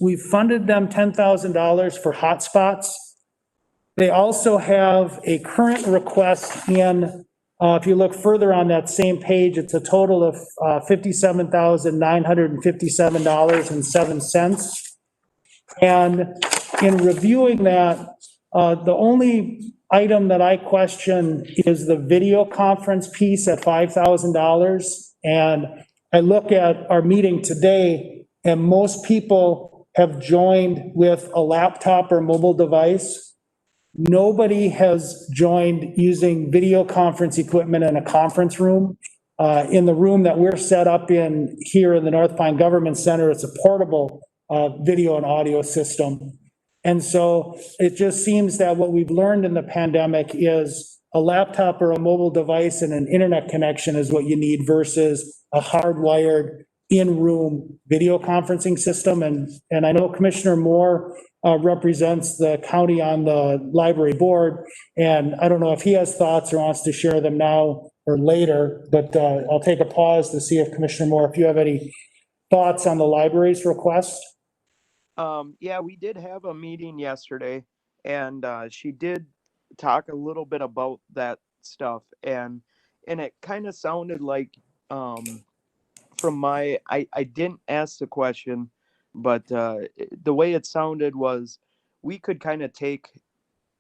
we've funded them $10,000 for hotspots. They also have a current request in, if you look further on that same page, it's a total of $57,957.07. And in reviewing that, the only item that I question is the video conference piece at $5,000. And I look at our meeting today, and most people have joined with a laptop or mobile device. Nobody has joined using video conference equipment in a conference room. In the room that we're set up in here in the North Pine Government Center, it's a portable video and audio system. And so it just seems that what we've learned in the pandemic is a laptop or a mobile device and an internet connection is what you need versus a hardwired in-room video conferencing system. And I know Commissioner Moore represents the county on the library board, and I don't know if he has thoughts or wants to share them now or later, but I'll take a pause to see if Commissioner Moore, if you have any thoughts on the library's request. Yeah, we did have a meeting yesterday, and she did talk a little bit about that stuff, and it kind of sounded like from my, I didn't ask the question, but the way it sounded was we could kind of take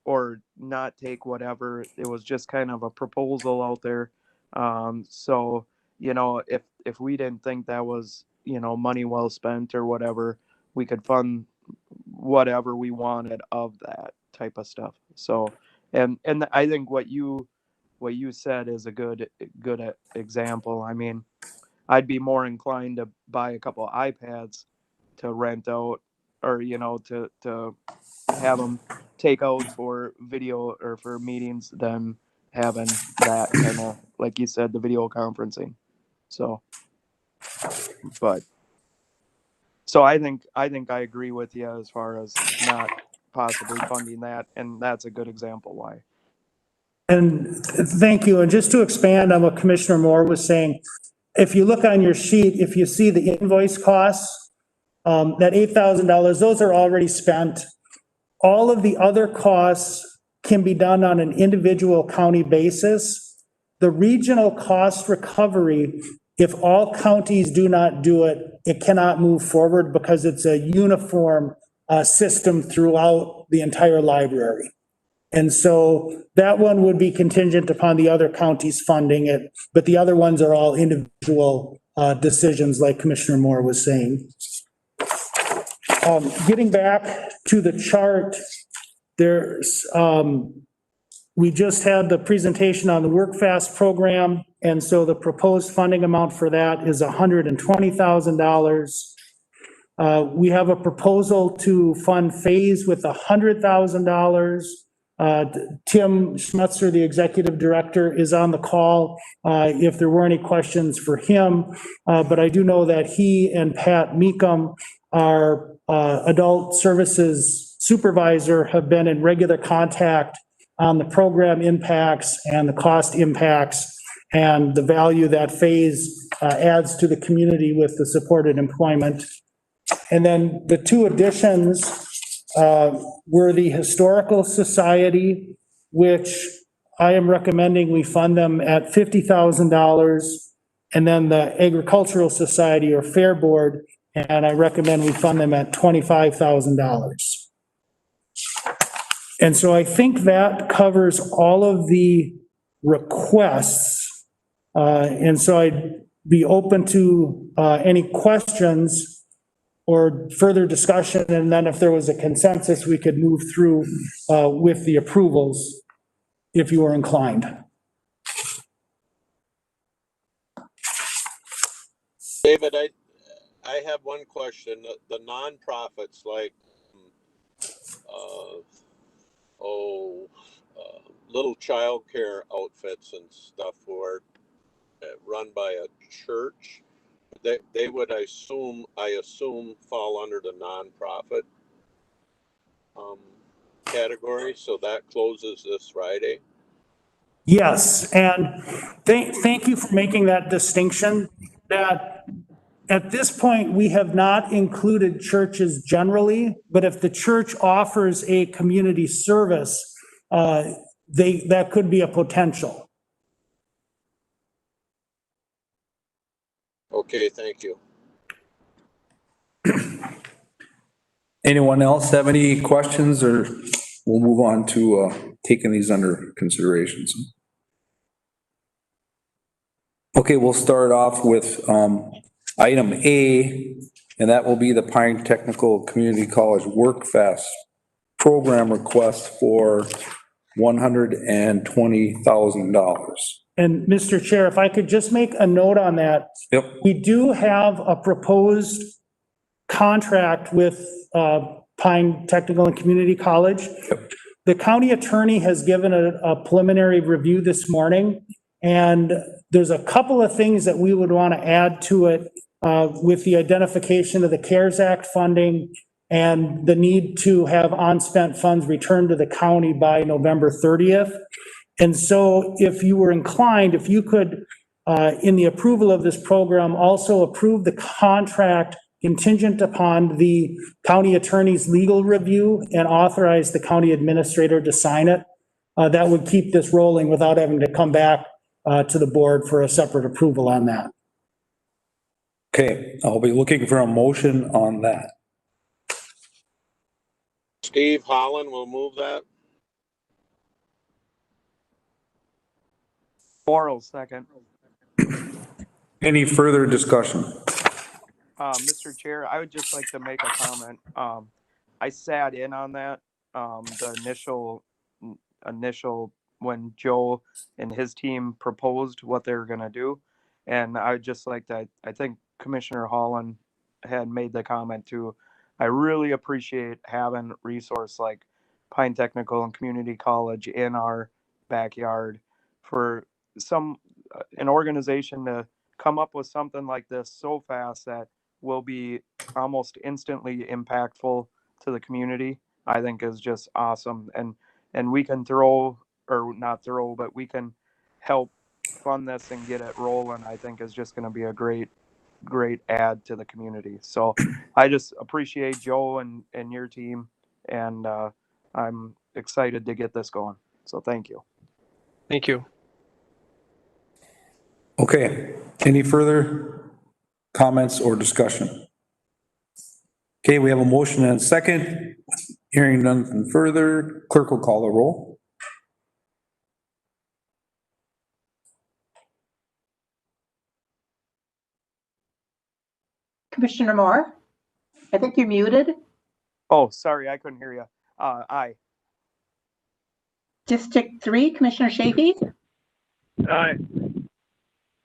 or not take whatever. It was just kind of a proposal out there. So, if we didn't think that was, money well spent or whatever, we could fund whatever we wanted of that type of stuff. So, and I think what you said is a good example. I mean, I'd be more inclined to buy a couple of iPads to rent out, or to have them take out for video or for meetings than having that kind of, like you said, the video conferencing. So, but so I think I agree with you as far as not possibly funding that, and that's a good example why. And thank you. And just to expand on what Commissioner Moore was saying, if you look on your sheet, if you see the invoice costs, that $8,000, those are already spent. All of the other costs can be done on an individual county basis. The regional cost recovery, if all counties do not do it, it cannot move forward because it's a uniform system throughout the entire library. And so that one would be contingent upon the other counties funding it, but the other ones are all individual decisions, like Commissioner Moore was saying. Getting back to the chart, there's, we just had the presentation on the WorkFast program, and so the proposed funding amount for that is $120,000. We have a proposal to fund phase with $100,000. Tim Schmetzer, the executive director, is on the call if there were any questions for him. But I do know that he and Pat Meekum, our adult services supervisor, have been in regular contact on the program impacts and the cost impacts and the value that phase adds to the community with the supported employment. And then the two additions were the Historical Society, which I am recommending we fund them at $50,000, and then the Agricultural Society or Fair Board, and I recommend we fund them at $25,000. And so I think that covers all of the requests. And so I'd be open to any questions or further discussion, and then if there was a consensus, we could move through with the approvals if you were inclined. David, I have one question. The nonprofits like, little childcare outfits and stuff who are run by a church, they would I assume fall under the nonprofit category. So that closes this Friday. Yes, and thank you for making that distinction, that at this point, we have not included churches generally, but if the church offers a community service, that could be a potential. Okay, thank you. Anyone else have any questions, or we'll move on to taking these under considerations? Okay, we'll start off with item A, and that will be the Pine Technical Community College WorkFest program request for $120,000. And Mr. Chair, if I could just make a note on that. Yep. We do have a proposed contract with Pine Technical and Community College. Yep. The county attorney has given a preliminary review this morning, and there's a couple of things that we would want to add to it with the identification of the CARES Act funding and the need to have unspent funds returned to the county by November 30th. And so if you were inclined, if you could, in the approval of this program, also approve the contract contingent upon the county attorney's legal review and authorize the county administrator to sign it, that would keep this rolling without having to come back to the board for a separate approval on that. Okay, I'll be looking for a motion on that. Steve Holland will move that. Morrell, second. Any further discussion? Mr. Chair, I would just like to make a comment. I sat in on that, the initial when Joe and his team proposed what they were gonna do. And I would just like to, I think Commissioner Holland had made the comment too. I really appreciate having resource like Pine Technical and Community College in our backyard for an organization to come up with something like this so fast that will be almost instantly impactful to the community, I think is just awesome. And we can but we can help fund this and get it rolling, I think is just going to be a great add to the community. So I just appreciate Joe and your team, and I'm excited to get this going. So thank you. Thank you. Okay, any further comments or discussion? Okay, we have a motion and a second. Hearing none further, clerk will call the roll. Commissioner Moore? I think you're muted. Oh, sorry, I couldn't hear you. Aye. District 3, Commissioner Shafee? Aye.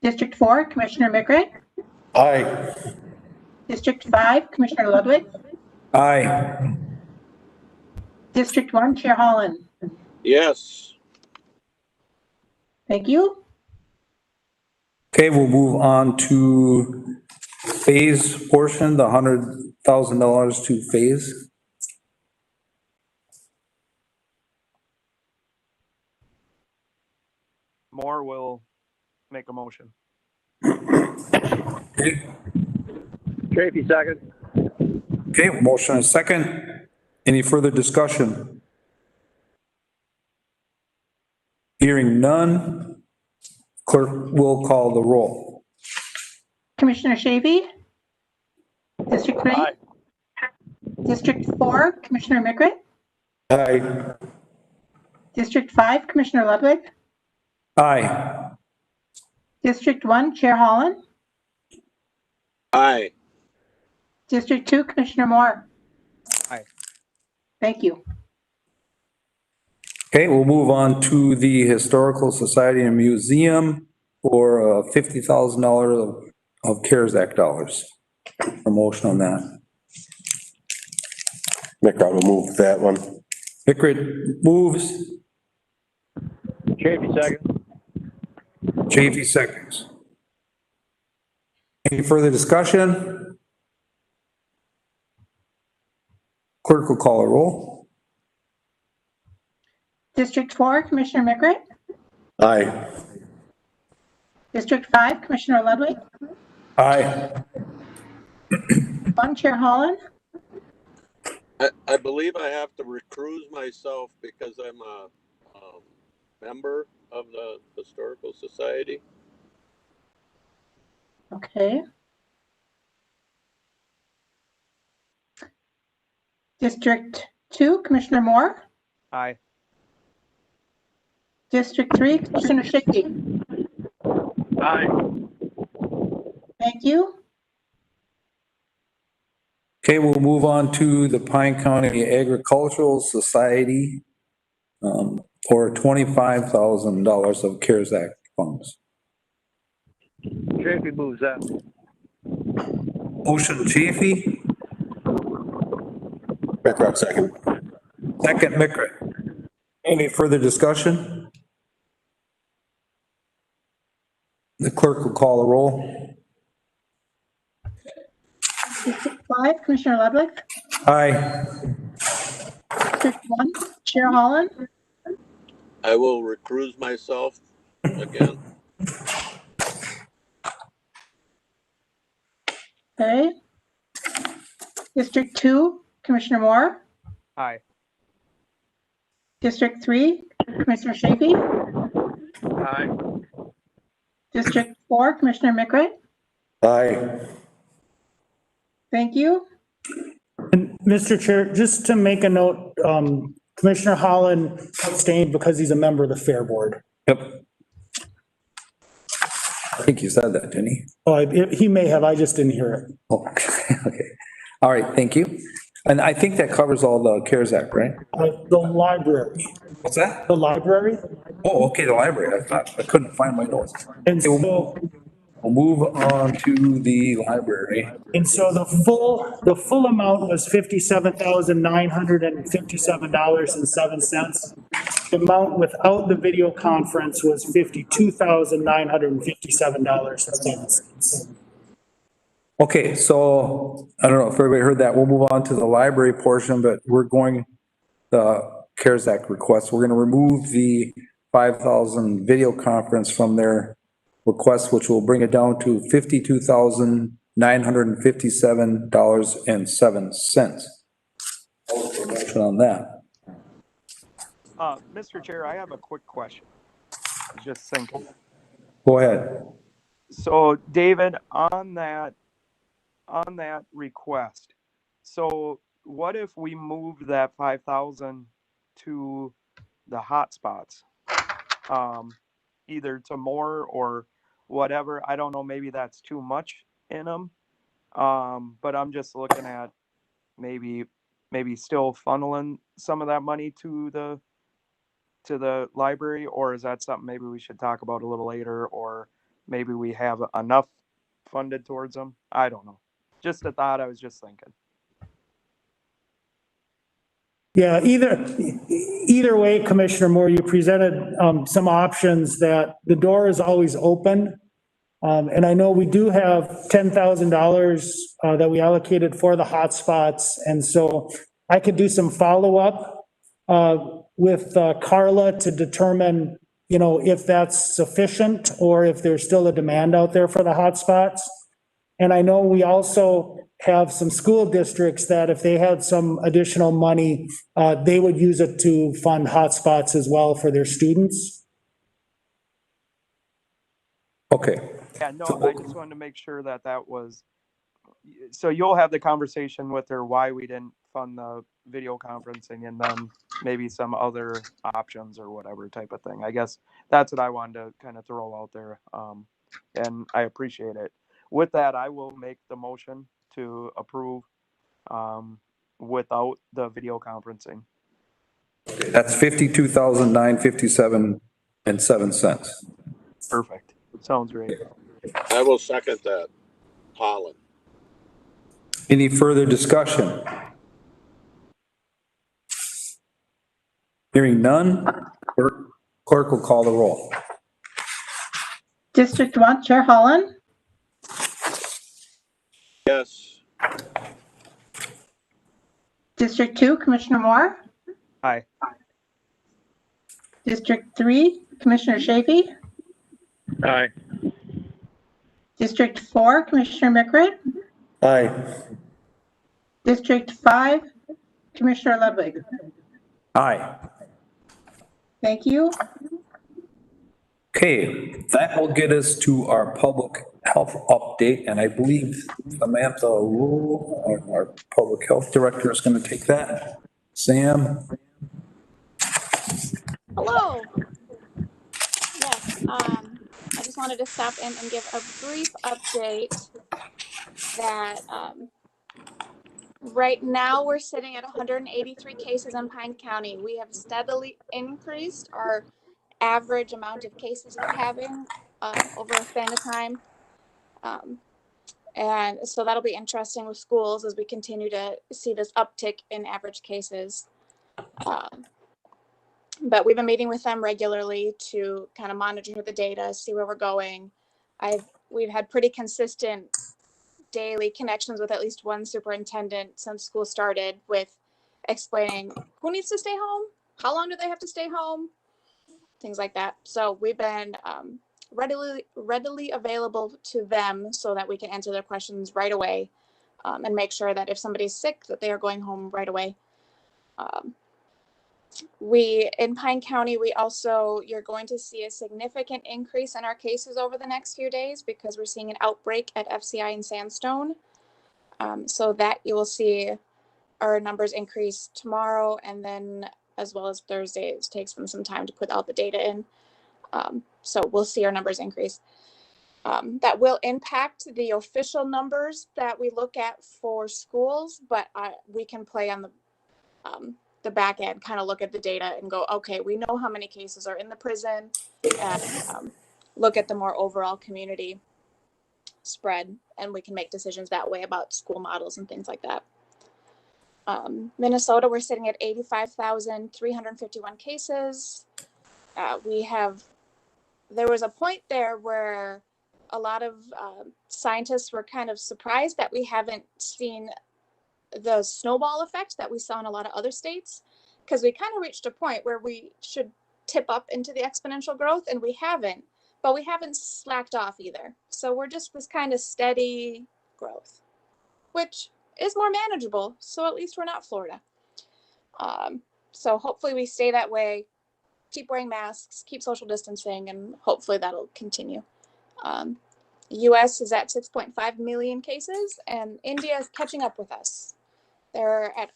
District 4, Commissioner McRae? Aye. District 5, Commissioner Ludwig? Aye. District 1, Chair Holland? Yes. Thank you. Okay, we'll move on to phase portion, the $100,000 to phase. Moore will make a motion. Okay, Chafee, second. okay, motion and second. Any further discussion? Hearing none, clerk will call the roll. Commissioner Shavy? District 3? Aye. District 4, Commissioner Mickert? Aye. District 5, Commissioner Ludwig? Aye. District 1, Chair Holland? Aye. District 2, Commissioner Moore? Aye. Thank you. Okay, we'll move on to the Historical Society and Museum for $50,000 of CARES Act dollars. A motion on that. McCrowd will move that one. Pickard moves, Chafee second. Chafee seconds. Any further discussion? Clerk will call a roll. District 4, Commissioner Mickert? Aye. District 5, Commissioner Ludwig? Aye. 1, Chair Holland? I believe I have to recuse myself because I'm a member of the Historical Society. Okay. District 2, Commissioner Moore? Aye. District 3, Commissioner Shavy? Aye. Thank you. Okay, we'll move on to the Pine County Agricultural Society for $25,000 of CARES Act funds. Chafee moves that. Motion Chafee, McCrowd second. second Mickert. Any further discussion? The clerk will call a roll. District 5, Commissioner Ludwig? Aye. District 1, Chair Holland? I will recuse myself again. Okay. District 2, Commissioner Moore? Aye. District 3, Commissioner Shavy? Aye. District 4, Commissioner Mickert? Aye. Thank you. And Mr. Chair, just to make a note, Commissioner Holland abstained because he's a member of the Fair Board. Yep. I think you said that, didn't he? Oh, he may have, I just didn't hear it. Oh, okay. All right, thank you. And I think that covers all the CARES Act, right? The library. What's that? The library? Oh, okay, the library. I thought, I couldn't find my notes. And so, We'll move on to the library. and so the full amount was $57,957.07. The amount without the video conference was $52,957.07. Okay, so I don't know if everybody heard that. We'll move on to the library portion, but we're going the CARES Act request. We're going to remove the 5,000 video conference from their request, which will bring it down to $52,957.07. Motion on that. Mr. Chair, I have a quick question. I was just thinking. Go ahead. So David, on that request, so what if we move that 5,000 to the hotspots? Either to more or whatever. I don't know, maybe that's too much in them. But I'm just looking at maybe still funneling some of that money to the library, or is that something maybe we should talk about a little later, or maybe we have enough funded towards them? I don't know. Just a thought, I was just thinking. Yeah, either way, Commissioner Moore, you presented some options that the door is always open. And I know we do have $10,000 that we allocated for the hotspots. And so I could do some follow-up with Carla to determine, if that's sufficient or if there's still a demand out there for the hotspots. And I know we also have some school districts that if they had some additional money, they would use it to fund hotspots as well for their students. Okay. Yeah, no, I just wanted to make sure that that was, so you'll have the conversation with her why we didn't fund the video conferencing and then maybe some other options or whatever type of thing. I guess that's what I wanted to kind of throw out there. And I appreciate it. With that, I will make the motion to approve without the video conferencing. That's 52,957.07. Perfect. Sounds great. I will second that. Holland. Any further discussion? Hearing none, clerk will call the roll. District 1, Chair Holland, Yes. District 2, Commissioner Moore, Aye. District 3, Commissioner Chafee, Aye. District 4, Commissioner Mickert, Aye. District 5, Commissioner Ludwig. Aye. Thank you. Okay, that will get us to our public health update, and I believe Samantha Rule, our public health director, is going to take that. Sam? Hello. Yes, I just wanted to stop in and give a brief update that right now we're sitting at 183 cases in Pine County. We have steadily increased our average amount of cases we're having over a span of time. And so that'll be interesting with schools as we continue to see this uptick in average cases. But we've been meeting with them regularly to kind of monitor the data, see where we're going. We've had pretty consistent daily connections with at least one superintendent since school started with explaining who needs to stay home, how long do they have to stay home, things like that. So we've been readily available to them so that we can answer their questions right away and make sure that if somebody's sick that they are going home right away. In Pine County, you're going to see a significant increase in our cases over the next few days because we're seeing an outbreak at FCI in Sandstone. So that you will see our numbers increase tomorrow and then as well as Thursday. It takes them some time to put all the data in. So we'll see our numbers increase. That will impact the official numbers that we look at for schools, but we can play on the back end, kind of look at the data and go, okay, we know how many cases are in the prison and look at the more overall community spread, and we can make decisions that way about school models and things like that. Minnesota, we're sitting at 85,351 cases. There was a point there where a lot of scientists were kind of surprised that we haven't seen the snowball effect that we saw in a lot of other states, because we kind of reached a point where we should tip up into the exponential growth, and we haven't, but we haven't slacked off either. So we're just this kind of steady growth, which is more manageable. So at least we're not Florida. So hopefully we stay that way, keep wearing masks, keep social distancing, and hopefully that'll continue. US is at 6.5 million cases, and India is catching up with us. They're at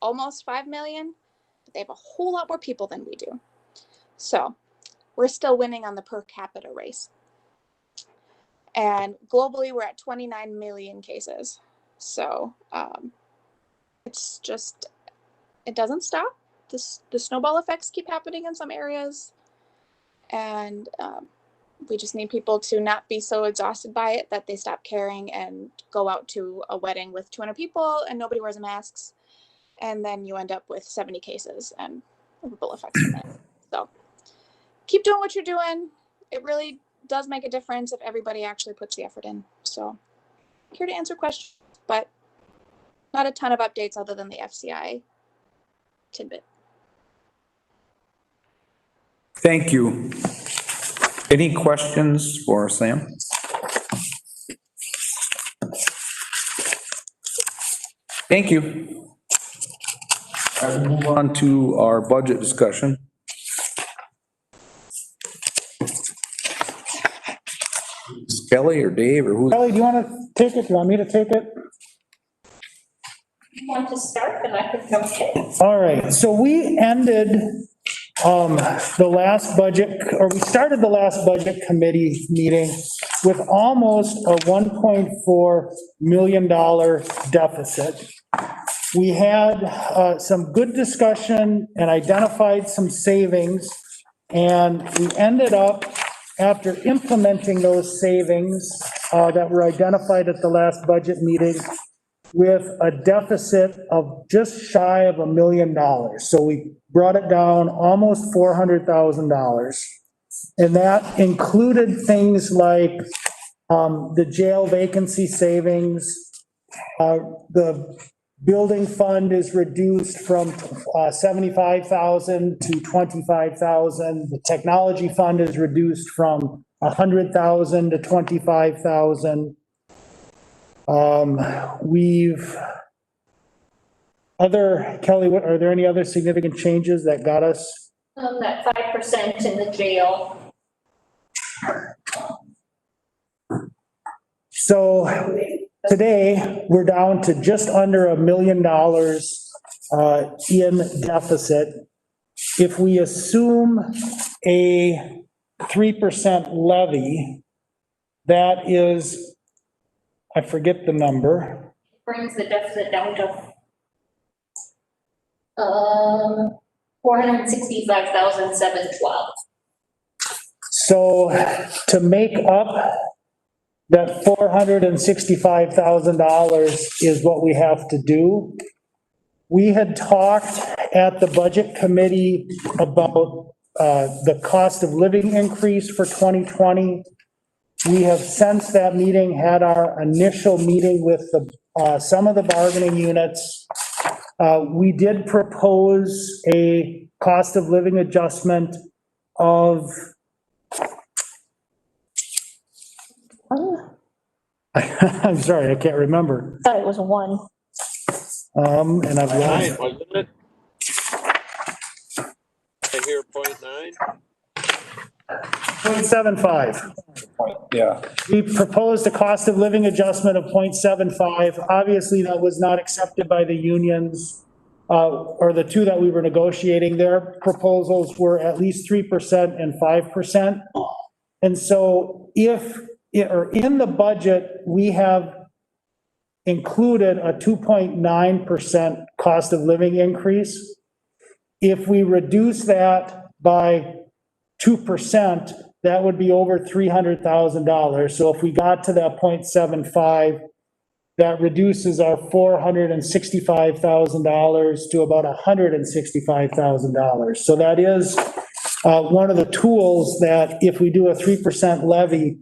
almost 5 million, but they have a whole lot more people than we do. So we're still winning on the per capita race. And globally, we're at 29 million cases. So it's just, it doesn't stop. The snowball effects keep happening in some areas. And we just need people to not be so exhausted by it that they stop caring and go out to a wedding with 200 people and nobody wears masks. And then you end up with 70 cases and ripple effects from it. So keep doing what you're doing. It really does make a difference if everybody actually puts the effort in. So here to answer questions, but not a ton of updates other than the FCI tidbit. Thank you. Any questions for Sam? Thank you. We'll move on to our budget discussion. Kelly or Dave or who? Kelly, do you want to take it? Do you want me to take it? You want to start, then I can jump in. All right, so we ended the last budget, or we started the last budget committee meeting with almost a $1.4 million deficit. We had some good discussion and identified some savings, and we ended up, after implementing those savings that were identified at the last budget meeting, with a deficit of just shy of $1 million. So we brought it down almost $400,000. And that included things like the jail vacancy savings. The building fund is reduced from $75,000 to $25,000. The technology fund is reduced from $100,000 to $25,000. Kelly, are there any other significant changes that got us? That 5% in the jail. So today, we're down to just under $1 million in deficit. If we assume a 3% levy, that is, I forget the number. Brings the deficit down to 465,712. So to make up that $465,000 is what we have to do. We had talked at the budget committee about the cost of living increase for 2020. We have, since that meeting, had our initial meeting with some of the bargaining units. We did propose a cost of living adjustment of, I'm sorry, I can't remember. Thought it was 1. And I've lost. Wasn't it? I hear 0.9. 0.75. Yeah. We proposed a cost of living adjustment of 0.75. Obviously, that was not accepted by the unions, or the two that we were negotiating. Their proposals were at least 3% and 5%. And so in the budget, we have included a 2.9% cost of living increase. If we reduce that by 2%, that would be over $300,000. So if we got to that 0.75, that reduces our $465,000 to about $165,000. So that is one of the tools that if we do a 3% levy,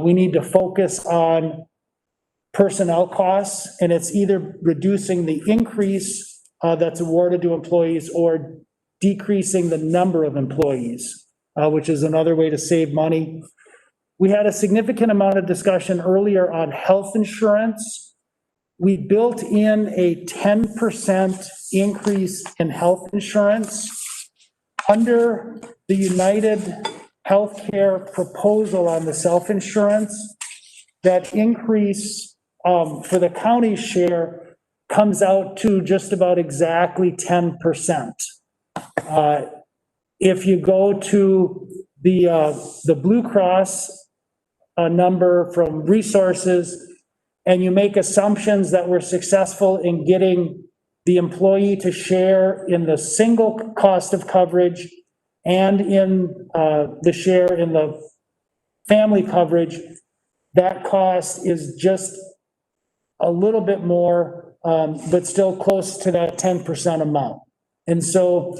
we need to focus on personnel costs, and it's either reducing the increase that's awarded to employees or decreasing the number of employees, which is another way to save money. We had a significant amount of discussion earlier on health insurance. We built in a 10% increase in health insurance. Under the United Healthcare proposal on the self-insurance, that increase for the county share comes out to just about exactly 10%. If you go to the Blue Cross number from resources, and you make assumptions that we're successful in getting the employee to share in the single cost of coverage and in the share in the family coverage, that cost is just a little bit more, but still close to that 10% amount. And so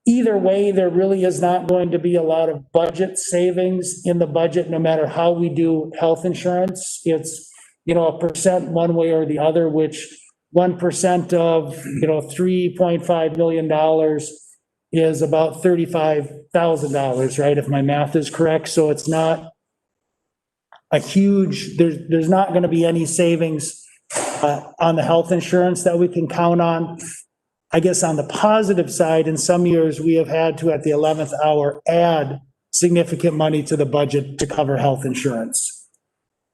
either way, there really is not going to be a lot of budget savings in the budget, no matter how we do health insurance. It's, a percent one way or the other, which 1% of, $3.5 million is about $35,000, right? If my math is correct. So it's not a huge, there's not going to be any savings on the health insurance that we can count on. I guess on the positive side, in some years, we have had to, at the 11th hour, add significant money to the budget to cover health insurance.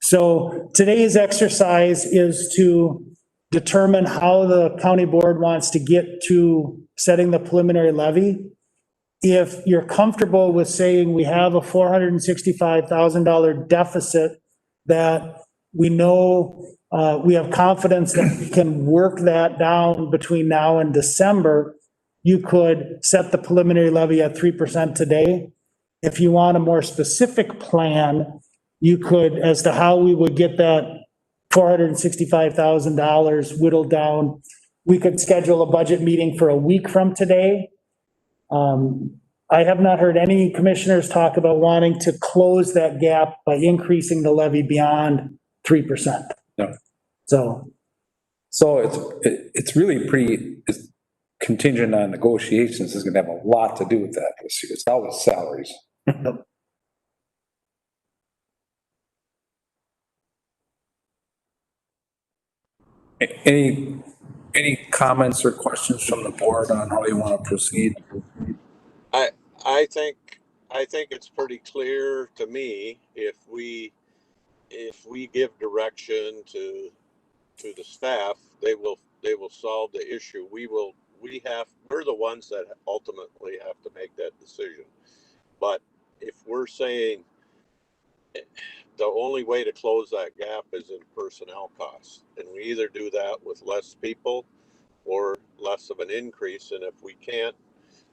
So today's exercise is to determine how the county board wants to get to setting the preliminary levy. If you're comfortable with saying we have a $465,000 deficit that we know, we have confidence that we can work that down between now and December, you could set the preliminary levy at 3% today. If you want a more specific plan, you could, as to how we would get that $465,000 whittled down, we could schedule a budget meeting for a week from today. I have not heard any commissioners talk about wanting to close that gap by increasing the levy beyond 3%. No. So it's really it's contingent on negotiations. Is going to have a lot to do with that this year. It's always salaries. Any comments or questions from the board on how you want to proceed? I think it's pretty clear to me if we give direction to the staff, they will solve the issue. We're the ones that ultimately have to make that decision. But if we're saying the only way to close that gap is in personnel costs, and we either do that with less people or less of an increase, and if we can't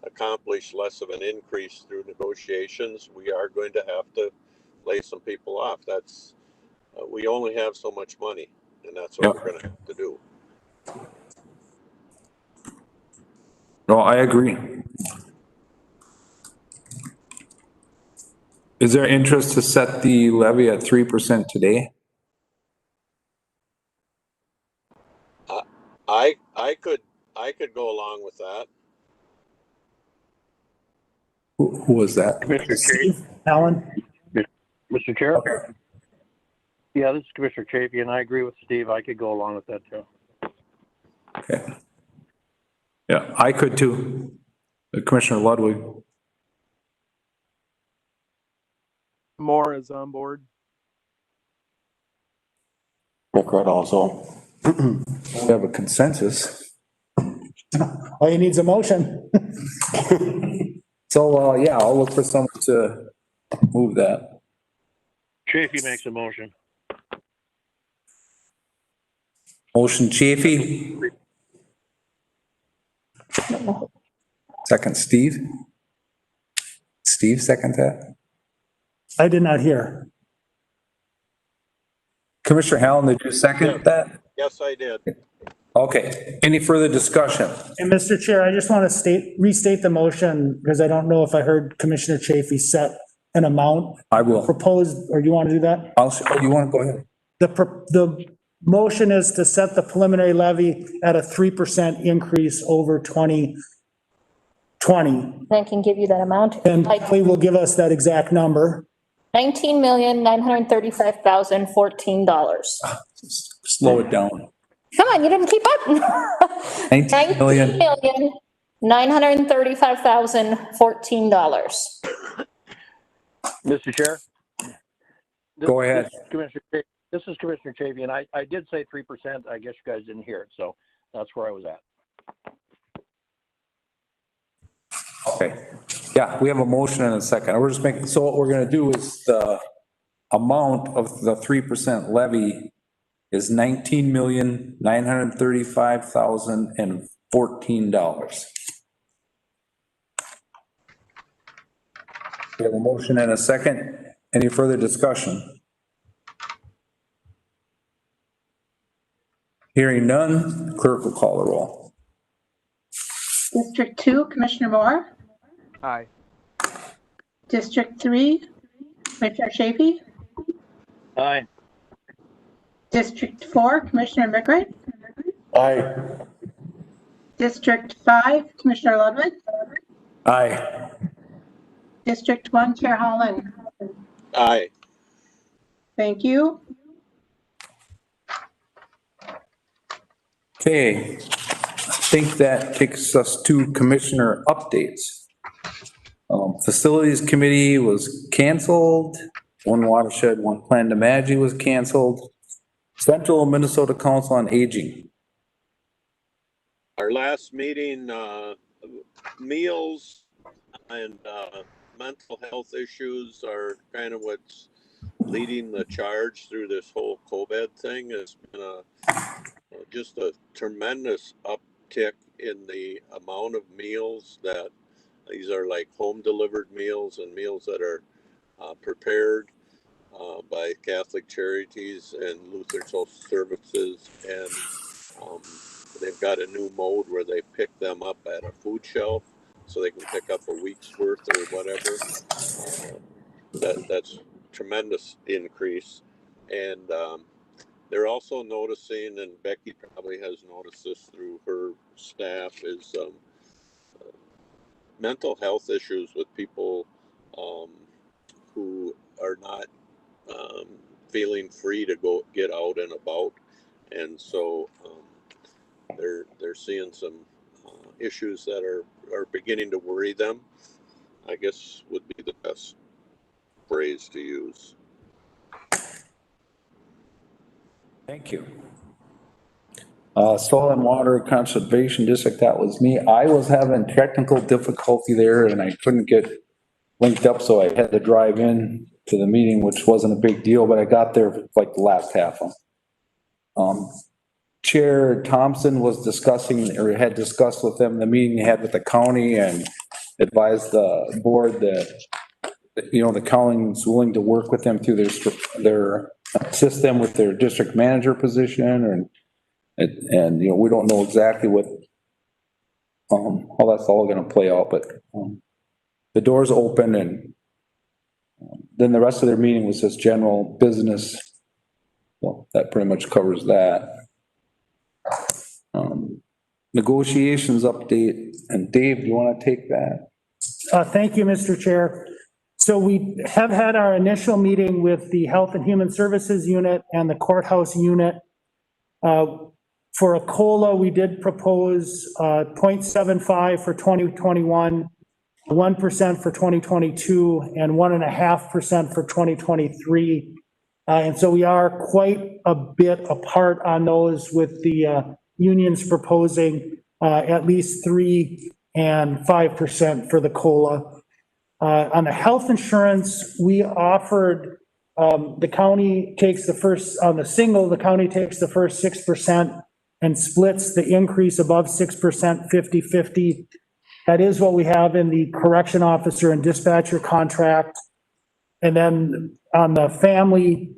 accomplish less of an increase through negotiations, we are going to have to lay some people off. That's we only have so much money, and that's what we're going to have to do. No, I agree. Is there interest to set the levy at 3% today? I could go along with that. Who was that? Commissioner Chafee. Alan? Mr. Chair? Yeah, this is Commissioner Chafee, and I agree with Steve. I could go along with that too. Okay. Yeah, I could too. Commissioner Ludwig. Moore is on board. McRae also. We have a consensus. All you need is a motion. So, yeah, I'll look for someone to move that. Chafee makes a motion. Motion Chafee. Second Steve. Steve second that. I did not hear. Commissioner Hallen, did you second that? Yes, I did. Okay, any further discussion? And Mr. Chair, I just want to restate the motion because I don't know if I heard Commissioner Chafee set an amount I will. proposed, or you want to do that? You want to go ahead? The motion is to set the preliminary levy at a 3% increase over 2020. I can give you that amount. And we will give us that exact number. $19,935,014. Slow it down. Come on, you didn't keep up. 19 million. $19,935,014. Mr. Chair? Go ahead. This is Commissioner Chafee, and I did say 3%. I guess you guys didn't hear it, so that's where I was at. Okay, yeah, we have a motion and a second. We're just making, so what we're gonna do is the amount of the 3% levy is $19,935,014. We have a motion and a second. Any further discussion? Hearing none, clerk will call the roll. District 2, Commissioner Moore. Aye. District 3, Commissioner Chafee. Aye. District 4, Commissioner McRae. Aye. District 5, Commissioner Ludwig. Aye. District 1, Chair Holland. Aye. Thank you. Okay, I think that takes us to commissioner updates. Facilities committee was canceled. One watershed, one plan to Magi was canceled. Central Minnesota Council on Aging. Our last meeting, meals and mental health issues are kind of what's leading the charge through this whole COVID thing. It's been just a tremendous uptick in the amount of meals that these are like home delivered meals and meals that are prepared by Catholic Charities and Lutheran Social Services, and they've got a new mode where they pick them up at a food shelf, so they can pick up a week's worth or whatever. That's tremendous increase, and they're also noticing, and Becky probably has noticed this through her staff, is mental health issues with people who are not feeling free to go get out and about, and so they're seeing some issues that are beginning to worry them, I guess would be the best phrase to use. Thank you. Soil and Water Conservation District, that was me. I was having technical difficulty there and I couldn't get linked up, so I had to drive in to the meeting, which wasn't a big deal, but I got there like the last half of them. Chair Thompson was discussing, or had discussed with them, the meeting he had with the county, and advised the board that, you know, the county is willing to work with them through their assist them with their district manager position, and you know, we don't know exactly what how that's all going to play out, but the door's open, and then the rest of their meeting was just general business. Well, that pretty much covers that. Negotiations update, and Dave, do you want to take that? Thank you, Mr. Chair. So we have had our initial meeting with the Health and Human Services unit and the courthouse unit. For a COLA, we did propose 0.75 for 2021, 1% for 2022, and 1.5% for 2023. And so we are quite a bit apart on those, with the unions proposing at least 3 and 5% for the COLA. On the health insurance, we offered, the county takes the first, on the single, the county takes the first 6% and splits the increase above 6% 50-50. That is what we have in the correction officer and dispatcher contract. And then on the family,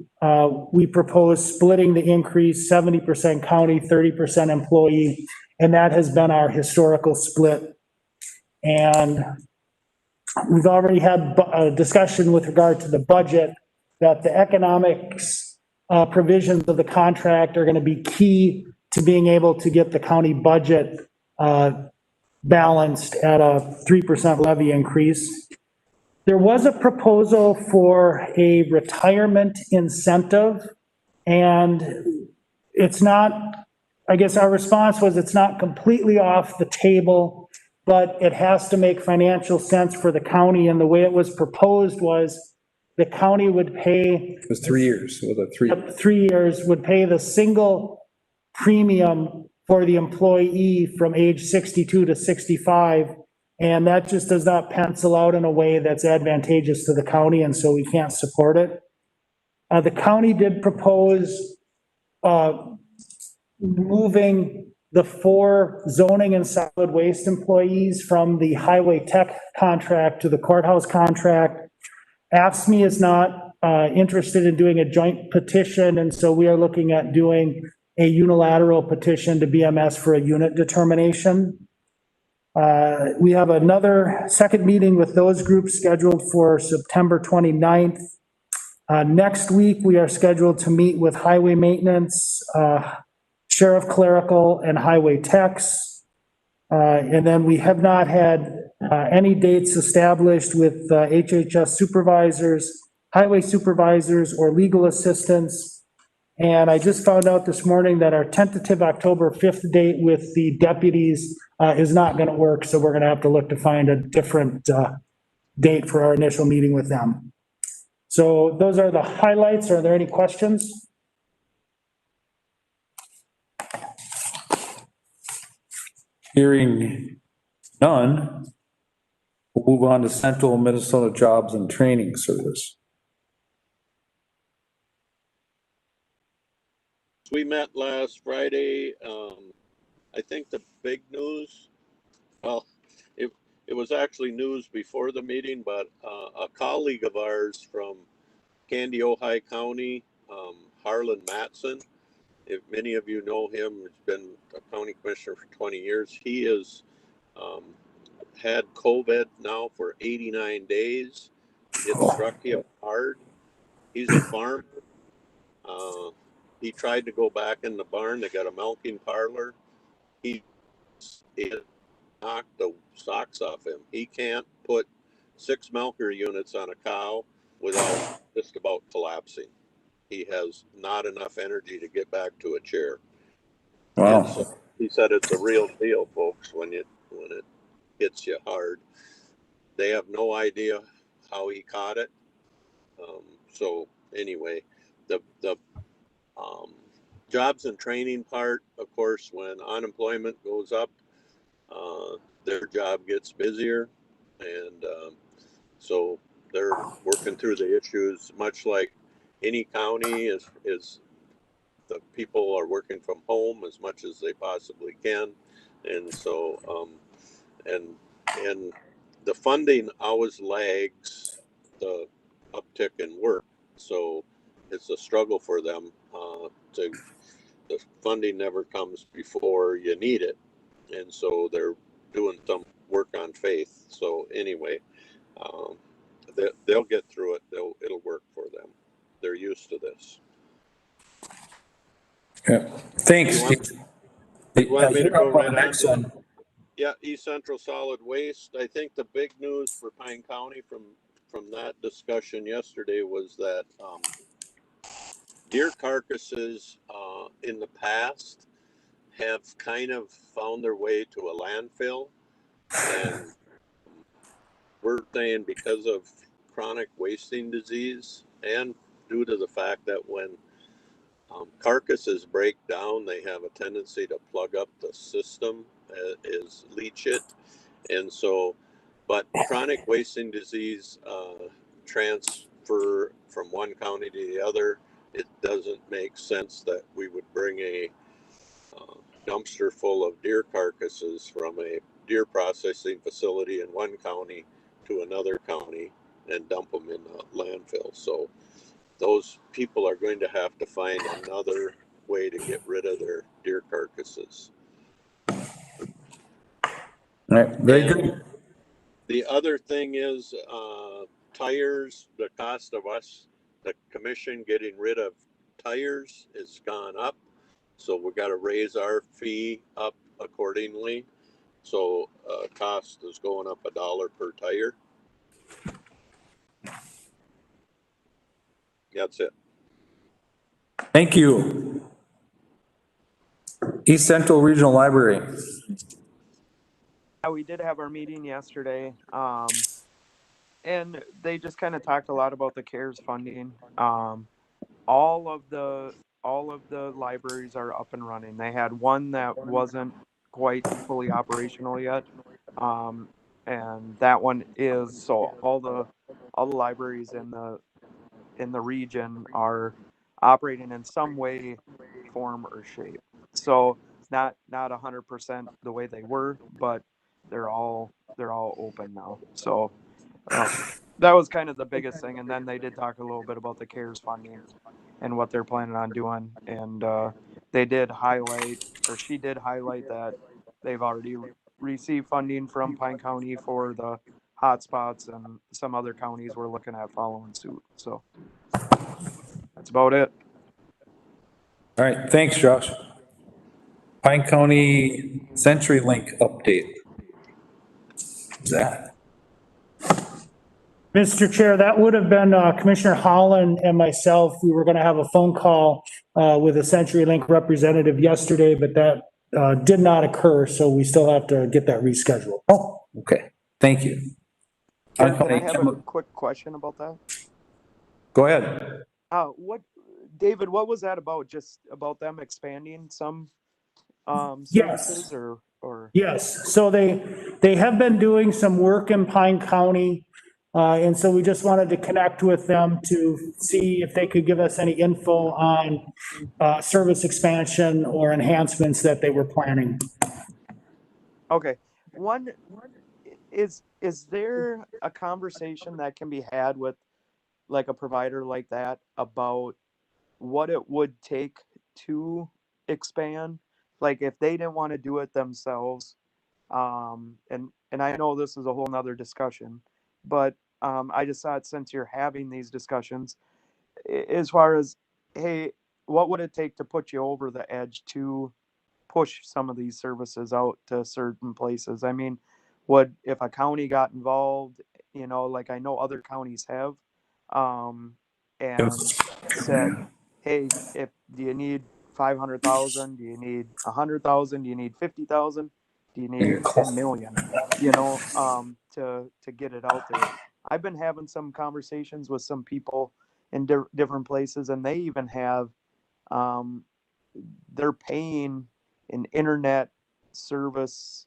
we propose splitting the increase 70% county, 30% employee, and that has been our historical split. And we've already had a discussion with regard to the budget, that the economics provisions of the contract are going to be key to being able to get the county budget balanced at a 3% levy increase. There was a proposal for a retirement incentive, and it's not, I guess our response was, it's not completely off the table, but it has to make financial sense for the county. And the way it was proposed was the county would pay. It was 3 years, with a 3 years, would pay the single premium for the employee from age 62 to 65. And that just does not pencil out in a way that's advantageous to the county, and so we can't support it. The county did propose moving the 4 zoning and solid waste employees from the highway tech contract to the courthouse contract. AFSCME is not interested in doing a joint petition, and so we are looking at doing a unilateral petition to BMS for a unit determination. We have another second meeting with those groups scheduled for September 29th. Next week, we are scheduled to meet with highway maintenance, sheriff clerical, and highway techs. And then we have not had any dates established with HHS supervisors, highway supervisors, or legal assistants. And I just found out this morning that our tentative October 5th date with the deputies is not going to work, so we're going to have to look to find a different date for our initial meeting with them. So those are the highlights. Are there any questions? Hearing none, we'll move on to Central Minnesota Jobs and Training Service. We met last Friday. I think the big news, well, it was actually news before the meeting, but a colleague of ours from Candy, Ojai County, Harlan Matson, if many of you know him, he's been a county commissioner for 20 years. He has had COVID now for 89 days. It struck him hard. He's a farmer. He tried to go back in the barn. They got a milking parlor. It knocked the socks off him. He can't put 6 milker units on a cow without just about collapsing. He has not enough energy to get back to a chair. Wow. And so he said it's a real deal, folks, when it hits you hard. They have no idea how he caught it. So anyway, the jobs and training part, of course, when unemployment goes up, their job gets busier, and so they're working through the issues, much like any county is the people are working from home as much as they possibly can, and so and the funding always lags the uptick in work, so it's a struggle for them the funding never comes before you need it, and so they're doing some work on faith. So anyway, they'll get through it. It'll work for them. They're used to this. Yeah. Thanks. You want me to go right next on? one? Yeah, East Central Solid Waste. I think the big news for Pine County from that discussion yesterday was that deer carcasses in the past have kind of found their way to a landfill, and we're saying because of chronic wasting disease and due to the fact that when carcasses break down, they have a tendency to plug up the system, is leach it. And so, but chronic wasting disease transfer from one county to the other, it doesn't make sense that we would bring a dumpster full of deer carcasses from a deer processing facility in one county to another county and dump them in a landfill. So those people are going to have to find another way to get rid of their deer carcasses. All right, very good. The other thing is tires. The cost of us, the commission, getting rid of tires has gone up. So we got to raise our fee up accordingly. So cost is going up $1 per tire. That's it. Thank you. East Central Regional Library. Yeah, we did have our meeting yesterday, and they just kind of talked a lot about the CARES funding. All of the libraries are up and running. They had one that wasn't quite fully operational yet, and that one is. So all the libraries in the region are operating in some way, form, or shape. So not 100% the way they were, but they're all open now. So that was kind of the biggest thing. And then they did talk a little bit about the CARES funding and what they're planning on doing. And they did highlight, or she did highlight, that they've already received funding from Pine County for the hotspots, and some other counties were looking at following suit. So that's about it. All right, thanks, Josh. Pine County CenturyLink update. What's that? Mr. Chair, that would have been Commissioner Holland and myself. We were going to have a phone call with a CenturyLink representative yesterday, but that did not occur, so we still have to get that rescheduled. Oh, okay. Thank you. Can I have a quick question about that? Go ahead. David, what was that about? Just about them expanding some Yes. services or? Yes, so they have been doing some work in Pine County. And so we just wanted to connect with them to see if they could give us any info on service expansion or enhancements that they were planning. Okay, is there a conversation that can be had with like a provider like that about what it would take to expand? Like if they didn't want to do it themselves, and I know this is a whole nother discussion, but I just thought since you're having these discussions, as far as, hey, what would it take to put you over the edge to push some of these services out to certain places? I mean, if a county got involved, like I know other counties have, and said, hey, do you need 500,000? Do you need 100,000? Do you need 50,000? Do you need 10 million? To get it out there. I've been having some conversations with some people in different places, and they even have, they're paying an internet service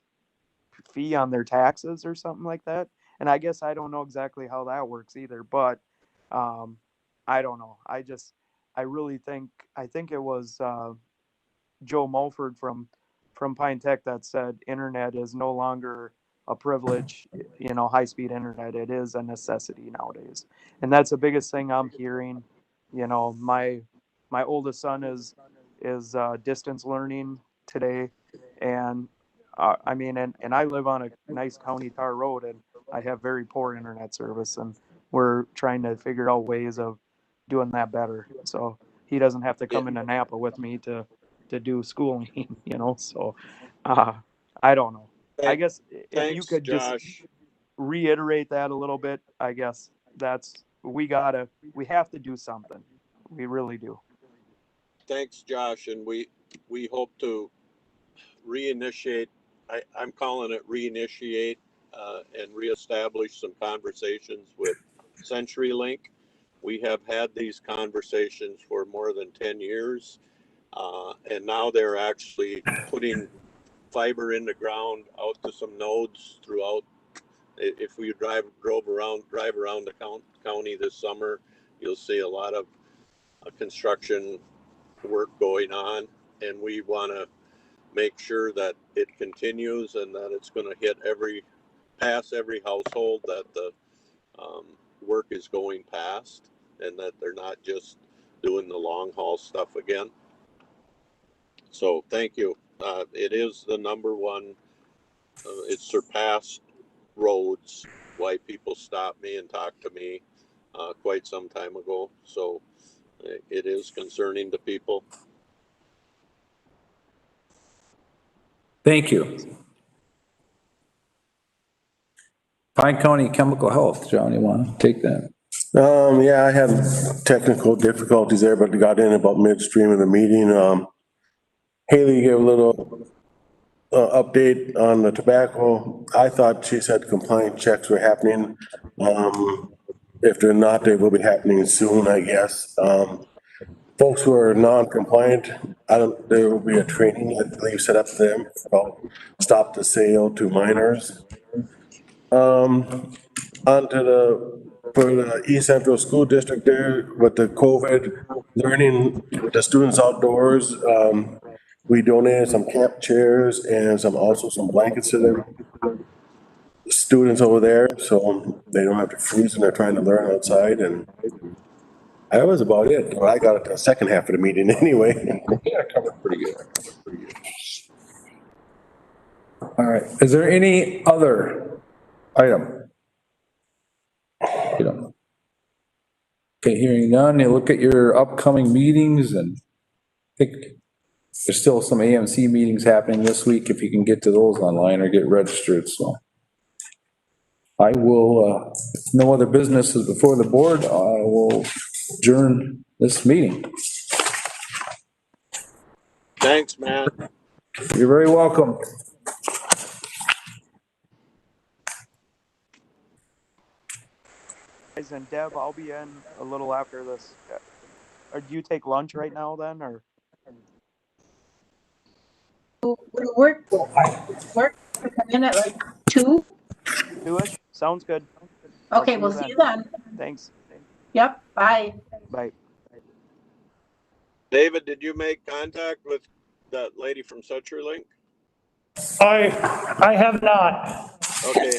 fee on their taxes or something like that. And I guess I don't know exactly how that works either, but I don't know. I really think it was Joe Mulford from Pine Tech that said internet is no longer a privilege, high-speed internet. It is a necessity nowadays. And that's the biggest thing I'm hearing. My oldest son is distance learning today. And I mean, and I live on a nice county tar road, and I have very poor internet service, and we're trying to figure out ways of doing that better. So he doesn't have to come into Napa with me to do schooling, so I don't know. I guess if you could just reiterate that a little bit, I guess we have to do something. We really do. Thanks, Josh. And we hope to reinitiate, I'm calling it reinitiate and reestablish some conversations with CenturyLink. We have had these conversations for more than 10 years. And now they're actually putting fiber in the ground out to some nodes throughout. If we drive around the county this summer, you'll see a lot of construction work going on, and we want to make sure that it continues and that it's going to pass every household that the work is going past, and that they're not just doing the long haul stuff again. So thank you. It is the number one. It surpassed roads. Why people stop me and talk to me quite some time ago. So it is concerning to people. Thank you. Pine County Chemical Health, John, you want to take that? Yeah, I had technical difficulties there, but got in about midstream of the meeting. Haley gave a little update on the tobacco. I thought she said compliance checks were happening. If they're not, they will be happening soon, I guess. Folks who are non-compliant, there will be a training, I believe, set up for them called Stop the Sale to Minors. For the East Central School District there with the COVID learning with the students outdoors, we donated some camp chairs and also some blankets to the students over there, so they don't have to freeze when they're trying to learn outside. And that was about it. Well, I got it the second half of the meeting anyway. Yeah, covered pretty good. All right. Is there any other item? Okay, hearing none, you look at your upcoming meetings, and I think there's still some AMC meetings happening this week if you can get to those online or get registered, so. I will, if no other business is before the board, I will adjourn this meeting. Thanks, Matt. You're very welcome. Guys, and Deb, I'll be in a little after this. Or do you take lunch right now then, or? Work to come in at like 2. 2-ish? Sounds good. Okay, we'll see you then. Thanks. Yep, bye. Bye. David, did you make contact with that lady from CenturyLink? I have not. Okay.